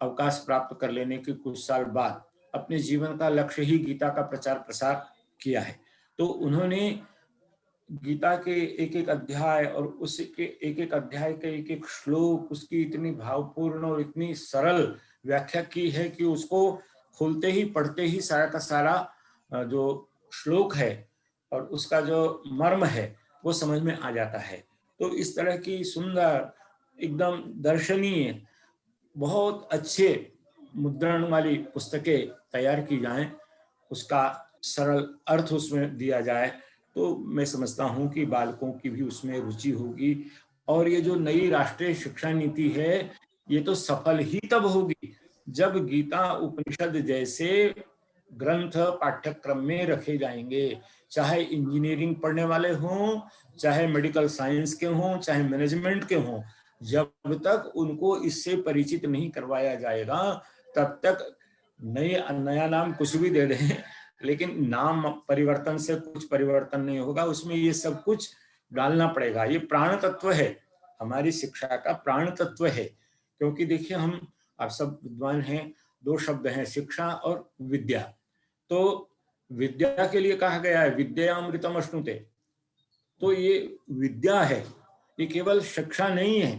अवकाश प्राप्त कर लेने के कुछ साल बाद अपने जीवन का लक्ष्य ही गीता का प्रचार प्रसार किया है। तो उन्होंने गीता के एक एक अध्याय और उसके एक एक अध्याय के एक एक श्लोक, उसकी इतनी भावपूर्ण और इतनी सरल व्याख्या की है कि उसको खोलते ही पढ़ते ही सारा का सारा जो श्लोक है और उसका जो मर्म है वो समझ में आ जाता है। तो इस तरह की सुंदर, एकदम दर्शनीय, बहुत अच्छे मुद्रण वाली पुस्तकें तैयार की जाएं, उसका सरल अर्थ उसमें दिया जाए, तो मैं समझता हूं कि बालकों की भी उसमें रुचि होगी। और ये जो नई राष्ट्रीय शिक्षा नीति है, ये तो सफल ही तब होगी जब गीता उपनिषद जैसे ग्रंथ पाठ्यक्रम में रखे जाएंगे। चाहे इंजीनियरिंग पढ़ने वाले हों, चाहे मेडिकल साइंस के हों, चाहे मैनेजमेंट के हों, जब तक उनको इससे परिचित नहीं करवाया जाएगा तब तक नया नाम कुछ भी दे दें, लेकिन नाम परिवर्तन से कुछ परिवर्तन नहीं होगा। उसमें ये सब कुछ डालना पड़ेगा। ये प्राण तत्व है, हमारी शिक्षा का प्राण तत्व है। क्योंकि देखिए, हम आप सब विद्वान हैं, दो शब्द हैं, शिक्षा और विद्या। तो विद्या के लिए कहा गया है विद्यामृतम अश्नुते, तो ये विद्या है, ये केवल शिक्षा नहीं है,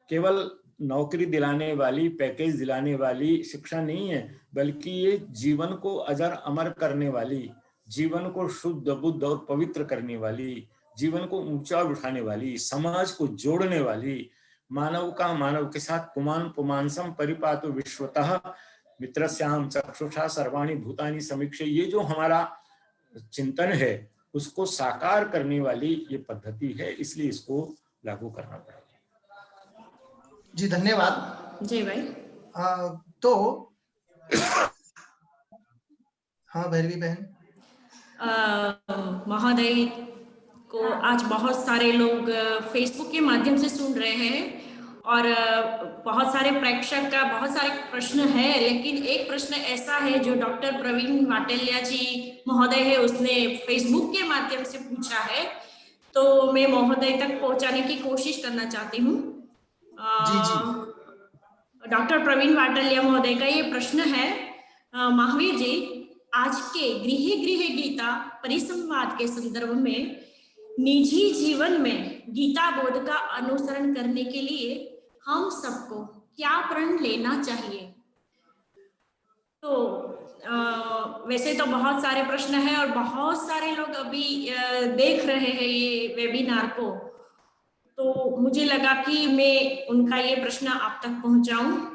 केवल नौकरी दिलाने वाली, पैकेज दिलाने वाली शिक्षा नहीं है, बल्कि ये जीवन को अजर अमर करने वाली, जीवन को शुद्ध बुद्ध और पवित्र करने वाली, जीवन को ऊंचा उठाने वाली, समाज को जोड़ने वाली, मानव का मानव के साथ पुमान पुमांसम परिपातो विश्वतः मित्रस्याम चक्षुषा सर्वाणि भूतानि समीक्षे, ये जो हमारा चिंतन है उसको साकार करने वाली ये पद्धति है, इसलिए इसको लागू करना पड़ेगा। जी धन्यवाद। जी भाई। तो हाँ भैरवी बहन। महोदय को आज बहुत सारे लोग फेसबुक के माध्यम से सुन रहे हैं और बहुत सारे प्रेक्षक का बहुत सारे प्रश्न है, लेकिन एक प्रश्न ऐसा है जो डॉक्टर प्रवीण वाटेलिया जी महोदय है, उसने फेसबुक के माध्यम से पूछा है, तो मैं महोदय तक पहुंचाने की कोशिश करना चाहती हूँ। डॉक्टर प्रवीण वाटेलिया महोदय का ये प्रश्न है, महावीर जी, आज के गृह गीता परिसंवाद के संदर्भ में निजी जीवन में गीता बोध का अनुसरण करने के लिए हम सबको क्या प्रण लेना चाहिए? तो वैसे तो बहुत सारे प्रश्न हैं और बहुत सारे लोग अभी देख रहे हैं ये वेबिनार को, तो मुझे लगा कि मैं उनका ये प्रश्न आप तक पहुंचाऊं।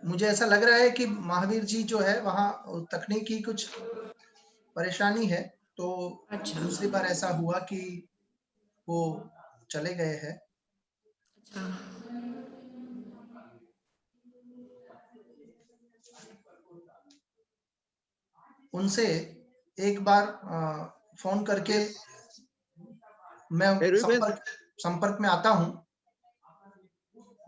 मुझे ऐसा लग रहा है कि महावीर जी जो है वहाँ तकनीकी कुछ परेशानी है, तो अच्छा। दूसरी बार ऐसा हुआ कि वो चले गए हैं। अच्छा। उनसे एक बार फोन करके मैं संपर्क में आता हूँ।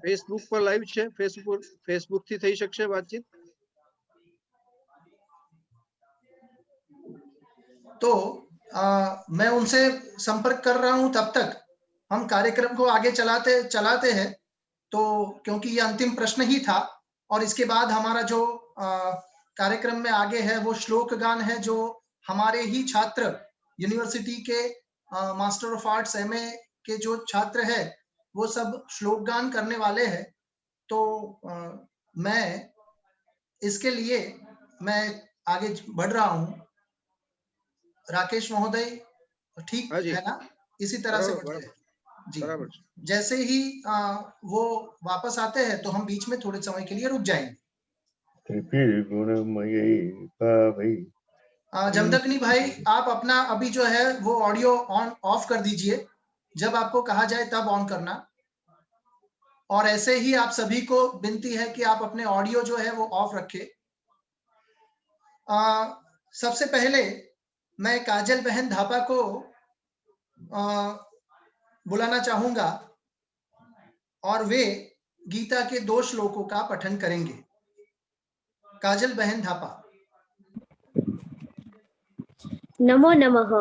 फेसबुक पर लाइव है, फेसबुक थी થઈ શકશે बातचीत? तो मैं उनसे संपर्क कर रहा हूं, तब तक हम कार्यक्रम को आगे चलाते हैं। तो क्योंकि ये अंतिम प्रश्न ही था और इसके बाद हमारा जो कार्यक्रम में आगे है वो श्लोक गान है, जो हमारे ही छात्र यूनिवर्सिटी के मास्टर ऑफ आर्ट्स एमए के जो छात्र है वो सब श्लोक गान करने वाले हैं। तो मैं इसके लिए मैं आगे बढ़ रहा हूं। राकेश महोदय ठीक है ना? इसी तरह से बढ़ते हैं जी। जैसे ही वो वापस आते हैं तो हम बीच में थोड़े समय के लिए रुक जाएंगे। जमदग्नि भाई, आप अपना अभी जो है वो ऑडियो ऑन ऑफ कर दीजिए, जब आपको कहा जाए तब ऑन करना। और ऐसे ही आप सभी को विनती है कि आप अपने ऑडियो जो है वो ऑफ रखें। सबसे पहले मैं काजल बहन धापा को बुलाना चाहूंगा और वे गीता के 2 श्लोकों का पठन करेंगे। काजल बहन धापा। नमो नमः।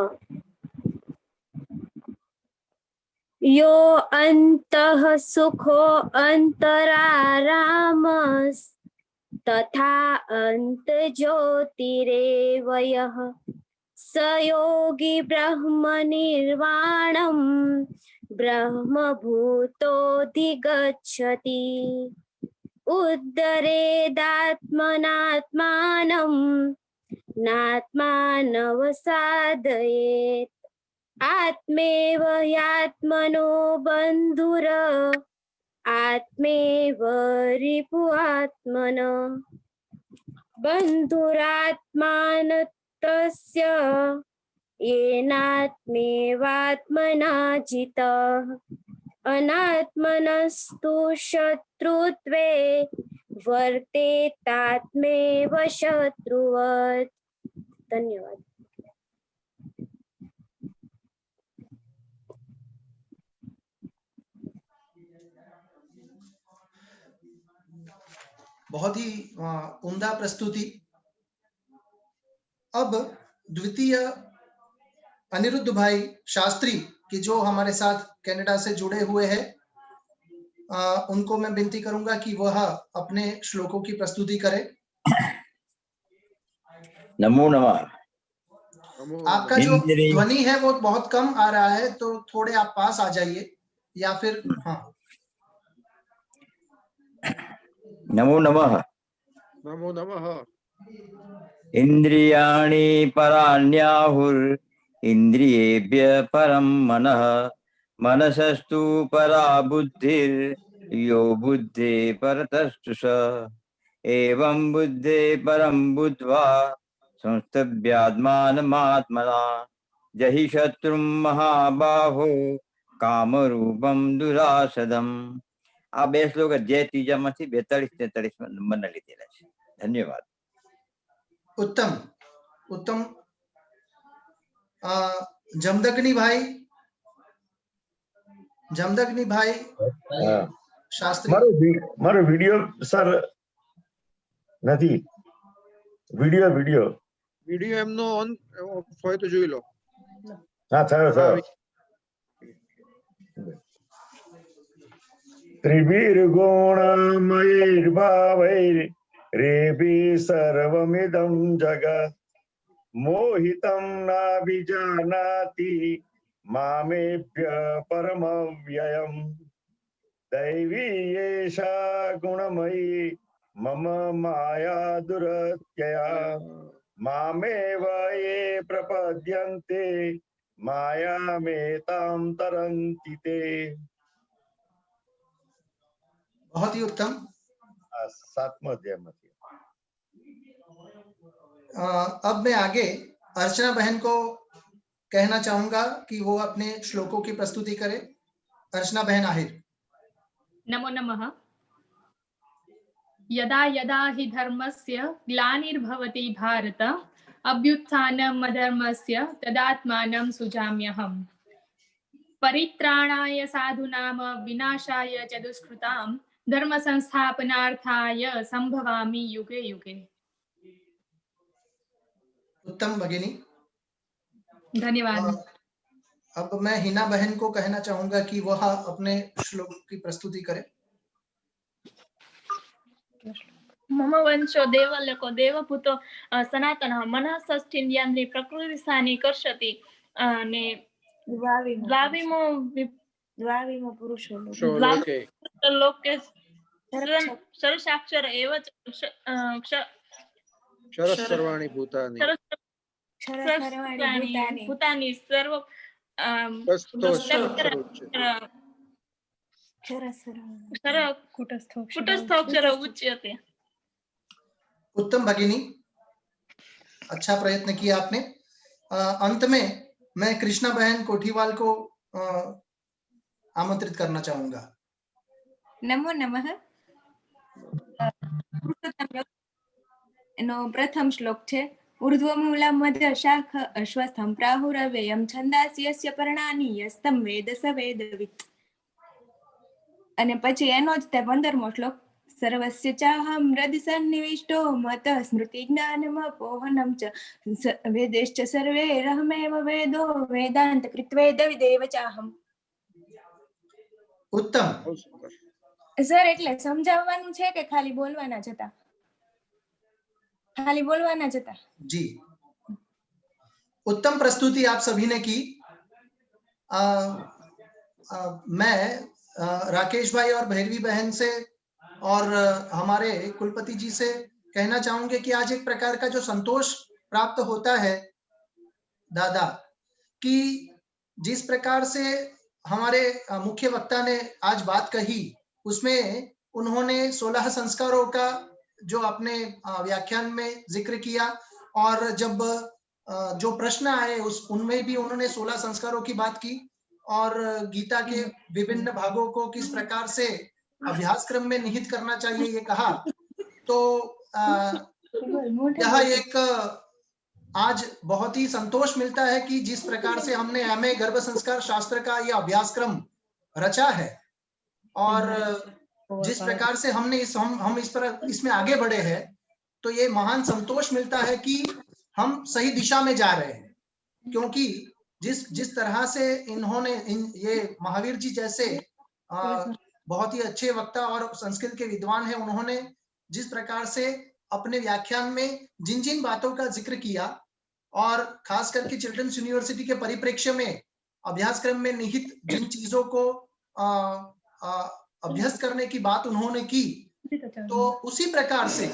यो अन्तः सुखो अन्तरारामस् तथा अन्तज्योतिरेव यः स योगी ब्रह्मनिर्वाणं ब्रह्मभूतोऽधिगच्छति उद्धरेदात्मनात्मानं नात्मानवसादयेत् आत्मेव ह्यात्मनो बन्धुर आत्मेव रिपुरात्मनः बन्धुरात्मानस्तस्य येनात्मेवात्मना जितः अनात्मनस्तु शत्रुत्वे वर्तेतात्मेव शत्रुवत्। धन्यवाद। बहुत ही उम्दा प्रस्तुति। अब द्वितीय अनिरुद्ध भाई शास्त्री कि जो हमारे साथ कनाडा से जुड़े हुए हैं, उनको मैं विनती करूंगा कि वह अपने श्लोकों की प्रस्तुति करें। नमो नमः। आपका जो ध्वनि है वो बहुत कम आ रहा है, तो थोड़े आप पास आ जाइए या फिर हाँ। नमो नमः। नमो नमः। इंद्रियाणि पराण्याहुर् इंद्रियेभ्यः परं मनः मनसस्तु परा बुद्धिर् यो बुद्धे परतस्तु स एवं बुद्धे परं बुद्ध्वा संस्तभ्यात्मानमात्मना जहि शत्रुं महाबाहो कामरूपं दुरासदम्। આ બે શ્લોક અધ્યાય ત્રીજામાંથી 42-43 નંબરના લીધેલા છે. ધન્યવાદ. उत्तम उत्तम। जमदग्नि भाई शास्त्री મારો વિડિયો સર નથી। વિડિયો એમનો ઓન હોય તો જોઈ લો। હા થયો त्रिभिर्गुणमयैर्भावैरेभिः सर्वमिदं जगत् मोहितं नाभिजानाति मामेभ्यः परमव्ययम् दैवी एषा गुणमयी मम माया दुरत्यया मामेव ये प्रपद्यन्ते मायामेतां तरन्ति ते। बहुत ही उत्तम। 7वां अध्याय में। अब मैं आगे अर्चना बहन को कहना चाहूंगा कि वो अपने श्लोकों की प्रस्तुति करे। अर्चना बहन आहिर। नमो नमः। यदा यदा हि धर्मस्य ग्लानिर्भवति भारत अभ्युत्थानम् अधर्मस्य तदात्मानं सृजाम्यहम् परित्राणाय साधूनां विनाशाय च दुष्कृतां धर्म संस्थापनार्थाय संभवामि युगे युगे। उत्तम भगिनी, धन्यवाद। अब मैं हिना बहन को कहना चाहूंगा कि वह अपने श्लोक की प्रस्तुति करे। मम वंशो देवलोको देवभूतो सनातनः मनः षष्ठीन्द्रियाणि प्रकृतिस्थानि कर्षति ने द्वाविमो पुरुषो लोके शरसाक्षर एव शरसर्वाणि भूतानि भूतानि सर्व कुटस्थोक्षर उच्यते। उत्तम भगिनी, अच्छा प्रयत्न किया आपने। अंत में मैं कृष्णा बहन कोठीवाल को आमंत्रित करना चाहूंगा। नमो नमः। प्रथम श्लोक छे ऊर्ध्वमूलं मध्य शाख अश्वस्थं प्राहुरव्ययं छन्दासि यस्य पर्णानि यस्तं वेद स वेदवित्। અને પછી એનો જ તે 15મો શ્લોક सर्वस्य चाहं हृदि सन्निविष्टो मतः स्मृति ज्ञानमपोहनं च वेदेश्च सर्वैरहमेव वेदो वेदांत कृत्वेद विदेव चाहम्। उत्तम सर, એટલે સમજાવવાનું છે કે ખાલી બોલવાના જતા? ખાલી બોલવાના જતા? जी उत्तम प्रस्तुति आप सभी ने की। मैं राकेश भाई और भैरवी बहन से और हमारे कुलपति जी से कहना चाहूंगे कि आज एक प्रकार का जो संतोष प्राप्त होता है दादा, कि जिस प्रकार से हमारे मुख्य वक्ता ने आज बात कही, उसमें उन्होंने 16 संस्कारों का जो अपने व्याख्यान में जिक्र किया, और जब जो प्रश्न आए उनमें भी उन्होंने 16 संस्कारों की बात की, और गीता के विभिन्न भागों को किस प्रकार से अभ्यास क्रम में निहित करना चाहिए ये कहा। तो यह एक आज बहुत ही संतोष मिलता है कि जिस प्रकार से हमने एमए गर्भ संस्कार शास्त्र का यह अभ्यास क्रम रचा है, और जिस प्रकार से हमने हम इसमें आगे बढ़े हैं, तो ये महान संतोष मिलता है कि हम सही दिशा में जा रहे हैं। क्योंकि जिस तरह से इन्होंने ये महावीर जी जैसे बहुत ही अच्छे वक्ता और संस्कृत के विद्वान हैं, उन्होंने जिस प्रकार से अपने व्याख्यान में जिन जिन बातों का जिक्र किया, और खास करके चिल्ड्रंस यूनिवर्सिटी के परिप्रेक्ष्य में अभ्यासक्रम में निहित जिन चीजों को अभ्यस्त करने की बात उन्होंने की, तो उसी प्रकार से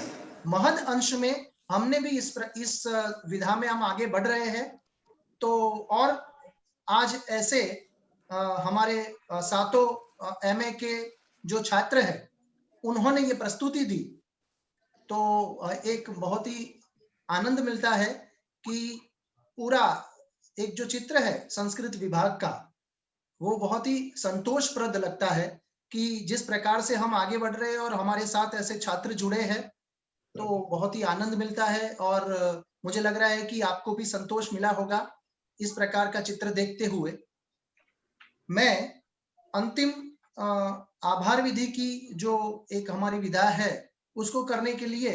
महद अंश में हमने भी इस विधा में हम आगे बढ़ रहे हैं। तो और आज ऐसे हमारे सातों एमए के जो छात्र हैं, उन्होंने ये प्रस्तुति दी, तो एक बहुत ही आनंद मिलता है कि पूरा एक जो चित्र है संस्कृत विभाग का, वो बहुत ही संतोषप्रद लगता है कि जिस प्रकार से हम आगे बढ़ रहे हैं और हमारे साथ ऐसे छात्र जुड़े हैं, तो बहुत ही आनंद मिलता है। और मुझे लग रहा है कि आपको भी संतोष मिला होगा इस प्रकार का चित्र देखते हुए। मैं अंतिम आभार विधि की जो एक हमारी विधा है, उसको करने के लिए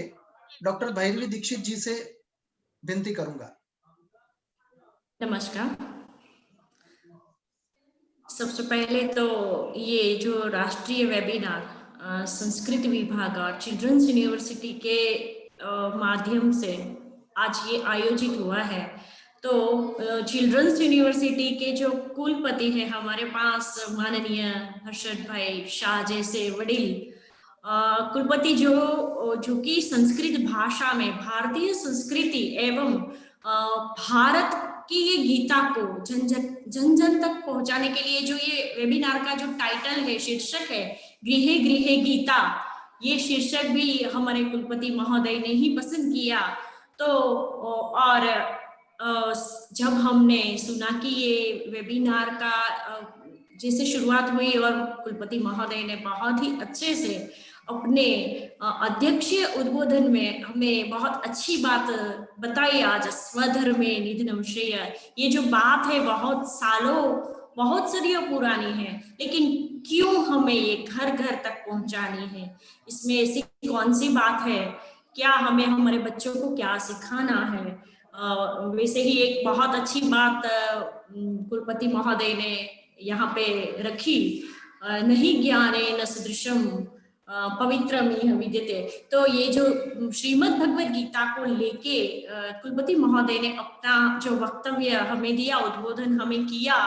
डॉक्टर भैरवी दीक्षित जी से विनती करूंगा। नमस्कार। सबसे पहले तो ये जो राष्ट्रीय वेबिनार संस्कृत विभाग और चिल्ड्रंस यूनिवर्सिटी के माध्यम से आज ये आयोजित हुआ है, तो चिल्ड्रंस यूनिवर्सिटी के जो कुलपति हैं हमारे पास, माननीय हर्षद भाई शाह जैसे वडील कुलपति, जो कि संस्कृत भाषा में भारतीय संस्कृति एवं भारत की ये गीता को जन जन तक पहुंचाने के लिए जो ये वेबिनार का जो टाइटल है, शीर्षक है गृहे गृहे गीता, ये शीर्षक भी हमारे कुलपति महोदय ने ही पसंद किया। तो और जब हमने सुना कि ये वेबिनार का जैसे शुरुआत हुई और कुलपति महोदय ने बहुत ही अच्छे से अपने अध्यक्षीय उद्बोधन में हमें बहुत अच्छी बात बताई, आज स्वधर्मे निधनम श्रेय, ये जो बात है बहुत सदियों पुरानी है, लेकिन क्यों हमें ये घर घर तक पहुंचानी है, इसमें ऐसी कौन सी बात है, क्या हमें हमारे बच्चों को क्या सिखाना है। वैसे ही एक बहुत अच्छी बात कुलपति महोदय ने यहाँ पे रखी, नहीं ज्ञाने न सदृशम पवित्रमिह विद्यते। तो ये जो श्रीमद् भगवद गीता को लेके कुलपति महोदय ने अपना जो वक्तव्य हमें दिया, उद्बोधन हमें किया,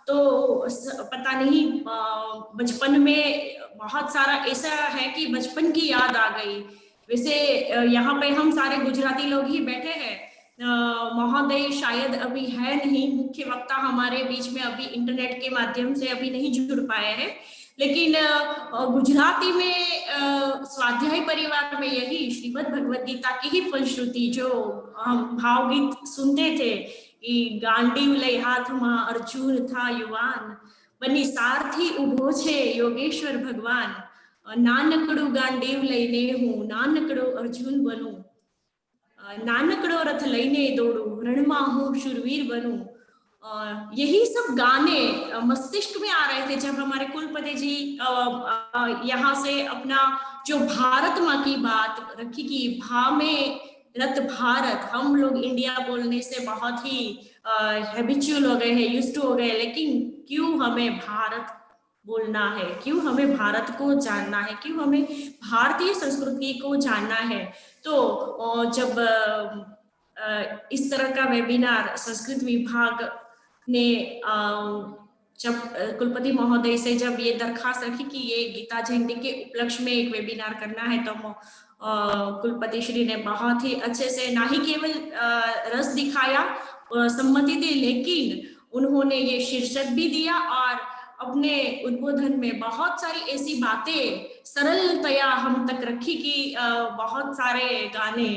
तो पता नहीं बचपन में बहुत सारा ऐसा है कि बचपन की याद आ गई। वैसे यहाँ पे हम सारे गुजराती लोग ही बैठे हैं, महोदय शायद अभी है नहीं, मुख्य वक्ता हमारे बीच में अभी इंटरनेट के माध्यम से अभी नहीं जुड़ पाए हैं, लेकिन गुजराती में स्वाध्याय परिवार में यही श्रीमद् भगवद गीता की ही फलश्रुति जो हम भावगीत सुनते थे कि गांडीव लई हाथ में अर्जुन था युवान, बनी सारथी उभो छे योगेश्वर भगवान, नानकड़ू गांडीव लईने हूँ नानकड़ो अर्जुन बनूं, नानकड़ो रथ लईने दौड़ू रणमा हूँ शूरवीर बनूं। यही सब गाने मस्तिष्क में आ रहे थे जब हमारे कुलपति जी यहाँ से अपना जो भारत माँ की बात रखी कि भा में रत भारत, हम लोग इंडिया बोलने से बहुत ही हैबिचुअल हो गए हैं, यूज्ड टू हो गए, लेकिन क्यों हमें भारत बोलना है, क्यों हमें भारत को जानना है, क्यों हमें भारतीय संस्कृति को जानना है। तो जब इस तरह का वेबिनार संस्कृत विभाग ने जब कुलपति महोदय से जब ये दरखास्त रखी कि ये गीता जयंती के उपलक्ष्य में एक वेबिनार करना है, तो कुलपति श्री ने बहुत ही अच्छे से ना ही केवल रस दिखाया, सम्मति दी, लेकिन उन्होंने ये शीर्षक भी दिया और अपने उद्बोधन में बहुत सारी ऐसी बातें सरलतया हम तक रखी कि बहुत सारे गाने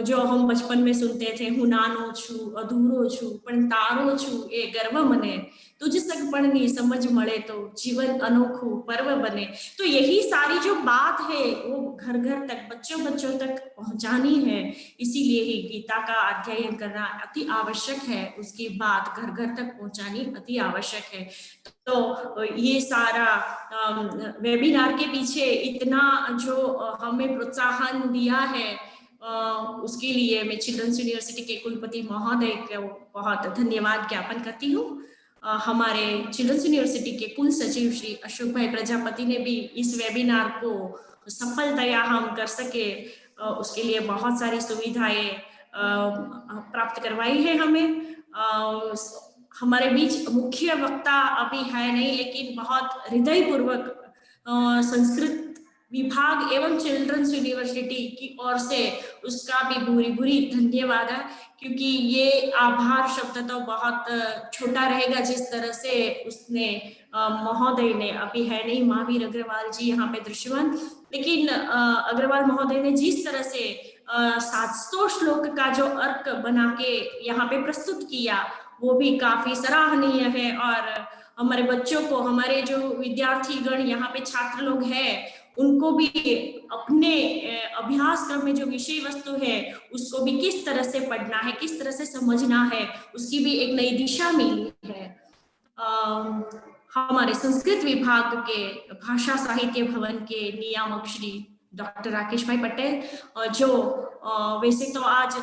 जो हम बचपन में सुनते थे, हुनानो छू अधूरो छू पण तारो छू ए गर्व मने, तुझ सगपणनी समझ मळे तो जीवन अनोखो पर्व बने। तो यही सारी जो बात है वो घर घर तक, बच्चों बच्चों तक पहुंचानी है, इसीलिए ही गीता का अध्ययन करना अति आवश्यक है, उसकी बात घर घर तक पहुंचानी अति आवश्यक है। तो ये सारा वेबिनार के पीछे इतना जो हमें प्रोत्साहन दिया है, उसके लिए मैं चिल्ड्रंस यूनिवर्सिटी के कुलपति महोदय को बहुत धन्यवाद ज्ञापन करती हूँ। हमारे चिल्ड्रंस यूनिवर्सिटी के कुल सचिव श्री अशोक भाई प्रजापति ने भी इस वेबिनार को सफलतया हम कर सके, उसके लिए बहुत सारी सुविधाएं प्राप्त करवाई है हमें। हमारे बीच मुख्य वक्ता अभी है नहीं, लेकिन बहुत हृदयपूर्वक संस्कृत विभाग एवं चिल्ड्रंस यूनिवर्सिटी की ओर से उसका भी भूरी भूरी धन्यवाद है, क्योंकि ये आभार शब्द तो बहुत छोटा रहेगा जिस तरह से उसने महोदय ने, अभी है नहीं महावीर अग्रवाल जी यहाँ पे दृश्यमान, लेकिन अग्रवाल महोदय ने जिस तरह से 700 श्लोक का जो अर्क बना के यहाँ पे प्रस्तुत किया वो भी काफी सराहनीय है। और हमारे बच्चों को, हमारे जो विद्यार्थी गण यहाँ पे छात्र लोग हैं, उनको भी अपने अभ्यास क्रम में जो विषय वस्तु है उसको भी किस तरह से पढ़ना है, किस तरह से समझना है, उसकी भी एक नई दिशा मिली है। हमारे संस्कृत विभाग के भाषा साहित्य भवन के नियामक श्री डॉक्टर राकेश भाई पटेल, जो वैसे तो आज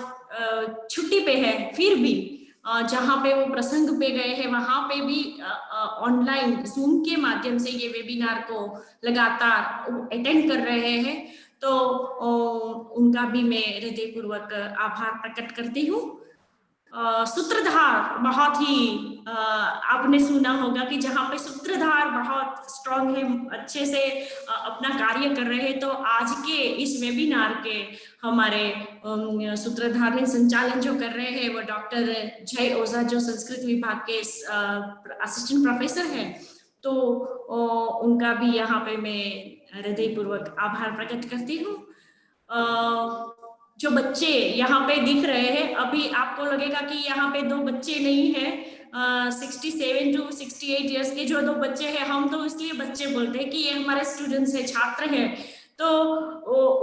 छुट्टी पे है, फिर भी जहाँ पे वो प्रसंग पे गए हैं वहां पे भी ऑनलाइन जूम के माध्यम से ये वेबिनार को लगातार अटेंड कर रहे हैं, तो उनका भी मैं हृदयपूर्वक आभार प्रकट करती हूँ। सूत्रधार बहुत ही आपने सुना होगा कि जहाँ पे सूत्रधार बहुत स्ट्रॉन्ग है, अच्छे से अपना कार्य कर रहे हैं, तो आज के इस वेबिनार के हमारे सूत्रधार में संचालन जो कर रहे हैं वो डॉक्टर जय ओझा, जो संस्कृत विभाग के असिस्टेंट प्रोफेसर हैं, तो उनका भी यहाँ पे मैं हृदयपूर्वक आभार प्रकट करती हूँ। जो बच्चे यहाँ पे दिख रहे हैं, अभी आपको लगेगा कि यहाँ पे दो बच्चे नहीं है, 67 to 68 इयर्स के जो दो बच्चे हैं, हम तो इसलिए बच्चे बोलते हैं कि ये हमारे स्टूडेंट्स है, छात्र हैं, तो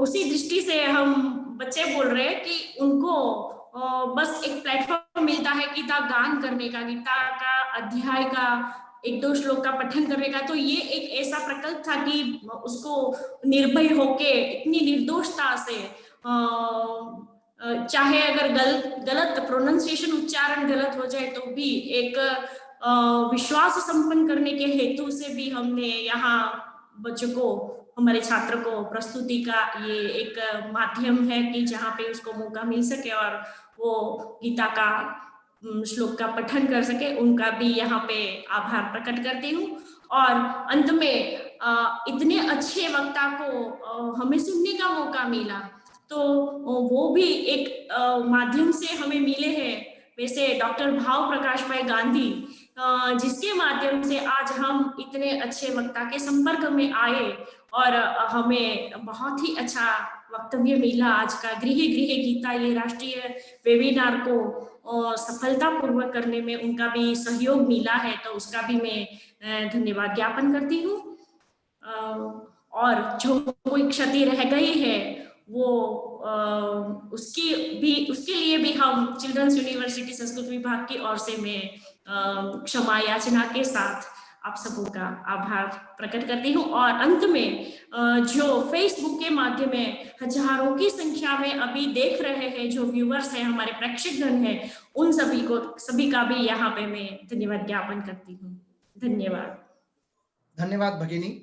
उसी दृष्टि से हम बच्चे बोल रहे हैं कि उनको बस एक प्लेटफॉर्म मिलता है गीता गान करने का, गीता का अध्याय का 1-2 श्लोक का पठन करने का। तो ये एक ऐसा प्रकल्प था कि उसको निर्भय होके, इतनी निर्दोषता से, चाहे अगर गलत प्रोनाउंसिएशन, उच्चारण गलत हो जाए तो भी एक विश्वास संपन्न करने के हेतु से भी हमने यहाँ बच्चों को, हमारे छात्र को प्रस्तुति का ये एक माध्यम है कि जहाँ पे उसको मौका मिल सके और वो गीता का श्लोक का पठन कर सके, उनका भी यहाँ पे आभार प्रकट करती हूँ। और अंत में इतने अच्छे वक्ता को हमें सुनने का मौका मिला, तो वो भी एक माध्यम से हमें मिले हैं। वैसे डॉक्टर भाव प्रकाश भाई गांधी, जिसके माध्यम से आज हम इतने अच्छे वक्ता के संपर्क में आए और हमें बहुत ही अच्छा वक्तव्य मिला। आज का गृह गृह गीता, ये राष्ट्रीय वेबिनार को सफलतापूर्वक करने में उनका भी सहयोग मिला है, तो उसका भी मैं धन्यवाद ज्ञापन करती हूँ। और जो कोई क्षति रह गई है वो उसके लिए भी हम चिल्ड्रंस यूनिवर्सिटी संस्कृत विभाग की ओर से मैं क्षमा याचना के साथ आप सबों का आभार प्रकट करती हूँ। और अंत में जो फेसबुक के माध्यम में हजारों की संख्या में अभी देख रहे हैं, जो व्यूअर्स हैं, हमारे प्रेक्षकगण हैं, उन सभी का भी यहाँ पे मैं धन्यवाद ज्ञापन करती हूँ। धन्यवाद। धन्यवाद भगिनी।